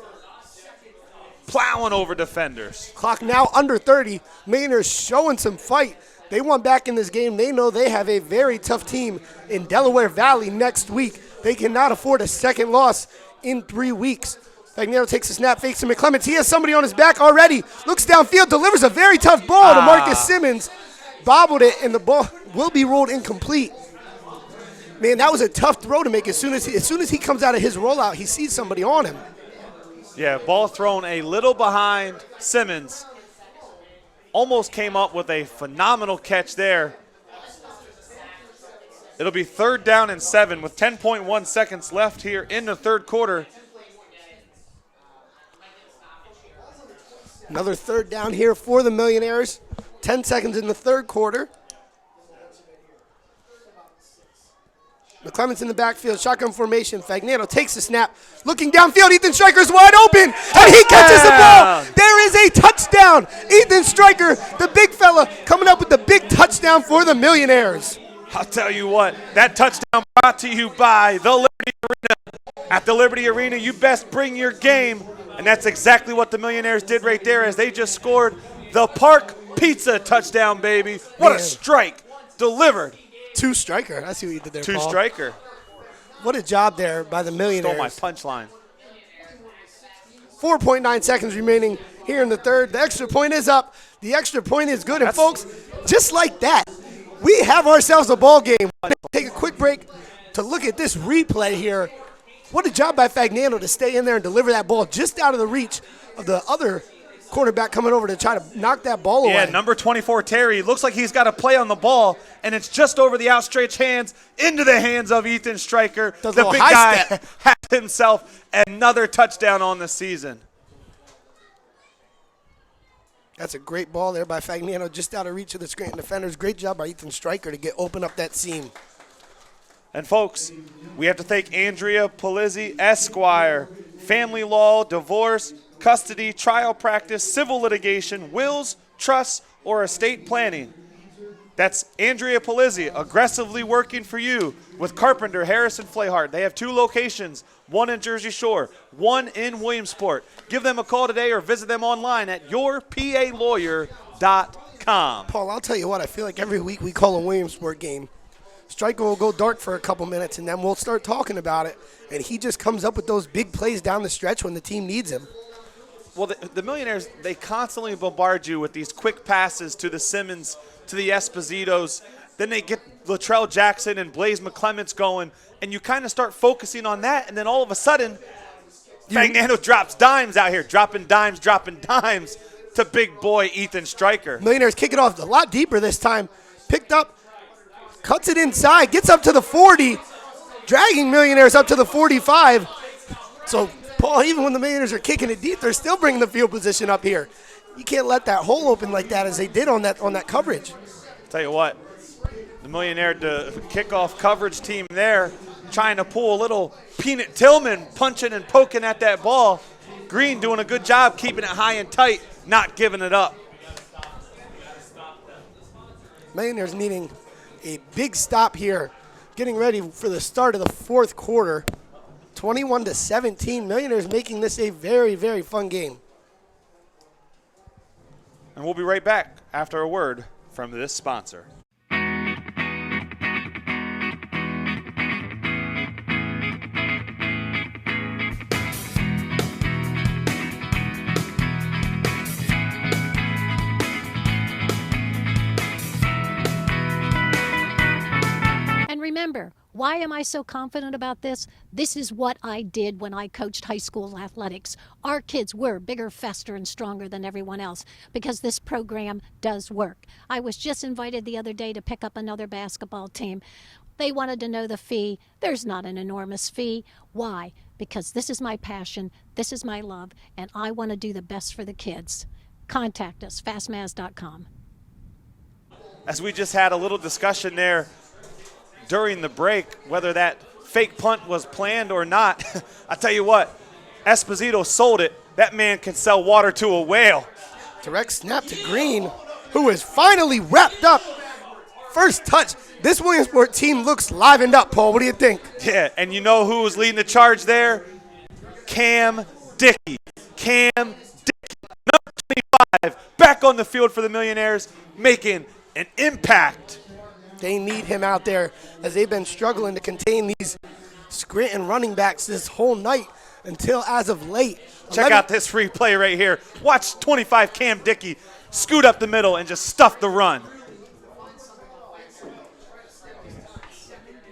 Plowing over defenders. Clock now under 30. Millionaires showing some fight. They want back in this game. They know they have a very tough team in Delaware Valley next week. They cannot afford a second loss in 3 weeks. Fagnano takes a snap, fakes to McClements. He has somebody on his back already. Looks downfield, delivers a very tough ball to Marcus Simmons. Bobbled it, and the ball will be ruled incomplete. Man, that was a tough throw to make. As soon as he comes out of his rollout, he sees somebody on him. Yeah, ball thrown a little behind Simmons. Almost came up with a phenomenal catch there. It'll be 3rd down and 7 with 10.1 seconds left here in the third quarter. Another 3rd down here for the Millionaires. 10 seconds in the third quarter. McClements in the backfield, shotgun formation. Fagnano takes the snap, looking downfield. Ethan Stryker's wide open, and he catches the ball. There is a touchdown. Ethan Stryker, the big fella, coming up with the big touchdown for the Millionaires. I'll tell you what, that touchdown brought to you by the Liberty Arena. At the Liberty Arena, you best bring your game, and that's exactly what the Millionaires did right there as they just scored the Park Pizza touchdown, baby. What a strike delivered. Two Stryker. I see what you did there, Two Paul. Stryker. What a job there by the Millionaires. Stole my punchline. 4.9 seconds remaining here in the third. The extra point is up. The extra point is good. And, folks, just like that, we have ourselves a ball game. We're going to take a quick break to look at this replay here. What a job by Fagnano to stay in there and deliver that ball just out of the reach of the other quarterback coming over to try to knock that ball away. Yeah, number 24, Terry, looks like he's got a play on the ball, and it's just over the outstretched hands into the hands of Ethan Stryker, the big guy, has himself another touchdown on the season. That's a great ball there by Fagnano, just out of reach of the Scranton defenders. Great job by Ethan Stryker to open up that seam. And, folks, we have to thank Andrea Polizzi, Esquire, family law, divorce, custody, trial practice, civil litigation, wills, trusts, or estate planning. That's Andrea Polizzi, aggressively working for you with Carpenter, Harris, and Flahart. They have 2 locations, one in Jersey Shore, one in Williamsport. Give them a call today or visit them online at yourpalawyer.com. Paul, I'll tell you what, I feel like every week we call a Williamsport game. Stryker will go dark for a couple minutes, and then we'll start talking about it. And he just comes up with those big plays down the stretch when the team needs him. Well, the Millionaires, they constantly bombard you with these quick passes to the Simmons, to the Espositos. Then they get Latrell Jackson and Blaze McClements going, and you kind of start focusing on that, and then all of a sudden, Fagnano drops dimes out here, dropping dimes. to big boy Ethan Stryker. Millionaires kick it off a lot deeper this time. Picked up, cuts it inside, gets up to the 40, dragging Millionaires up to the 45. So, Paul, even when the Millionaires are kicking it deep, they're still bringing the field position up here. You can't let that hole open like that as they did on that coverage. Tell you what, the Millionaire kickoff coverage team there trying to pull a little Peanut Tillman, punching and poking at that ball. Green doing a good job keeping it high and tight, not giving it up. Millionaires needing a big stop here, getting ready for the start of the fourth quarter. 21-17, Millionaires making this a very, very fun game. And we'll be right back after a word from this sponsor. Remember, why am I so confident about this? This is what I did when I coached high school athletics. Our kids were bigger, faster, and stronger than everyone else because this program does work. I was just invited the other day to pick up another basketball team. They wanted to know the fee. There's not an enormous fee. Why? Because this is my passion, this is my love, and I want to do the best for the kids. Contact us, fastmaz.com. As we just had a little discussion there during the break, whether that fake punt was planned or not, I tell you what, Esposito sold it. That man can sell water to a whale. Direct snap to Green, who is finally wrapped up. First touch. This Williamsport team looks livened up, Paul. What do you think? Yeah, and you know who was leading the charge there? Cam Dickey. Cam Dickey, number 25, back on the field for the Millionaires, making an impact. They need him out there as they've been struggling to contain these Scranton running backs this whole night until as of late. Check out this free play right here. Watch 25 Cam Dickey scoot up the middle and just stuff the run.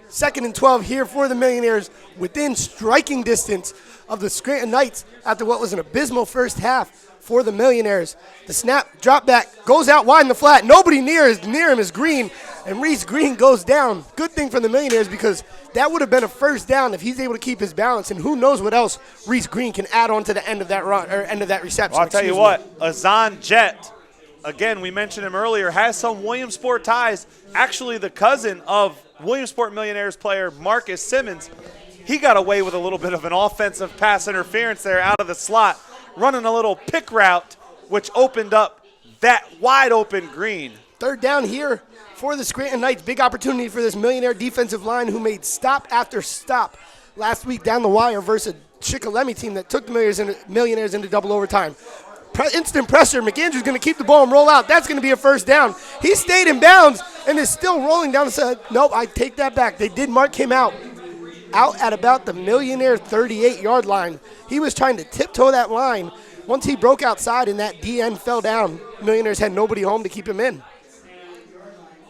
2nd and 12 here for the Millionaires within striking distance of the Scranton Knights after what was an abysmal first half for the Millionaires. The snap, drop back, goes out wide in the flat. Nobody near him is Green, and Reese Green goes down. Good thing for the Millionaires because that would have been a first down if he's able to keep his balance, and who knows what else Reese Green can add on to the end of that run or end of that reception. Well, I'll tell you what, Azan Jett, again, we mentioned him earlier, has some Williamsport ties. Actually, the cousin of Williamsport Millionaires player Marcus Simmons. He got away with a little bit of an offensive pass interference there out of the slot, running a little pick route, which opened up that wide open Green. Third down here for the Scranton Knights. Big opportunity for this Millionaire defensive line who made stop after stop last week down the wire versus a Chickalemi team that took the Millionaires into double overtime. Instant pressure. McAndrew's going to keep the ball and roll out. That's going to be a first down. He stayed in bounds and is still rolling down the side. Nope, I take that back. They did mark him out at about the Millionaire 38-yard line. He was trying to tiptoe that line. Once he broke outside and that DN fell down, Millionaires had nobody home to keep him in.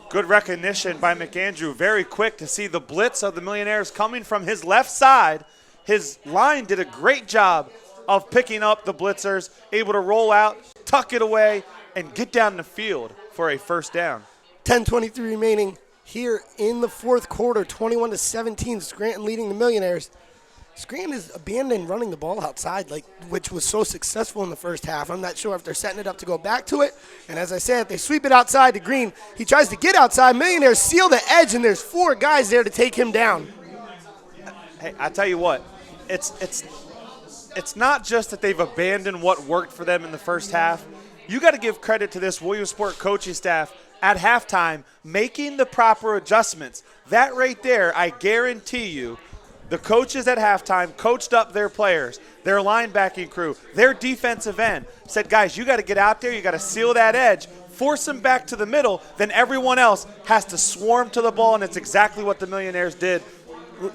Good recognition by McAndrew. Very quick to see the blitz of the Millionaires coming from his left side. His line did a great job of picking up the blitzers, able to roll out, tuck it away, and get down the field for a first down. 10:23 remaining here in the fourth quarter, 21-17, Scranton leading the Millionaires. Scranton is abandoning running the ball outside, which was so successful in the first half. I'm not sure if they're setting it up to go back to it. And as I said, they sweep it outside to Green. He tries to get outside. Millionaires seal the edge, and there's 4 guys there to take him down. Hey, I tell you what, it's not just that they've abandoned what worked for them in the first half. You got to give credit to this Williamsport coaching staff at halftime making the proper adjustments. That right there, I guarantee you, the coaches at halftime coached up their players, their linebacking crew, their defensive end, said, guys, you got to get out there, you got to seal that edge, force them back to the middle, then everyone else has to swarm to the ball, and it's exactly what the Millionaires did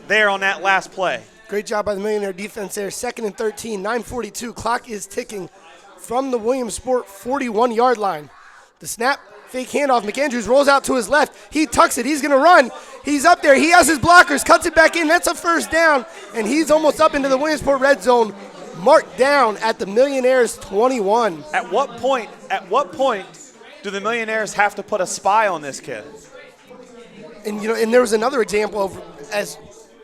there on that last play. Great job by the Millionaire defense there. 2nd and 13, 9:42. Clock is ticking from the Williamsport 41-yard line. The snap, fake handoff. McAndrews rolls out to his left. He tucks it. He's going to run. He's up there. He has his blockers. Cuts it back in. That's a first down. And he's almost up into the Williamsport red zone. marked down at the Millionaires 21. At what point do the Millionaires have to put a spy on this kid? And and there was another example of as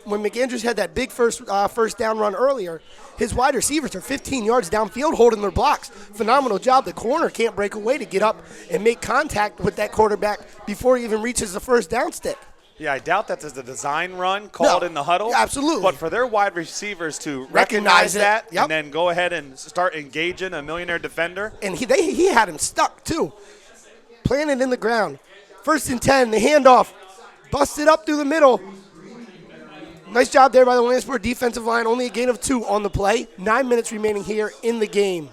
when McAndrews had that big first down run earlier, his wide receivers are 15 yards downfield holding their blocks. Phenomenal job. The corner can't break away to get up and make contact with that quarterback before he even reaches the first down stick. Yeah, I doubt that there's a design run called in the huddle. Yeah, absolutely. But for their wide receivers to recognize that and then go ahead and start engaging a Millionaire defender. And he had him stuck, too. Planted in the ground. 1st and 10, the handoff. Busted up through the middle. Nice job there by the Williamsport defensive line. Only a gain of 2 on the play. 9 minutes remaining here in the game.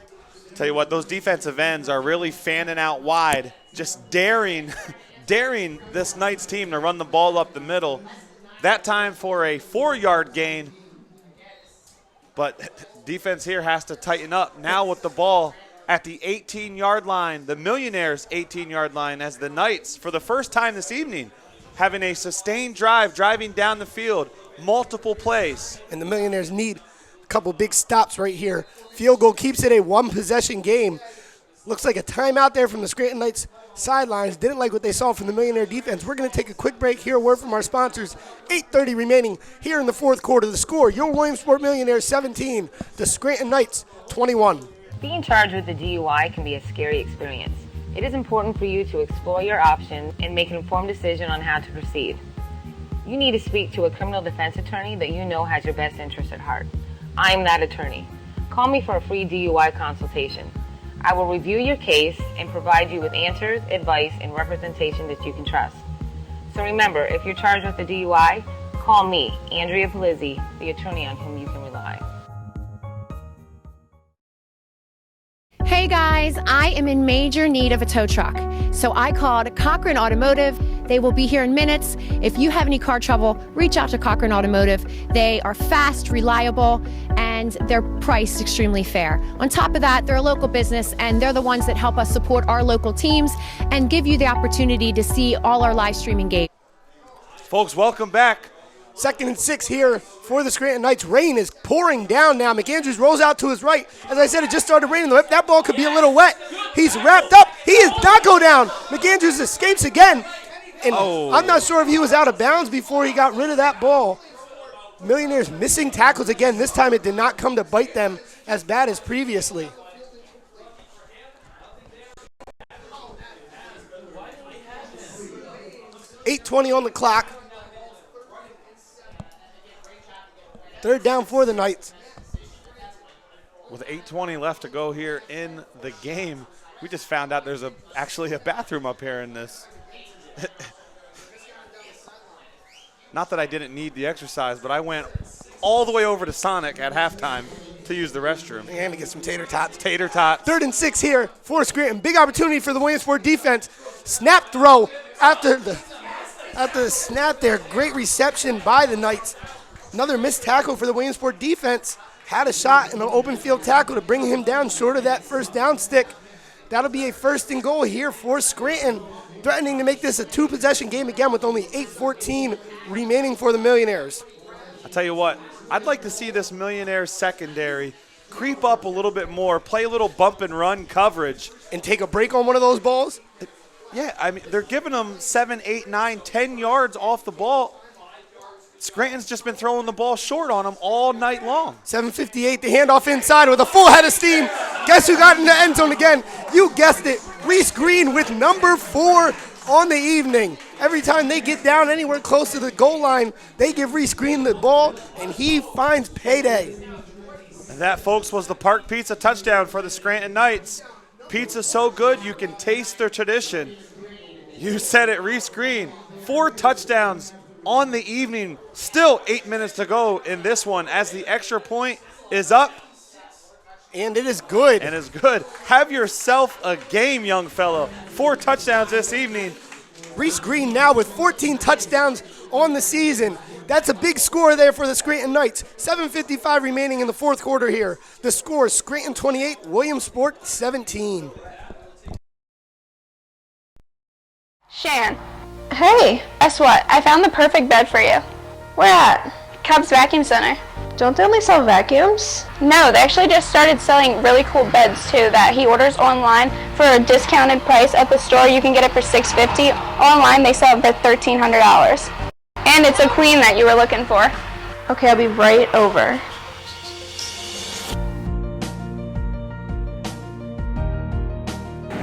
Tell you what, those defensive ends are really fanning out wide, just daring this Knights team to run the ball up the middle. That time for a 4-yard gain. But defense here has to tighten up. Now with the ball at the 18-yard line, the Millionaires' 18-yard line, as the Knights, for the first time this evening, having a sustained drive, driving down the field, multiple plays. And the Millionaires need a couple big stops right here. Field goal keeps it a one-possession game. Looks like a timeout there from the Scranton Knights sidelines. Didn't like what they saw from the Millionaire defense. We're going to take a quick break, hear a word from our sponsors. 8:30 remaining here in the fourth quarter. The score, your Williamsport Millionaires 17, the Scranton Knights 21. Being charged with a DUI can be a scary experience. It is important for you to explore your options and make an informed decision on how to proceed. You need to speak to a criminal defense attorney that you know has your best interest at heart. I am that attorney. Call me for a free DUI consultation. I will review your case and provide you with answers, advice, and representation that you can trust. So remember, if you're charged with a DUI, call me, Andrea Palizzi, the attorney on whom you can rely. Hey guys, I am in major need of a tow truck. So I called Cochran Automotive. They will be here in minutes. If you have any car trouble, reach out to Cochran Automotive. They are fast, reliable, and they're priced extremely fair. On top of that, they're a local business, and they're the ones that help us support our local teams and give you the opportunity to see all our live streaming games. Folks, welcome back. 2nd and 6 here for the Scranton Knights. Rain is pouring down now. McAndrews rolls out to his right. As I said, it just started raining. That ball could be a little wet. He's wrapped up. He is not go down. McAndrews escapes again. And I'm not sure if he was out of bounds before he got rid of that ball. Millionaires missing tackles again. This time it did not come to bite them as bad as previously. .8:20 on the clock. 3rd down for the Knights. With 8:20 left to go here in the game, we just found out there's actually a bathroom up here in this. Not that I didn't need the exercise, but I went all the way over to Sonic at halftime to use the restroom. And to get some tater tots. Tater tots. 3rd and 6 here for Scranton. Big opportunity for the Williamsport defense. Snap throw after the snap there. Great reception by the Knights. Another missed tackle for the Williamsport defense. Had a shot in an open field tackle to bring him down short of that first down stick. That'll be a 1st and goal here for Scranton, threatening to make this a 2-possession game again with only 8:14 remaining for the Millionaires. I'll tell you what, I'd like to see this Millionaires secondary creep up a little bit more, play a little bump and run coverage. And take a break on one of those balls? Yeah, I mean, they're giving them 7, 8, 9, 10 yards off the ball. Scranton's just been throwing the ball short on them all night long. 7:58, the handoff inside with a full head of steam. Guess who got in the end zone again? You guessed it, Reese Green with number 4 on the evening. Every time they get down anywhere close to the goal line, they give Reese Green the ball, and he finds payday. And that, folks, was the Park Pizza touchdown for the Scranton Knights. Pizza so good you can taste their tradition. You said it, Reese Green. 4 touchdowns on the evening. Still 8 minutes to go in this one as the extra point is up. And it is good. And it's good. Have yourself a game, young fellow. 4 touchdowns this evening. Reese Green now with 14 touchdowns on the season. That's a big score there for the Scranton Knights. 7:55 remaining in the fourth quarter here. The score is Scranton 28, Williamsport 17. Shan. Hey, guess what? I found the perfect bed for you. Where at? Cubs Vacuum Center. Don't they only sell vacuums? No, they actually just started selling really cool beds too that he orders online for a discounted price. At the store you can get it for $650. Online they sell it for $1,300. And it's a queen that you were looking for. Okay, I'll be right over.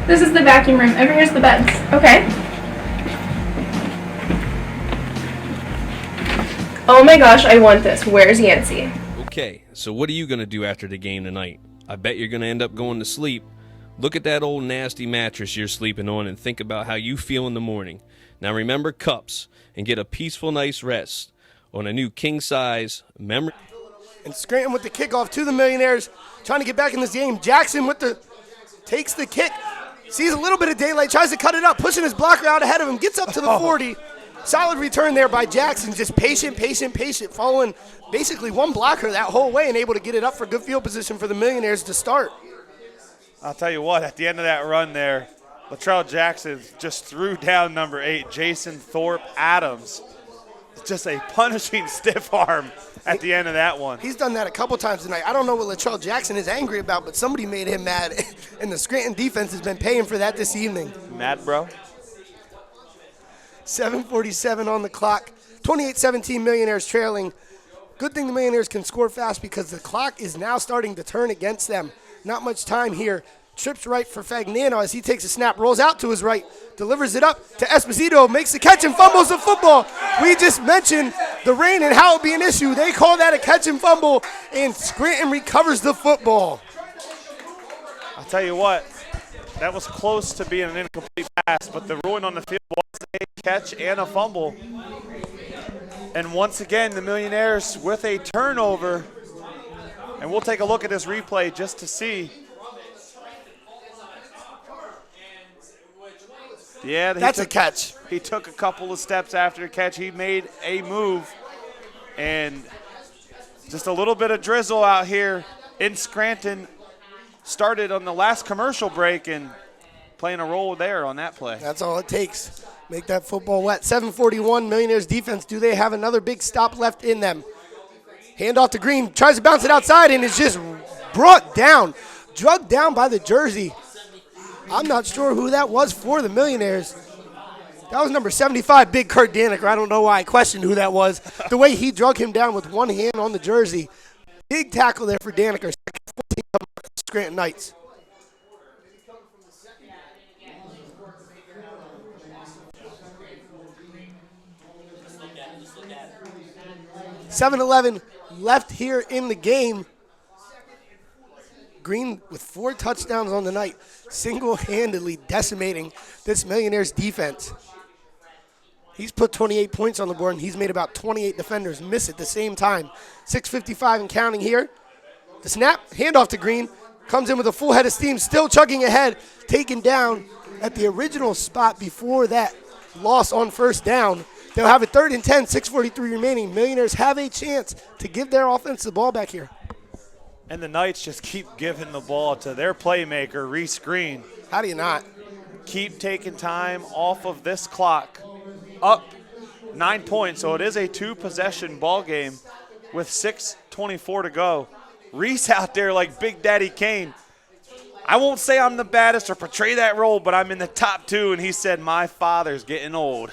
This is the vacuum room. Over here's the beds. Okay. Oh my gosh, I want this. Where's Yancy? Okay, so what are you going to do after the game tonight? I bet you're going to end up going to sleep. Look at that old nasty mattress you're sleeping on and think about how you feel in the morning. Now remember cups and get a peaceful night's rest on a new king-size memory. And Scranton with the kickoff to the Millionaires, trying to get back in this game. Jackson takes the kick, sees a little bit of daylight, tries to cut it up, pushing his blocker out ahead of him, gets up to the 40. Solid return there by Jackson, just patient, following basically one blocker that whole way and able to get it up for good field position for the Millionaires to start. I'll tell you what, at the end of that run there, Latrell Jackson just threw down number 8, Jason Thorpe Adams. Just a punishing stiff arm at the end of that one. He's done that a couple times tonight. I don't know what Latrell Jackson is angry about, but somebody made him mad, and the Scranton defense has been paying for that this evening. Mad, bro? 7:47 on the clock. 28-17 Millionaires trailing. Good thing the Millionaires can score fast because the clock is now starting to turn against them. Not much time here. Trips right for Fagnano as he takes a snap, rolls out to his right, delivers it up to Esposito, makes the catch and fumbles the football. We just mentioned the rain and how it would be an issue. They call that a catch and fumble, and Scranton recovers the football. I'll tell you what, that was close to being an incomplete pass, but the ruling on the field was a catch and a fumble. And once again, the Millionaires with a turnover. And we'll take a look at this replay just to see. Yeah, that's a catch. He took a couple of steps after the catch. He made a move. And just a little bit of drizzle out here in Scranton. Started on the last commercial break and playing a role there on that play. That's all it takes. Make that football wet. 7:41 Millionaires defense. Do they have another big stop left in them? Hand off to Green. Tries to bounce it outside and is just brought down. Drugged down by the jersey. I'm not sure who that was for the Millionaires. That was number 75, Big Kurt Daniker. I don't know why I questioned who that was. The way he drug him down with one hand on the jersey. Big tackle there for Daniker. Scranton Knights. $7:11 left here in the game. Green with 4 touchdowns on the night, single-handedly decimating this Millionaires defense. He's put 28 points on the board, and he's made about 28 defenders miss at the same time. 6:55 and counting here. The snap, handoff to Green, comes in with a full head of steam, still chugging ahead, taken down at the original spot before that loss on first down. They'll have it 3rd and 10, 6:43 remaining. Millionaires have a chance to give their offense the ball back here. And the Knights just keep giving the ball to their playmaker, Reese Green. How do you not? Keep taking time off of this clock. Up 9 points, so it is a 2-possession ball game with 6:24 to go. Reese out there like Big Daddy Kane. I won't say I'm the baddest or portray that role, but I'm in the top 2, and he said, my father's getting old.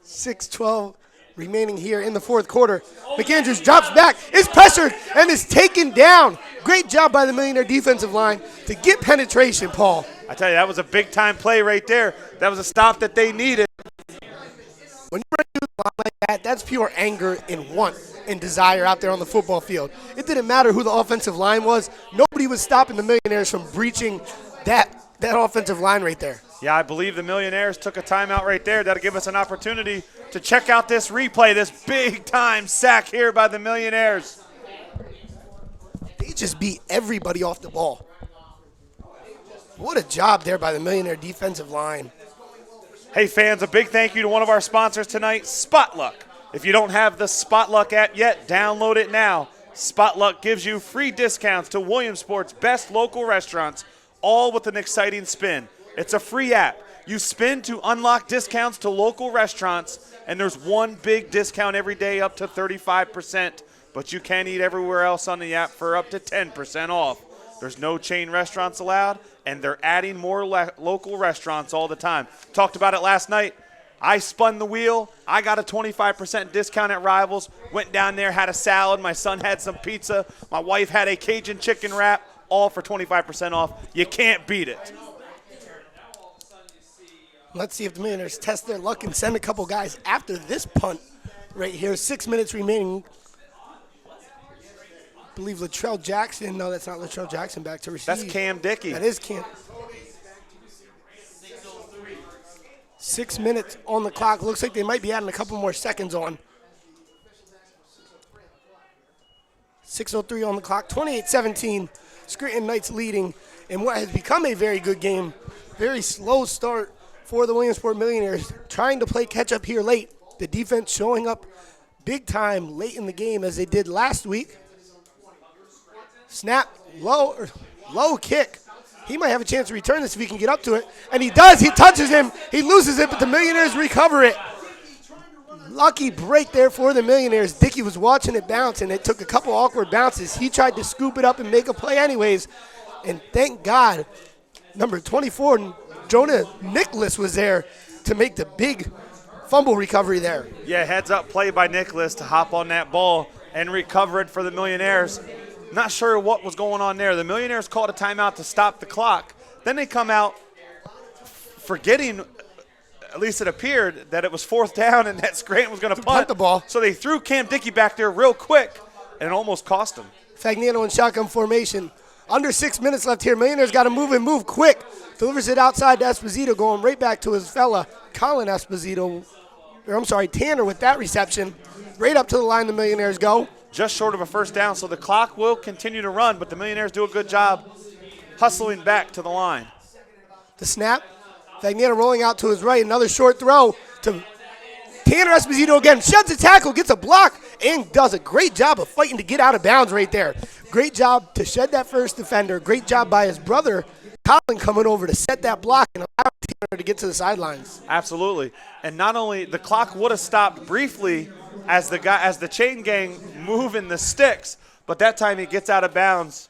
6:12 remaining here in the fourth quarter. McAndrews drops back, is pressured, and is taken down. Great job by the Millionaire defensive line to get penetration, Paul. I tell you, that was a big-time play right there. That was a stop that they needed. When you run through the line like that, that's pure anger and want and desire out there on the football field. It didn't matter who the offensive line was. Nobody was stopping the Millionaires from breaching that offensive line right there. Yeah, I believe the Millionaires took a timeout right there. That'll give us an opportunity to check out this replay, this big-time sack here by the Millionaires. They just beat everybody off the ball. What a job there by the Millionaire defensive line. Hey, fans, a big thank you to one of our sponsors tonight, Spotluck. If you don't have the Spotluck app yet, download it now. Spotluck gives you free discounts to Williamsport's best local restaurants, all with an exciting spin. It's a free app. You spin to unlock discounts to local restaurants, and there's one big discount every day up to 35%, but you can eat everywhere else on the app for up to 10% off. There's no chain restaurants allowed, and they're adding more local restaurants all the time. Talked about it last night. I spun the wheel. I got a 25% discount at Rivals. Went down there, had a salad. My son had some pizza. My wife had a Cajun chicken wrap, all for 25% off. You can't beat it. Let's see if the Millionaires test their luck and send a couple guys after this punt right here. 6 minutes remaining. I believe Latrell Jackson. No, that's not Latrell Jackson back to receive. That's Cam Dickey. That is Cam. 6 minutes on the clock. Looks like they might be adding a couple more seconds on. 6:03 on the clock. 28-17. Scranton Knights leading in what has become a very good game. Very slow start for the Williamsport Millionaires, trying to play catch up here late. The defense showing up big time late in the game as they did last week. Snap, low kick. He might have a chance to return this if he can get up to it. And he does. He touches him. He loses it, but the Millionaires recover it. Lucky break there for the Millionaires. Dickey was watching it bounce, and it took a couple awkward bounces. He tried to scoop it up and make a play anyways. And thank God, number 24, Jonah Nicholas, was there to make the big fumble recovery there. Yeah, heads up play by Nicholas to hop on that ball and recover it for the Millionaires. Not sure what was going on there. The Millionaires called a timeout to stop the clock. Then they come out forgetting, at least it appeared, that it was 4th down and that Scranton was going to punt the ball. So they threw Cam Dickey back there real quick, and it almost cost him. Fagnano in shotgun formation. Under 6 minutes left here. Millionaires got to move quick. Delivers it outside to Esposito, going right back to his fella, Colin Esposito. Tanner with that reception. Right up to the line the Millionaires go. Just short of a first down, so the clock will continue to run, but the Millionaires do a good job hustling back to the line. The snap. Fagnano rolling out to his right. Another short throw to Tanner Esposito again. Sheds a tackle, gets a block, and does a great job of fighting to get out of bounds right there. Great job to shed that first defender. Great job by his brother, Colin, coming over to set that block and allow Tanner to get to the sidelines. Absolutely. And not only the clock would have stopped briefly as the chain gang moving the sticks, but that time he gets out of bounds.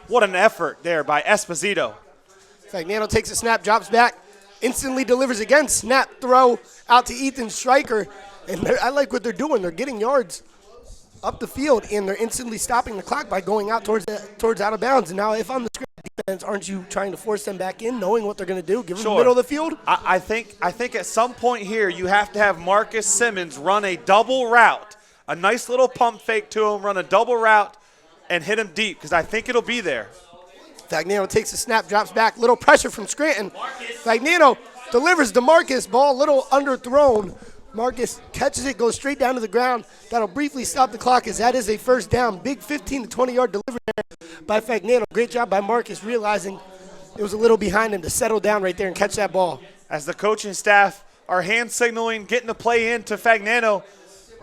What an effort there by Esposito. Fagnano takes a snap, drops back, instantly delivers again. Snap, throw out to Ethan Stryker. And I like what they're doing. They're getting yards up the field, and they're instantly stopping the clock by going out towards out of bounds. And now if I'm the Scranton defense, aren't you trying to force them back in, knowing what they're going to do? Give them the middle of the field? I think at some point here you have to have Marcus Simmons run a double route, a nice little pump fake to him, run a double route, and hit him deep, because I think it'll be there. Fagnano takes a snap, drops back. Little pressure from Scranton. Fagnano delivers to Marcus. Ball a little underthrown. Marcus catches it, goes straight down to the ground. That'll briefly stop the clock as that is a first down. Big 15 to 20-yard delivery there by Fagnano. Great job by Marcus, realizing it was a little behind him to settle down right there and catch that ball. As the coaching staff are hand signaling, getting the play in to Fagnano,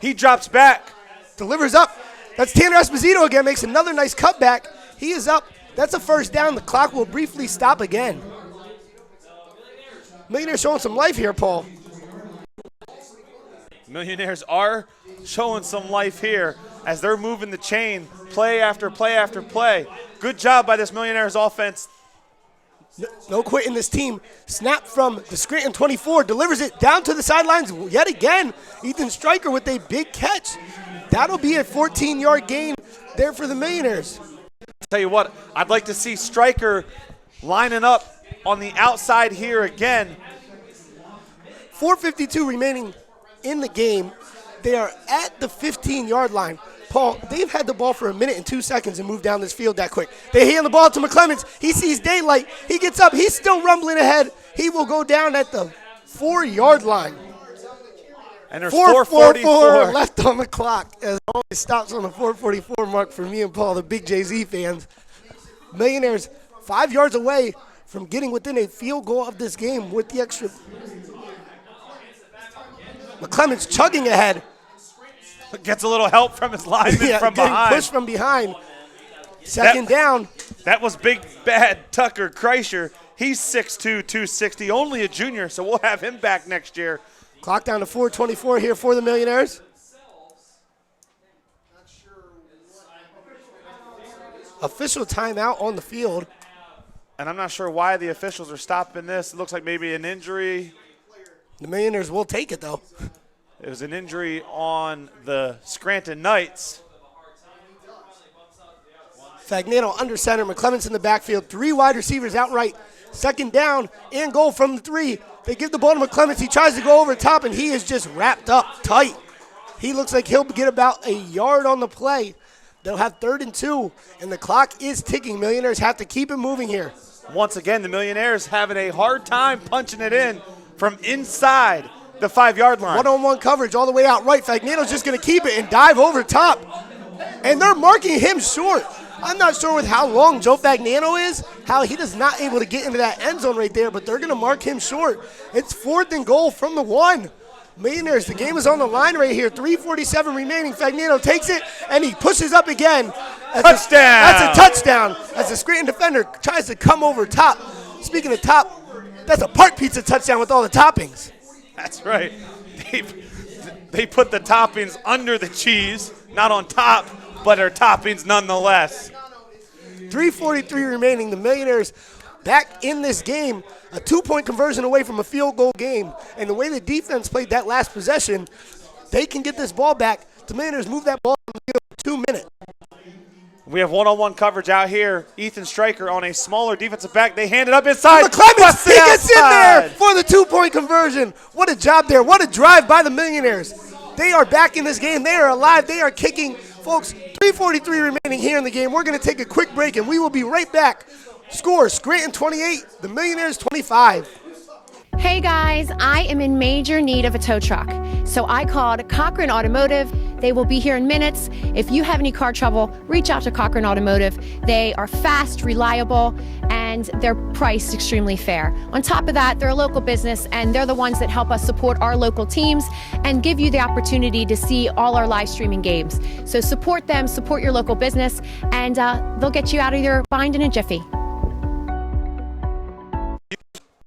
he drops back. Delivers up. That's Tanner Esposito again, makes another nice cutback. He is up. That's a first down. The clock will briefly stop again. Millionaires showing some life here, Paul. Millionaires are showing some life here as they're moving the chain play after play after play. Good job by this Millionaires offense. No quitting this team. Snap from the Scranton 24, delivers it down to the sidelines yet again. Ethan Stryker with a big catch. That'll be a 14-yard gain there for the Millionaires. Tell you what, I'd like to see Stryker lining up on the outside here again. 4:52 remaining in the game. They are at the 15-yard line. Paul, they've had the ball for a minute and 2 seconds and moved down this field that quick. They hand the ball to McClemens. He sees daylight. He gets up. He's still rumbling ahead. He will go down at the 4-yard line. And there's 4:44 left on the clock. As it always stops on the 4:44 mark for me and Paul, the big Jay-Z fans. Millionaires 5 yards away from getting within a field goal of this game with the extra. McClemens chugging ahead. Gets a little help from his lineman from behind. Pushed from behind. Second down. That was big bad Tucker Kreischer. He's 6'2", 260, only a junior, so we'll have him back next year. Clock down to 4:24 here for the Millionaires. Official timeout on the field. And I'm not sure why the officials are stopping this. It looks like maybe an injury. The Millionaires will take it, though. It was an injury on the Scranton Knights. Fagnano under center, McClements in the backfield. 3 wide receivers outright. Second down and goal from the 3. They give the ball to McClements. He tries to go over top, and he is just wrapped up tight. He looks like he'll get about a yard on the play. They'll have 3rd and 2, and the clock is ticking. Millionaires have to keep it moving here. Once again, the Millionaires having a hard time punching it in from inside the 5-yard line. One-on-one coverage all the way out right. Fagnano's just going to keep it and dive over top. And they're marking him short. I'm not sure with how long Joe Fagnano is, how he is not able to get into that end zone right there, but they're going to mark him short. It's 4th and goal from the 1. Millionaires, the game is on the line right here. 3:47 remaining. Fagnano takes it, and he pushes up again. Touchdown! That's a touchdown as the Scranton defender tries to come over top. Speaking of top, that's a Park Pizza touchdown with all the toppings. That's right. They put the toppings under the cheese, not on top, but are toppings nonetheless. 3:43 remaining. The Millionaires back in this game, a 2-point conversion away from a field goal game. And the way the defense played that last possession, they can get this ball back. The Millionaires move that ball on the field in 2 minutes. We have one-on-one coverage out here. Ethan Stryker on a smaller defensive back. They hand it up inside. McClements, he gets in there for the 2-point conversion. What a job there. What a drive by the Millionaires. They are back in this game. They are alive. They are kicking. Folks, 3:43 remaining here in the game. We're going to take a quick break, and we will be right back. Score, Scranton 28, the Millionaires 25. Hey guys, I am in major need of a tow truck. So I called Cochran Automotive. They will be here in minutes. If you have any car trouble, reach out to Cochran Automotive. They are fast, reliable, and they're priced extremely fair. On top of that, they're a local business, and they're the ones that help us support our local teams and give you the opportunity to see all our live streaming games. So support them, support your local business, and they'll get you out of your bind in a jiffy.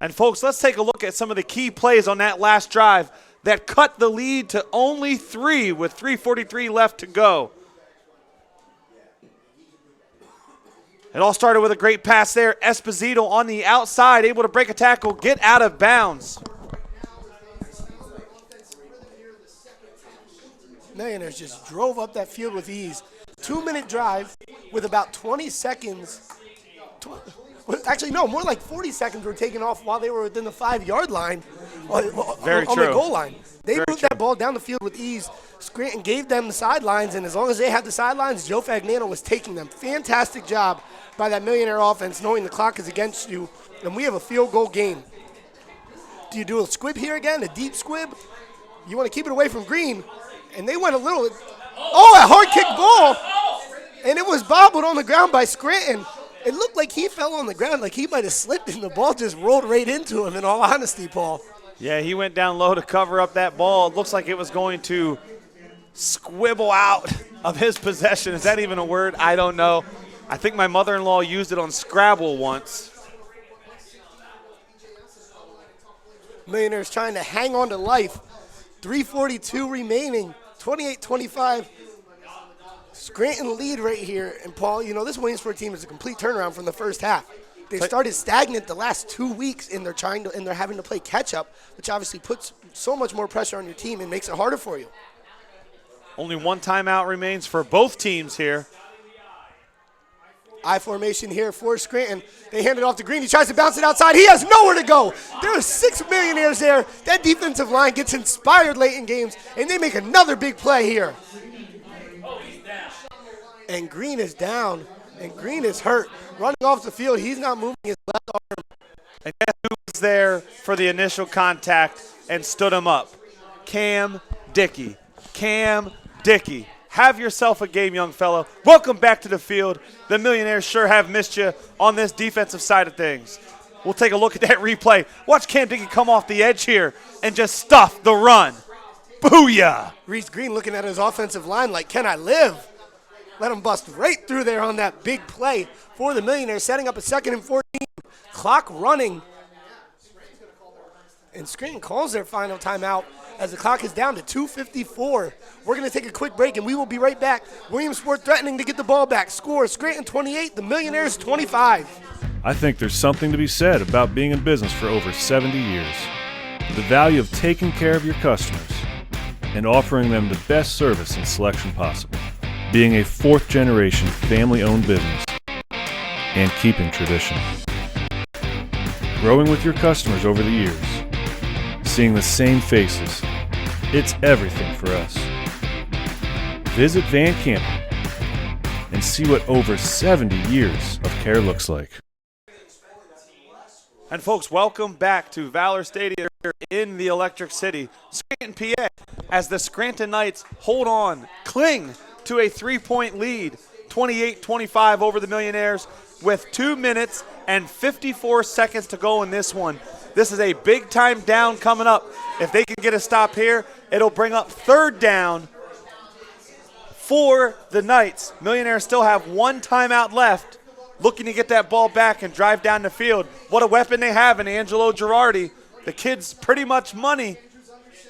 And folks, let's take a look at some of the key plays on that last drive that cut the lead to only 3 with 3:43 left to go. It all started with a great pass there. Esposito on the outside, able to break a tackle, get out of bounds. Millionaires just drove up that field with ease. 2-minute drive with about 20 seconds. Actually, no, more like 40 seconds were taken off while they were within the 5-yard line on the goal line. They moved that ball down the field with ease. Scranton gave them the sidelines, and as long as they had the sidelines, Joe Fagnano was taking them. Fantastic job by that Millionaire offense, knowing the clock is against you, and we have a field goal game. Do you do a squib here again, a deep squib? You want to keep it away from Green, and they went a little, a hard kick ball, and it was bobbled on the ground by Scranton. It looked like he fell on the ground, like he might have slipped, and the ball just rolled right into him, in all honesty, Paul. Yeah, he went down low to cover up that ball. It looks like it was going to squibble out of his possession. Is that even a word? I don't know. I think my mother-in-law used it on Scrabble once. Millionaires trying to hang on to life. 3:42 remaining, 28-25. Scranton lead right here. And, Paul, you know, this Williamsport team is a complete turnaround from the first half. They started stagnant the last 2 weeks, and they're having to play catch-up, which obviously puts so much more pressure on your team and makes it harder for you. Only one timeout remains for both teams here. I formation here for Scranton. They hand it off to Green. He tries to bounce it outside. He has nowhere to go. There are 6 Millionaires there. That defensive line gets inspired late in games, and they make another big play here. And Green is down, and Green is hurt. Running off the field, he's not moving his left arm. And guess who was there for the initial contact and stood him up? Cam Dickey. Cam Dickey. Have yourself a game, young fellow. Welcome back to the field. The Millionaires sure have missed you on this defensive side of things. We'll take a look at that replay. Watch Cam Dickey come off the edge here and just stuff the run. Booyah! Reese Green looking at his offensive line like, can I live? Let him bust right through there on that big play for the Millionaires, setting up a 2nd and 14. clock running. And Scranton calls their final timeout as the clock is down to 2:54. We're going to take a quick break, and we will be right back. Williamsport threatening to get the ball back. Score, Scranton 28, the Millionaires 25. I think there's something to be said about being in business for over 70 years. The value of taking care of your customers and offering them the best service and selection possible. Being a fourth-generation family-owned business and keeping tradition. Growing with your customers over the years. Seeing the same faces. It's everything for us. Visit Van Campen and see what over 70 years of care looks like. And folks, welcome back to Valor Stadium in the Electric City, Scranton, PA, as the Scranton Knights hold on, cling to a 3-point lead, 28-25 over the Millionaires with 2 minutes and 54 seconds to go in this one. This is a big-time down coming up. If they can get a stop here, it'll bring up third down for the Knights. Millionaires still have 1 timeout left, looking to get that ball back and drive down the field. What a weapon they have in Angelo Girardi. The kid's pretty much money.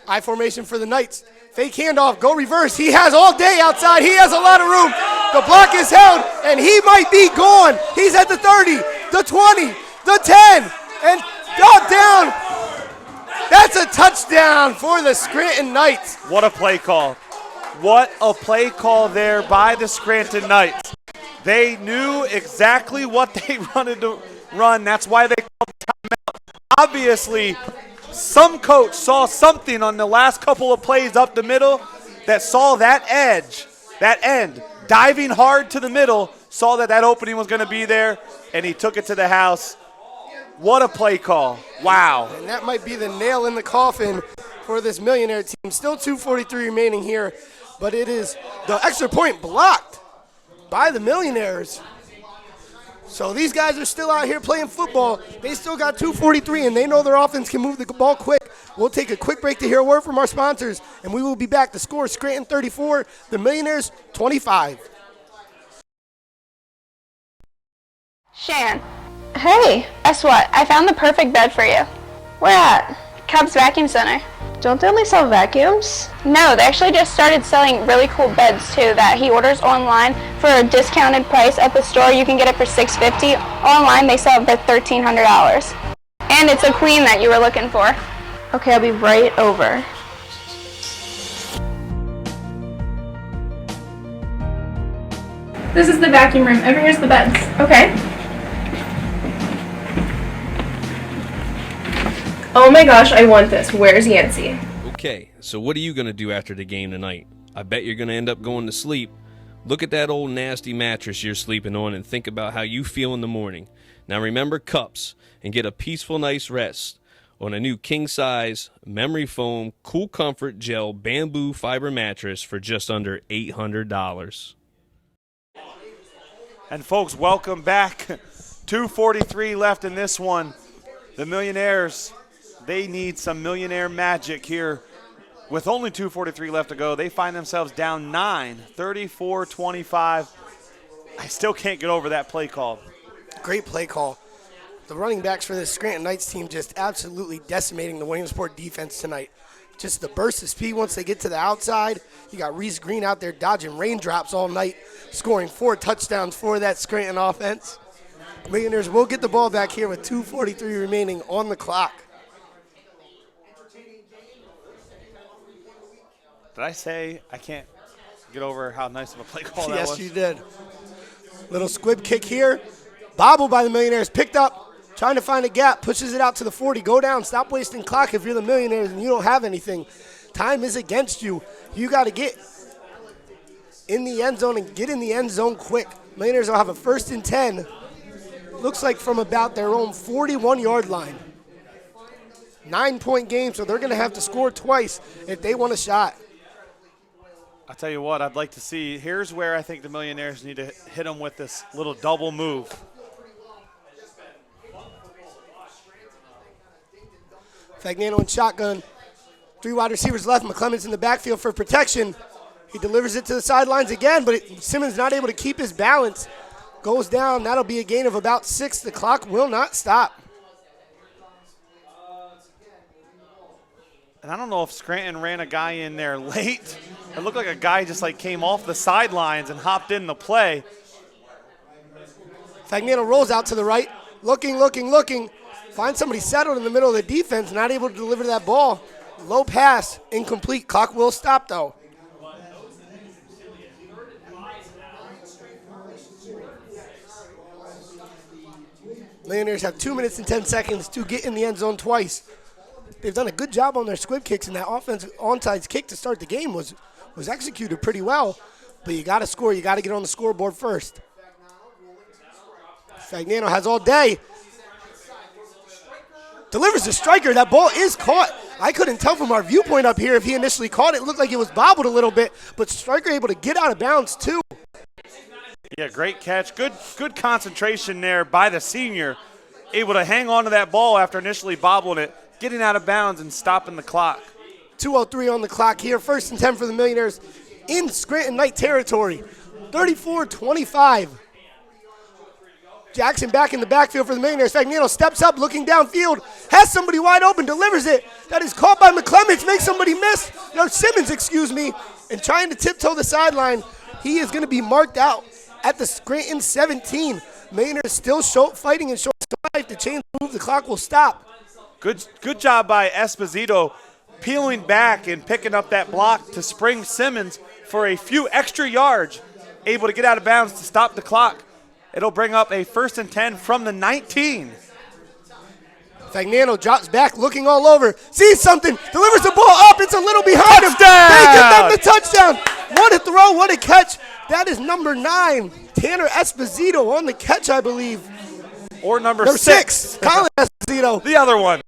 I formation for the Knights. Fake handoff, go reverse. He has all day outside. He has a lot of room. The block is held, and he might be gone. He's at the 30, the 20, the 10, and down. That's a touchdown for the Scranton Knights. What a play call. What a play call there by the Scranton Knights. They knew exactly what they wanted to run. That's why they called the timeout. Obviously, some coach saw something on the last couple of plays up the middle that saw that edge, that end, diving hard to the middle, saw that opening was going to be there, and he took it to the house. What a play call. Wow. And that might be the nail in the coffin for this Millionaire team. Still 2:43 remaining here, but it is the extra point blocked by the Millionaires. So these guys are still out here playing football. They still got 2:43, and they know their offense can move the ball quick. We'll take a quick break to hear a word from our sponsors, and we will be back. The score is Scranton 34, the Millionaires 25. Shan. Hey, guess what? I found the perfect bed for you. Where at? Cubs Vacuum Center. Don't they only sell vacuums? No, they actually just started selling really cool beds too that he orders online for a discounted price. At the store you can get it for $650. Online they sell it for $1,300. And it's a queen that you were looking for. Okay, I'll be right over. This is the vacuum room. Over here's the beds. Okay. Oh my gosh, I want this. Where's Yancy? Okay, so what are you going to do after the game tonight? I bet you're going to end up going to sleep. Look at that old nasty mattress you're sleeping on and think about how you feel in the morning. Now remember cups and get a peaceful night's rest on a new king-size, memory foam, cool comfort gel bamboo fiber mattress for just under $800. And folks, welcome back. 2:43 left in this one. The Millionaires, they need some Millionaire magic here. With only 2:43 left to go, they find themselves down 9, 34-25. I still can't get over that play call. Great play call. The running backs for this Scranton Knights team just absolutely decimating the Williamsport defense tonight. Just the burst of speed once they get to the outside. You got Reese Green out there dodging raindrops all night, scoring 4 touchdowns for that Scranton offense. Millionaires will get the ball back here with 2:43 remaining on the clock. Did I say I can't get over how nice of a play call that was? Yes, you did. Little squib kick here. Bobble by the Millionaires, picked up, trying to find a gap, pushes it out to the 40. Go down, stop wasting clock if you're the Millionaires and you don't have anything. Time is against you. You got to get in the end zone and get in the end zone quick. Millionaires will have a 1st and 10. Looks like from about their own 41-yard line. 9-point game, so they're going to have to score twice if they want a shot. I'll tell you what, I'd like to see. Here's where I think the Millionaires need to hit them with this little double move. Fagnano in shotgun. 3 wide receivers left. McClemens in the backfield for protection. He delivers it to the sidelines again, but Simmons not able to keep his balance. Goes down. That'll be a gain of about 6. The clock will not stop. And I don't know if Scranton ran a guy in there late. It looked like a guy just like came off the sidelines and hopped in the play. Fagnano rolls out to the right, looking. Finds somebody settled in the middle of the defense, not able to deliver that ball. Low pass, incomplete. Clock will stop, though. Millionaires have 2 minutes and 10 seconds to get in the end zone twice. They've done a good job on their squib kicks, and that offensive onside kick to start the game was executed pretty well. But you got to score. You got to get on the scoreboard first. Fagnano has all day. Delivers a striker. That ball is caught. I couldn't tell from our viewpoint up here if he initially caught it. It looked like it was bobbled a little bit, but striker able to get out of bounds too. Yeah, great catch. Good concentration there by the senior. Able to hang on to that ball after initially bobbling it, getting out of bounds and stopping the clock. 2:03 on the clock here. 1st and 10 for the Millionaires in Scranton Knight territory. 34-25. Jackson back in the backfield for the Millionaires. Fagnano steps up, looking downfield, has somebody wide open, delivers it. That is caught by McClements, makes somebody miss. No, Simmons, excuse me, and trying to tiptoe the sideline. He is going to be marked out at the Scranton 17. Millionaires still fighting and showing life. The chains move, the clock will stop. Good job by Esposito peeling back and picking up that block to spring Simmons for a few extra yards, able to get out of bounds to stop the clock. It'll bring up a 1st and 10 from the 19. Fagnano drops back, looking all over, sees something, delivers the ball up. It's a little behind him. They give them the touchdown. What a throw, what a catch. That is number 9, Tanner Esposito on the catch, I believe. Or number 6. Colin Esposito. The other one.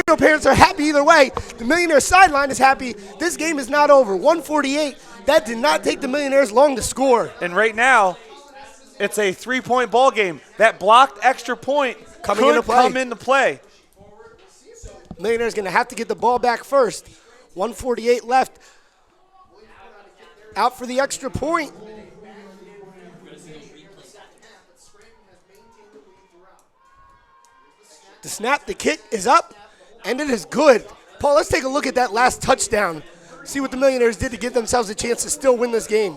The parents are happy either way. The Millionaire sideline is happy. This game is not over. 148. That did not take the Millionaires long to score. And right now, it's a 3-point ball game. That blocked extra point could come into play. Millionaire's going to have to get the ball back first. 148 left. Out for the extra point. The snap, the kick is up, and it is good. Paul, let's take a look at that last touchdown. See what the Millionaires did to give themselves a chance to still win this game.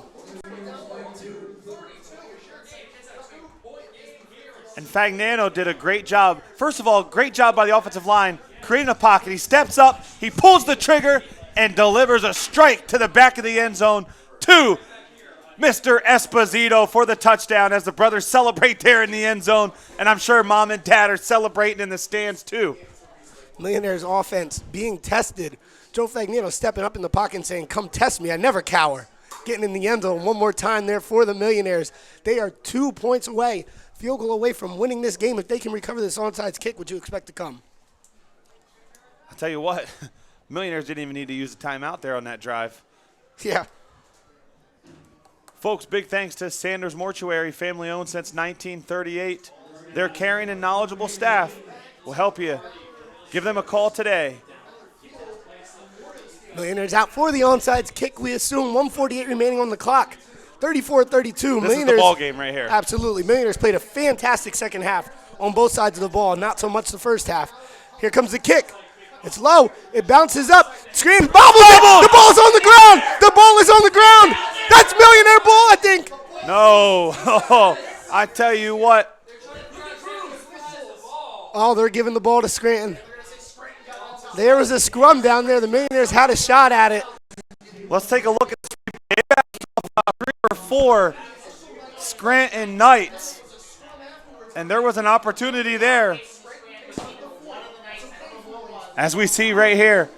And Fagnano did a great job. First of all, great job by the offensive line, creating a pocket. He steps up, he pulls the trigger, and delivers a strike to the back of the end zone to Mr. Esposito for the touchdown as the brothers celebrate there in the end zone. And I'm sure mom and dad are celebrating in the stands too. Millionaires offense being tested. Joe Fagnano stepping up in the pocket and saying, come test me, I never cower. Getting in the end zone one more time there for the Millionaires. They are 2 points away, field goal away from winning this game. If they can recover this onside kick, would you expect to come? I'll tell you what, Millionaires didn't even need to use a timeout there on that drive. Yeah. Folks, big thanks to Sanders Mortuary, family owned since 1938. Their caring and knowledgeable staff will help you. Give them a call today. Millionaires out for the onside kick, we assume. 148 remaining on the clock. 34-32. This is the ball game right here. Absolutely. Millionaires played a fantastic second half on both sides of the ball, not so much the first half. Here comes the kick. It's low. It bounces up. Screens. Bobbles it. The ball's on the ground. The ball is on the ground. That's Millionaire ball, I think. No. I tell you what. Oh, they're giving the ball to Scranton. There was a scrum down there. The Millionaires had a shot at it. Let's take a look at the 3 or 4 Scranton Knights. And there was an opportunity there. As we see right here,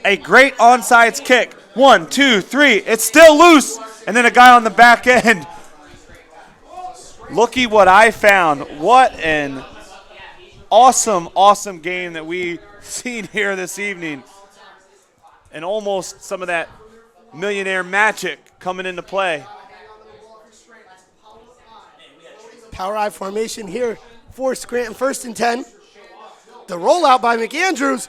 a great onside kick. 1, 2, 3. It's still loose. And then a guy on the back end. Looky what I found. What an awesome, awesome game that we seen here this evening. And almost some of that Millionaire magic coming into play. Power I formation here for Scranton. 1st and 10. The rollout by McAndrews.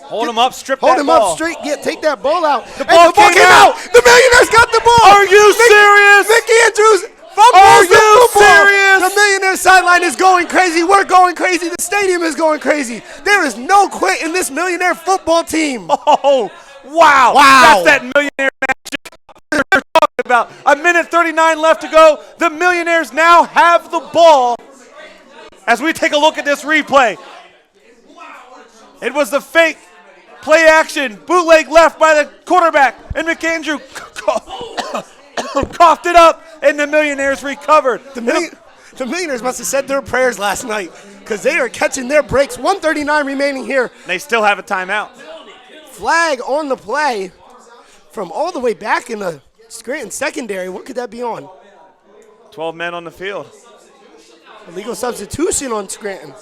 Hold him up, strip Hold that him ball. up straight, take that ball out. The ball came out. The Millionaires got the ball. Are you serious? McAndrews Are you the serious? The Millionaire sideline is going crazy. We're going crazy. The stadium is going crazy. There is no quit in this Millionaire football team. Oh, wow. That's that Millionaire magic we're talking about. A minute 39 left to go. The Millionaires now have the ball. As we take a look at this replay, it was the fake play action, bootleg left by the quarterback, and McAndrew coughed it up, and the Millionaires recovered. The Millionaires must have said their prayers last night because they are catching their breaks. 1:39 remaining here. They still have a timeout. Flag on the play from all the way back in the Scranton secondary. What could that be on? 12 men on the field. Illegal substitution on Scranton.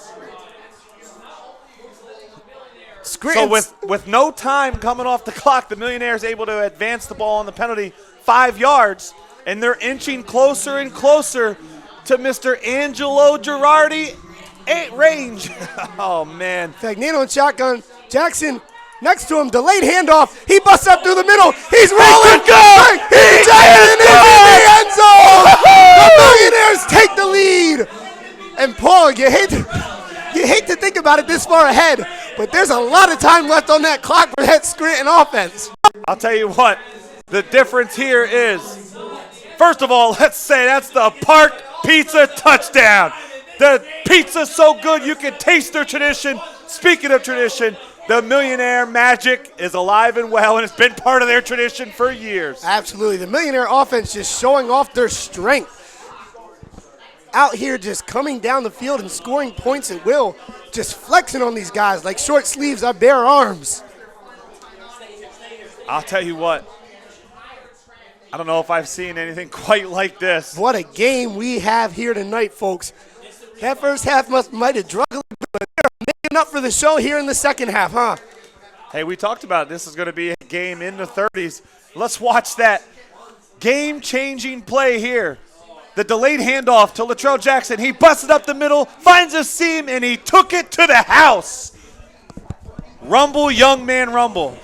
So with no time coming off the clock, the Millionaires able to advance the ball on the penalty 5 yards, and they're inching closer and closer to Mr. Angelo Girardi at range. Oh, man. Fagnano and shotgun. Jackson next to him, delayed handoff. He busts up through the middle. He's rolling. Jackson is in the end zone. The Millionaires take the lead. And Paul, you hate to think about it this far ahead, but there's a lot of time left on that clock for that Scranton offense. I'll tell you what, the difference here is, first of all, let's say that's the Park Pizza touchdown. The pizza's so good you can taste their tradition. Speaking of tradition, the Millionaire magic is alive and well, and it's been part of their tradition for years. Absolutely. The Millionaire offense just showing off their strength. Out here just coming down the field and scoring points at will, just flexing on these guys like short sleeves are bare arms. I'll tell you what, I don't know if I've seen anything quite like this. What a game we have here tonight, folks. That first half might have drug a little bit, but they're making up for the show here in the second half, huh? Hey, we talked about this is going to be a game in the 30s. Let's watch that game-changing play here. The delayed handoff to Latrell Jackson. He busted up the middle, finds a seam, and he took it to the house. Rumble, young man, rumble.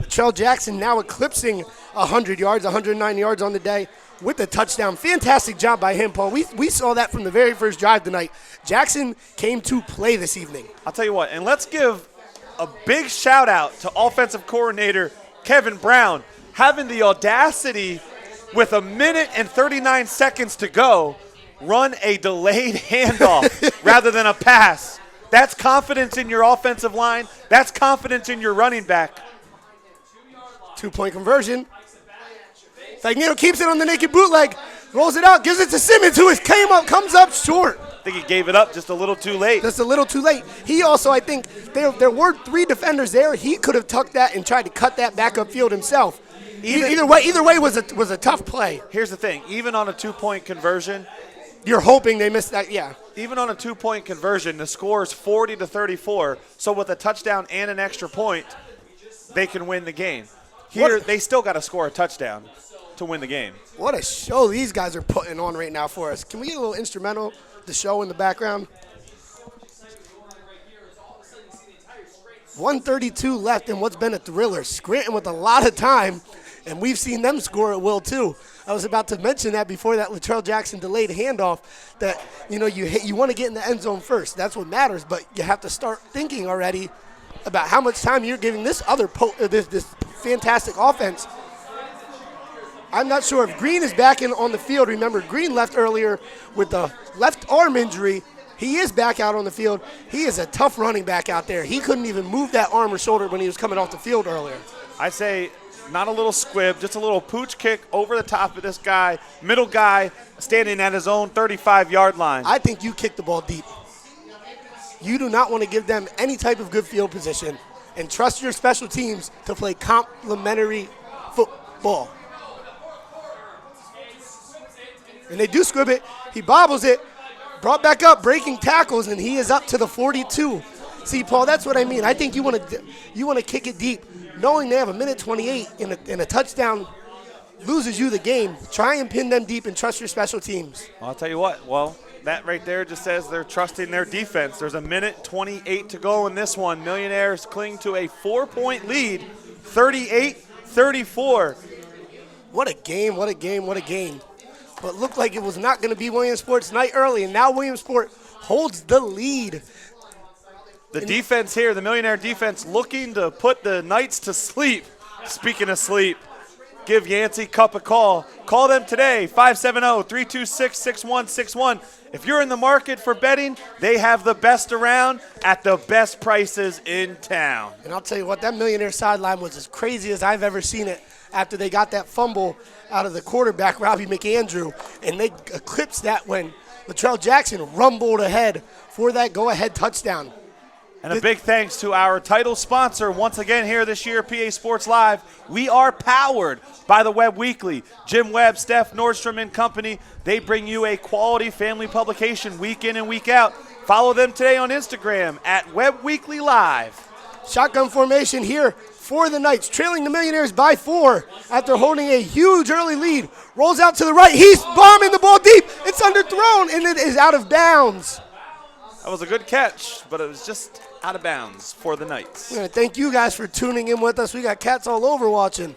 Latrell Jackson now eclipsing 100 yards, 109 yards on the day with the touchdown. Fantastic job by him, Paul. We saw that from the very first drive tonight. Jackson came to play this evening. I'll tell you what, and let's give a big shout out to offensive coordinator Kevin Brown, having the audacity with 1 minute and 39 seconds to go, run a delayed handoff rather than a pass. That's confidence in your offensive line. That's confidence in your running back. 2-point conversion. Fagnano keeps it on the naked bootleg, rolls it out, gives it to Simmons, who comes up short. I think he gave it up just a little too late. Just a little too late. He also, I think, there were 3 defenders there. He could have tucked that and tried to cut that back upfield himself. Either way was a tough play. Here's the thing. Even on a 2-point conversion, you're hoping they missed that, yeah. Even on a 2-point conversion, the score is 40-34. So with a touchdown and an extra point, they can win the game. Here, they still got to score a touchdown to win the game. What a show these guys are putting on right now for us. Can we get a little instrumental? The show in the background. 1:32 left in what's been a thriller. Scranton with a lot of time, and we've seen them score at will too. I was about to mention that before that Latrell Jackson delayed handoff, that you want to get in the end zone first. That's what matters, but you have to start thinking already about how much time you're giving this this fantastic offense. I'm not sure if Green is back on the field. Remember, Green left earlier with the left arm injury. He is back out on the field. He is a tough running back out there. He couldn't even move that arm or shoulder when he was coming off the field earlier. I say not a little squib, just a little pooch kick over the top of this guy, middle guy, standing at his own 35-yard line. I think you kick the ball deep. You do not want to give them any type of good field position, and trust your special teams to play complementary football. And they do squib it. He bobbles it, brought back up, breaking tackles, and he is up to the 42. See, Paul, that's what I mean. I think you want to kick it deep, knowing they have 1:28 in a touchdown loses you the game. Try and pin them deep and trust your special teams. Well, I'll tell you what. Well, that right there just says they're trusting their defense. There's 1:28 to go in this one. Millionaires cling to a 4-point lead, 38-34. 38-34. What a game, what a game, what a game. But looked like it was not going to be Williamsport's night early, and now Williamsport holds the lead. The defense here, the Millionaire defense, looking to put the Knights to sleep. Speaking of sleep, give Yancey Cup a call. Call them today, 570-326-6161. If you're in the market for betting, they have the best around at the best prices in town. And I'll tell you what, that Millionaire sideline was as crazy as I've ever seen it after they got that fumble out of the quarterback, Robbie McAndrew, and they eclipsed that when Latrell Jackson rumbled ahead for that go-ahead touchdown. And a big thanks to our title sponsor once again here this year, PA Sports Live. We are powered by the Web Weekly. Jim Webb, Steph Nordstrom and company, they bring you a quality family publication week in and week out. Follow them today on Instagram at Web Weekly Live. Shotgun formation here for the Knights, trailing the Millionaires by 4 after holding a huge early lead. Rolls out to the right. He's bombing the ball deep. It's underthrown, and it is out of bounds. That was a good catch, but it was just out of bounds for the Knights. We're going to thank you guys for tuning in with us. We got cats all over watching.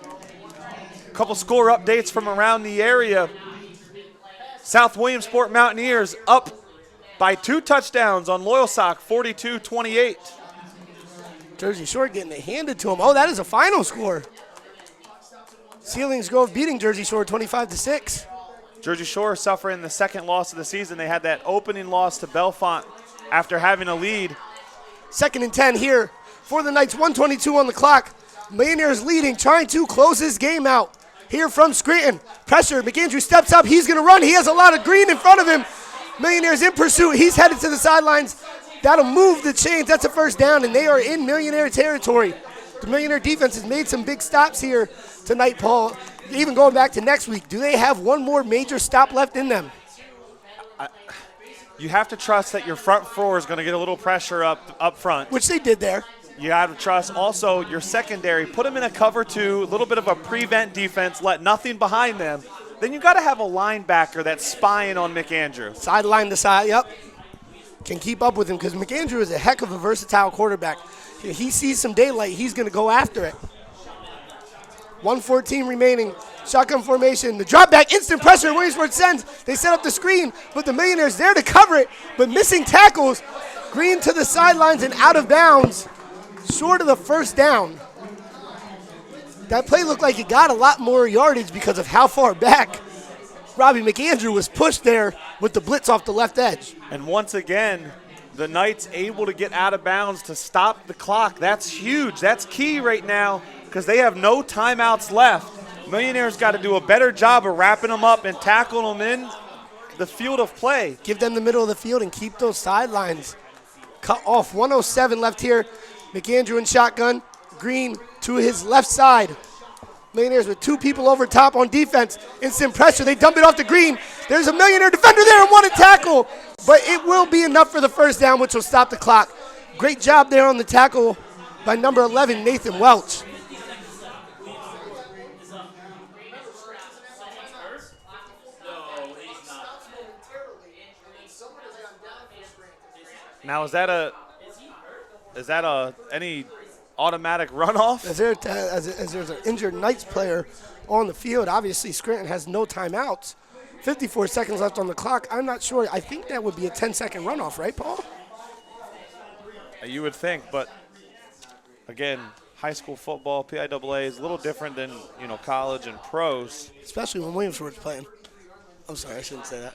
A couple score updates from around the area. South Williamsport Mountaineers up by 2 touchdowns on Loyalsock, 42-28. Jersey Shore getting it handed to him. Oh, that is a final score. Ceilings Grove beating Jersey Shore 25-6. Jersey Shore suffering the second loss of the season. They had that opening loss to Bellefonte after having a lead. 2nd and 10 here for the Knights, 1:22 on the clock. Millionaires leading, trying to close this game out. Here from Scranton, pressure, McAndrew steps up, he's gonna run, he has a lot of green in front of him. Millionaires in pursuit, he's headed to the sidelines. That'll move the chains, that's a first down, and they are in Millionaire territory. The Millionaire defense has made some big stops here tonight, Paul. Even going back to next week, do they have one more major stop left in them? You have to trust that your front four is going to get a little pressure up front. Which they did there. You have to trust also your secondary. Put them in a cover 2, a little bit of a prevent defense, let nothing behind them. Then you got to have a linebacker that's spying on McAndrew. Sideline to side, yep. Can keep up with him because McAndrew is a heck of a versatile quarterback. If he sees some daylight, he's going to go after it. 1:14 remaining. Shotgun formation. The drop back, instant pressure. Williamsport sends. They set up the screen, but the Millionaires there to cover it, but missing tackles. Green to the sidelines and out of bounds. Short of the first down. That play looked like it got a lot more yardage because of how far back Robbie McAndrew was pushed there with the blitz off the left edge. And once again, the Knights able to get out of bounds to stop the clock. That's huge. That's key right now because they have no timeouts left. Millionaires got to do a better job of wrapping them up and tackling them in the field of play. Give them the middle of the field and keep those sidelines cut off. 1:07 left here. McAndrew in shotgun. Green to his left side. Millionaires with 2 people over top on defense. Instant pressure. They dump it off to Green. There's a Millionaire defender there and 1 to tackle. But it will be enough for the first down, which will stop the clock. Great job there on the tackle by number 11, Nathan Welch. Now is that any automatic runoff? As there's an injured Knights player on the field, obviously Scranton has no timeouts. 54 seconds left on the clock. I'm not sure. I think that would be a 10-second runoff, right, Paul? You would think, but again, high school football, PIAA is a little different than college and pros. Especially when Williamsport's playing. I'm sorry, I shouldn't say that.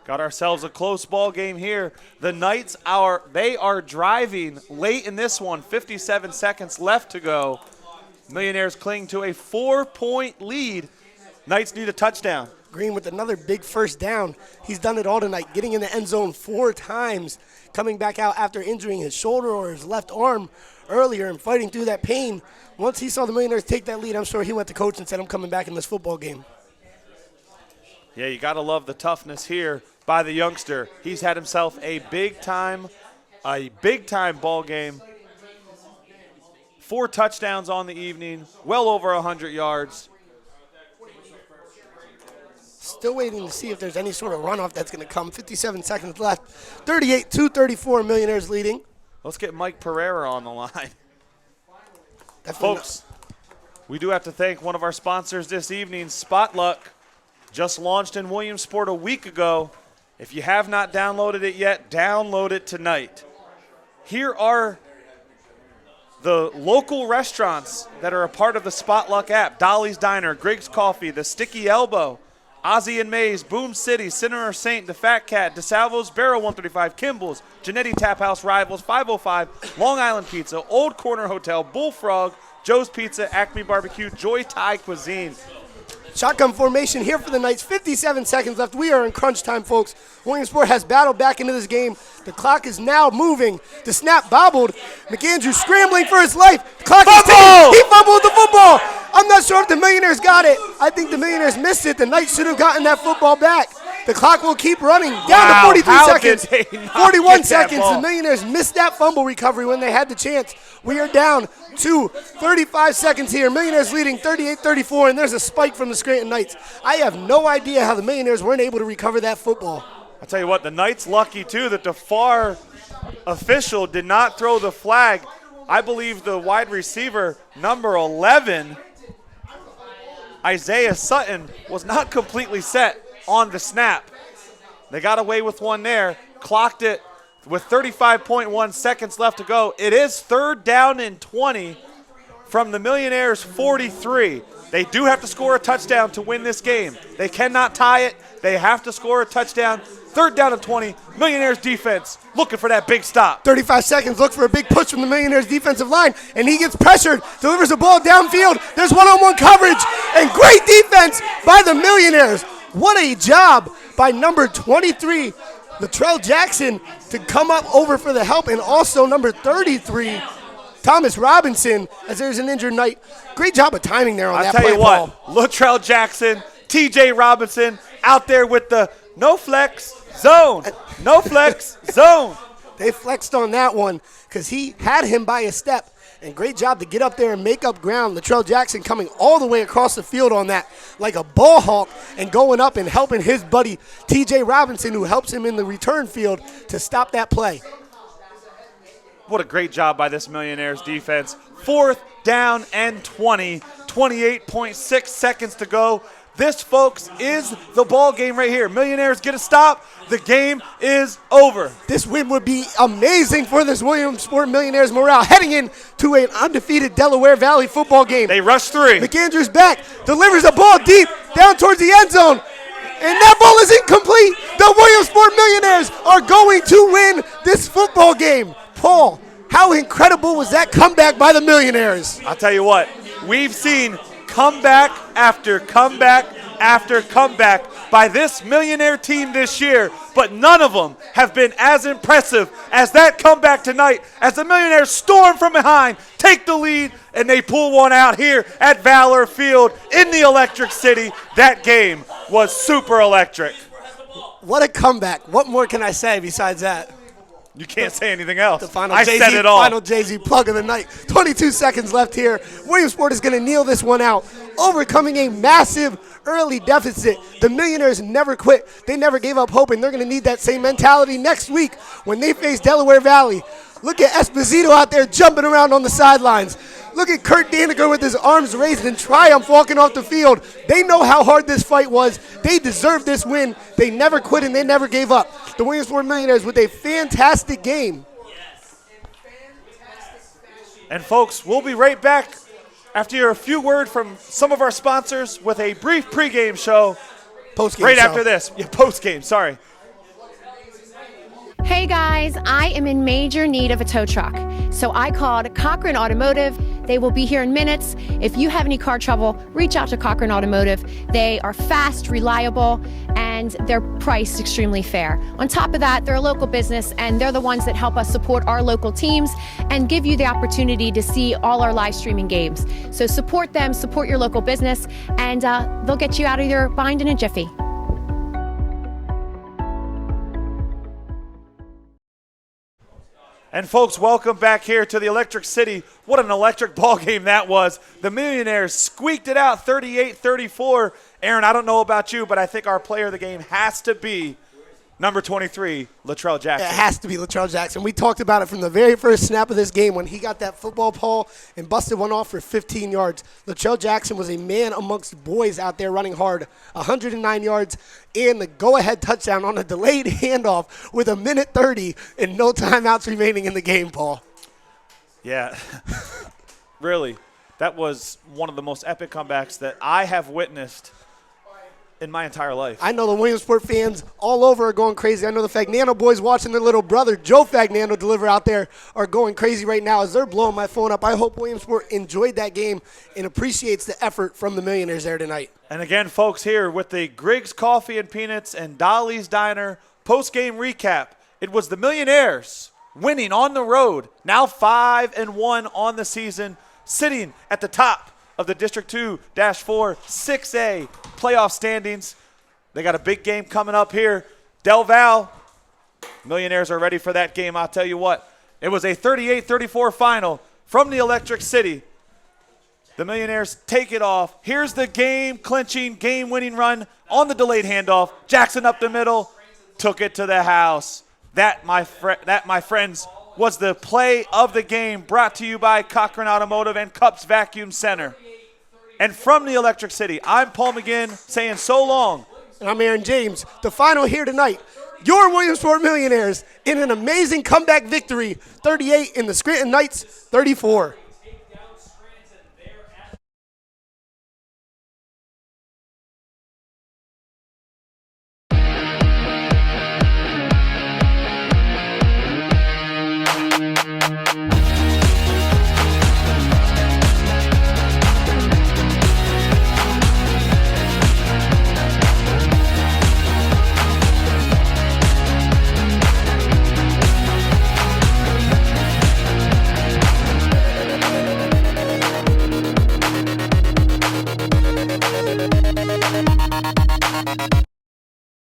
Got ourselves a close ball game here. The Knights are driving late in this one. 57 seconds left to go. Millionaires cling to a 4-point lead. Knights need a touchdown. Green with another big first down. He's done it all tonight, getting in the end zone 4 times, coming back out after injuring his shoulder or his left arm earlier and fighting through that pain. Once he saw the Millionaires take that lead, I'm sure he went to coach and said, I'm coming back in this football game. Yeah, you got to love the toughness here by the youngster. He's had himself a big time ball game. 4 touchdowns on the evening, well over 100 yards. Still waiting to see if there's any sort of runoff that's going to come. 57 seconds left. 38-34, Millionaires leading. Let's get Mike Pereira on the line. Folks, we do have to thank one of our sponsors this evening, Spot Luck. Just launched in Williamsport a week ago. If you have not downloaded it yet, download it tonight. Here are the local restaurants that are a part of the Spot Luck app. Dolly's Diner, Griggs Coffee, The Sticky Elbow, Ozzie and Mays, Boom City, Sinner Saint, The Fat Cat, DeSalvo's, Barrel 135, Kimball's, Genetti Tap House, Rivals, 505, Long Island Pizza, Old Corner Hotel, Bullfrog, Joe's Pizza, Acme Barbecue, Joy Thai Cuisine. Shotgun formation here for the Knights. 57 seconds left. We are in crunch time, folks. Williamsport has battled back into this game. The clock is now moving. The snap bobbled. McAndrew scrambling for his life. The clock is ticking. He fumbled the football. I'm not sure if the Millionaires got it. I think the Millionaires missed it. The Knights should have gotten that football back. The clock will keep running down to 43 seconds. 41 seconds. The Millionaires missed that fumble recovery when they had the chance. We are down to 35 seconds here. Millionaires leading 38-34, and there's a spike from the Scranton Knights. I have no idea how the Millionaires weren't able to recover that football. I'll tell you what, the Knights lucky too that the far official did not throw the flag. I believe the wide receiver, number 11, Isaiah Sutton, was not completely set on the snap. They got away with one there, clocked it with 35.1 seconds left to go. It is 3rd down and 20 from the Millionaires' 43. They do have to score a touchdown to win this game. They cannot tie it. They have to score a touchdown. 3rd down and 20. Millionaires defense looking for that big stop. 35 seconds. Look for a big push from the Millionaires defensive line, and he gets pressured. Delivers the ball downfield. There's one-on-one coverage, and great defense by the Millionaires. What a job by number 23, Latrell Jackson, to come up over for the help, and also number 33, Thomas Robinson, as there's an injured Knight. Great job of timing there on that play. I'll tell you what, Latrell Jackson, TJ Robinson out there with the no flex zone. No flex zone. They flexed on that one because he had him by a step. And great job to get up there and make up ground. Latrell Jackson coming all the way across the field on that like a ball hawk and going up and helping his buddy TJ Robinson, who helps him in the return field, to stop that play. What a great job by this Millionaires defense. 4th down and 20, 28.6 seconds to go. This, folks, is the ball game right here. Millionaires get a stop. The game is over. This win would be amazing for this Williamsport Millionaires morale heading into an undefeated Delaware Valley football game. They rush 3. McAndrew's back, delivers the ball deep down towards the end zone, and that ball is incomplete. The Williamsport Millionaires are going to win this football game. Paul, how incredible was that comeback by the Millionaires? I'll tell you what, we've seen comeback after comeback after comeback by this Millionaire team this year, but none of them have been as impressive as that comeback tonight as the Millionaires storm from behind, take the lead, and they pull one out here at Valor Field in the Electric City. That game was super electric. What a comeback. What more can I say besides that? You can't say anything else. The final I said it all. Final Jay-Z plug of the night. 22 seconds left here. Williamsport is going to kneel this one out, overcoming a massive early deficit. The Millionaires never quit. They never gave up hope, and they're going to need that same mentality next week when they face Delaware Valley. Look at Esposito out there jumping around on the sidelines. Look at Kurt Daniger with his arms raised in triumph walking off the field. They know how hard this fight was. They deserve this win. They never quit and they never gave up. The Williamsport Millionaires with a fantastic game. And folks, we'll be right back after you hear a few words from some of our sponsors with a brief pregame show. Postgame right show. after this. Yeah, postgame, sorry. Hey guys, I am in major need of a tow truck. So I called Cochran Automotive. They will be here in minutes. If you have any car trouble, reach out to Cochran Automotive. They are fast, reliable, and they're priced extremely fair. On top of that, they're a local business, and they're the ones that help us support our local teams and give you the opportunity to see all our live streaming games. So support them, support your local business, and they'll get you out of your bind in a jiffy. And folks, welcome back here to the Electric City. What an electric ball game that was. The Millionaires squeaked it out 38-34. Aaron, I don't know about you, but I think our player of the game has to be Number 23, Latrell Jackson. It has to be Latrell Jackson. We talked about it from the very first snap of this game when he got that football ball and busted one off for 15 yards. Latrell Jackson was a man amongst boys out there running hard. 109 yards and the go-ahead touchdown on a delayed handoff with 1:30 and no timeouts remaining in the game, Paul. Yeah, really. That was one of the most epic comebacks that I have witnessed in my entire life. I know the Williamsport fans all over are going crazy. I know the Fagnano boys watching their little brother, Joe Fagnano, deliver out there are going crazy right now as they're blowing my phone up. I hope Williamsport enjoyed that game and appreciates the effort from the Millionaires there tonight. And again, folks, here with the Griggs Coffee and Peanuts and Dolly's Diner post-game recap, it was the Millionaires winning on the road, now 5-1 on the season, sitting at the top of the District 2-4 6A playoff standings. They got a big game coming up here. Del Val, Millionaires are ready for that game. I'll tell you what, it was a 38-34 final from the Electric City. The Millionaires take it off. Here's the game-clinching, game-winning run on the delayed handoff. Jackson up the middle, took it to the house. That, my friends, was the play of the game, brought to you by Cochran Automotive and Cups Vacuum Center. And from the Electric City, I'm Paul McGinn saying so long. And I'm Aaron James. The final here tonight, your Williamsport Millionaires in an amazing comeback victory, 38 in the Scranton Knights, 34.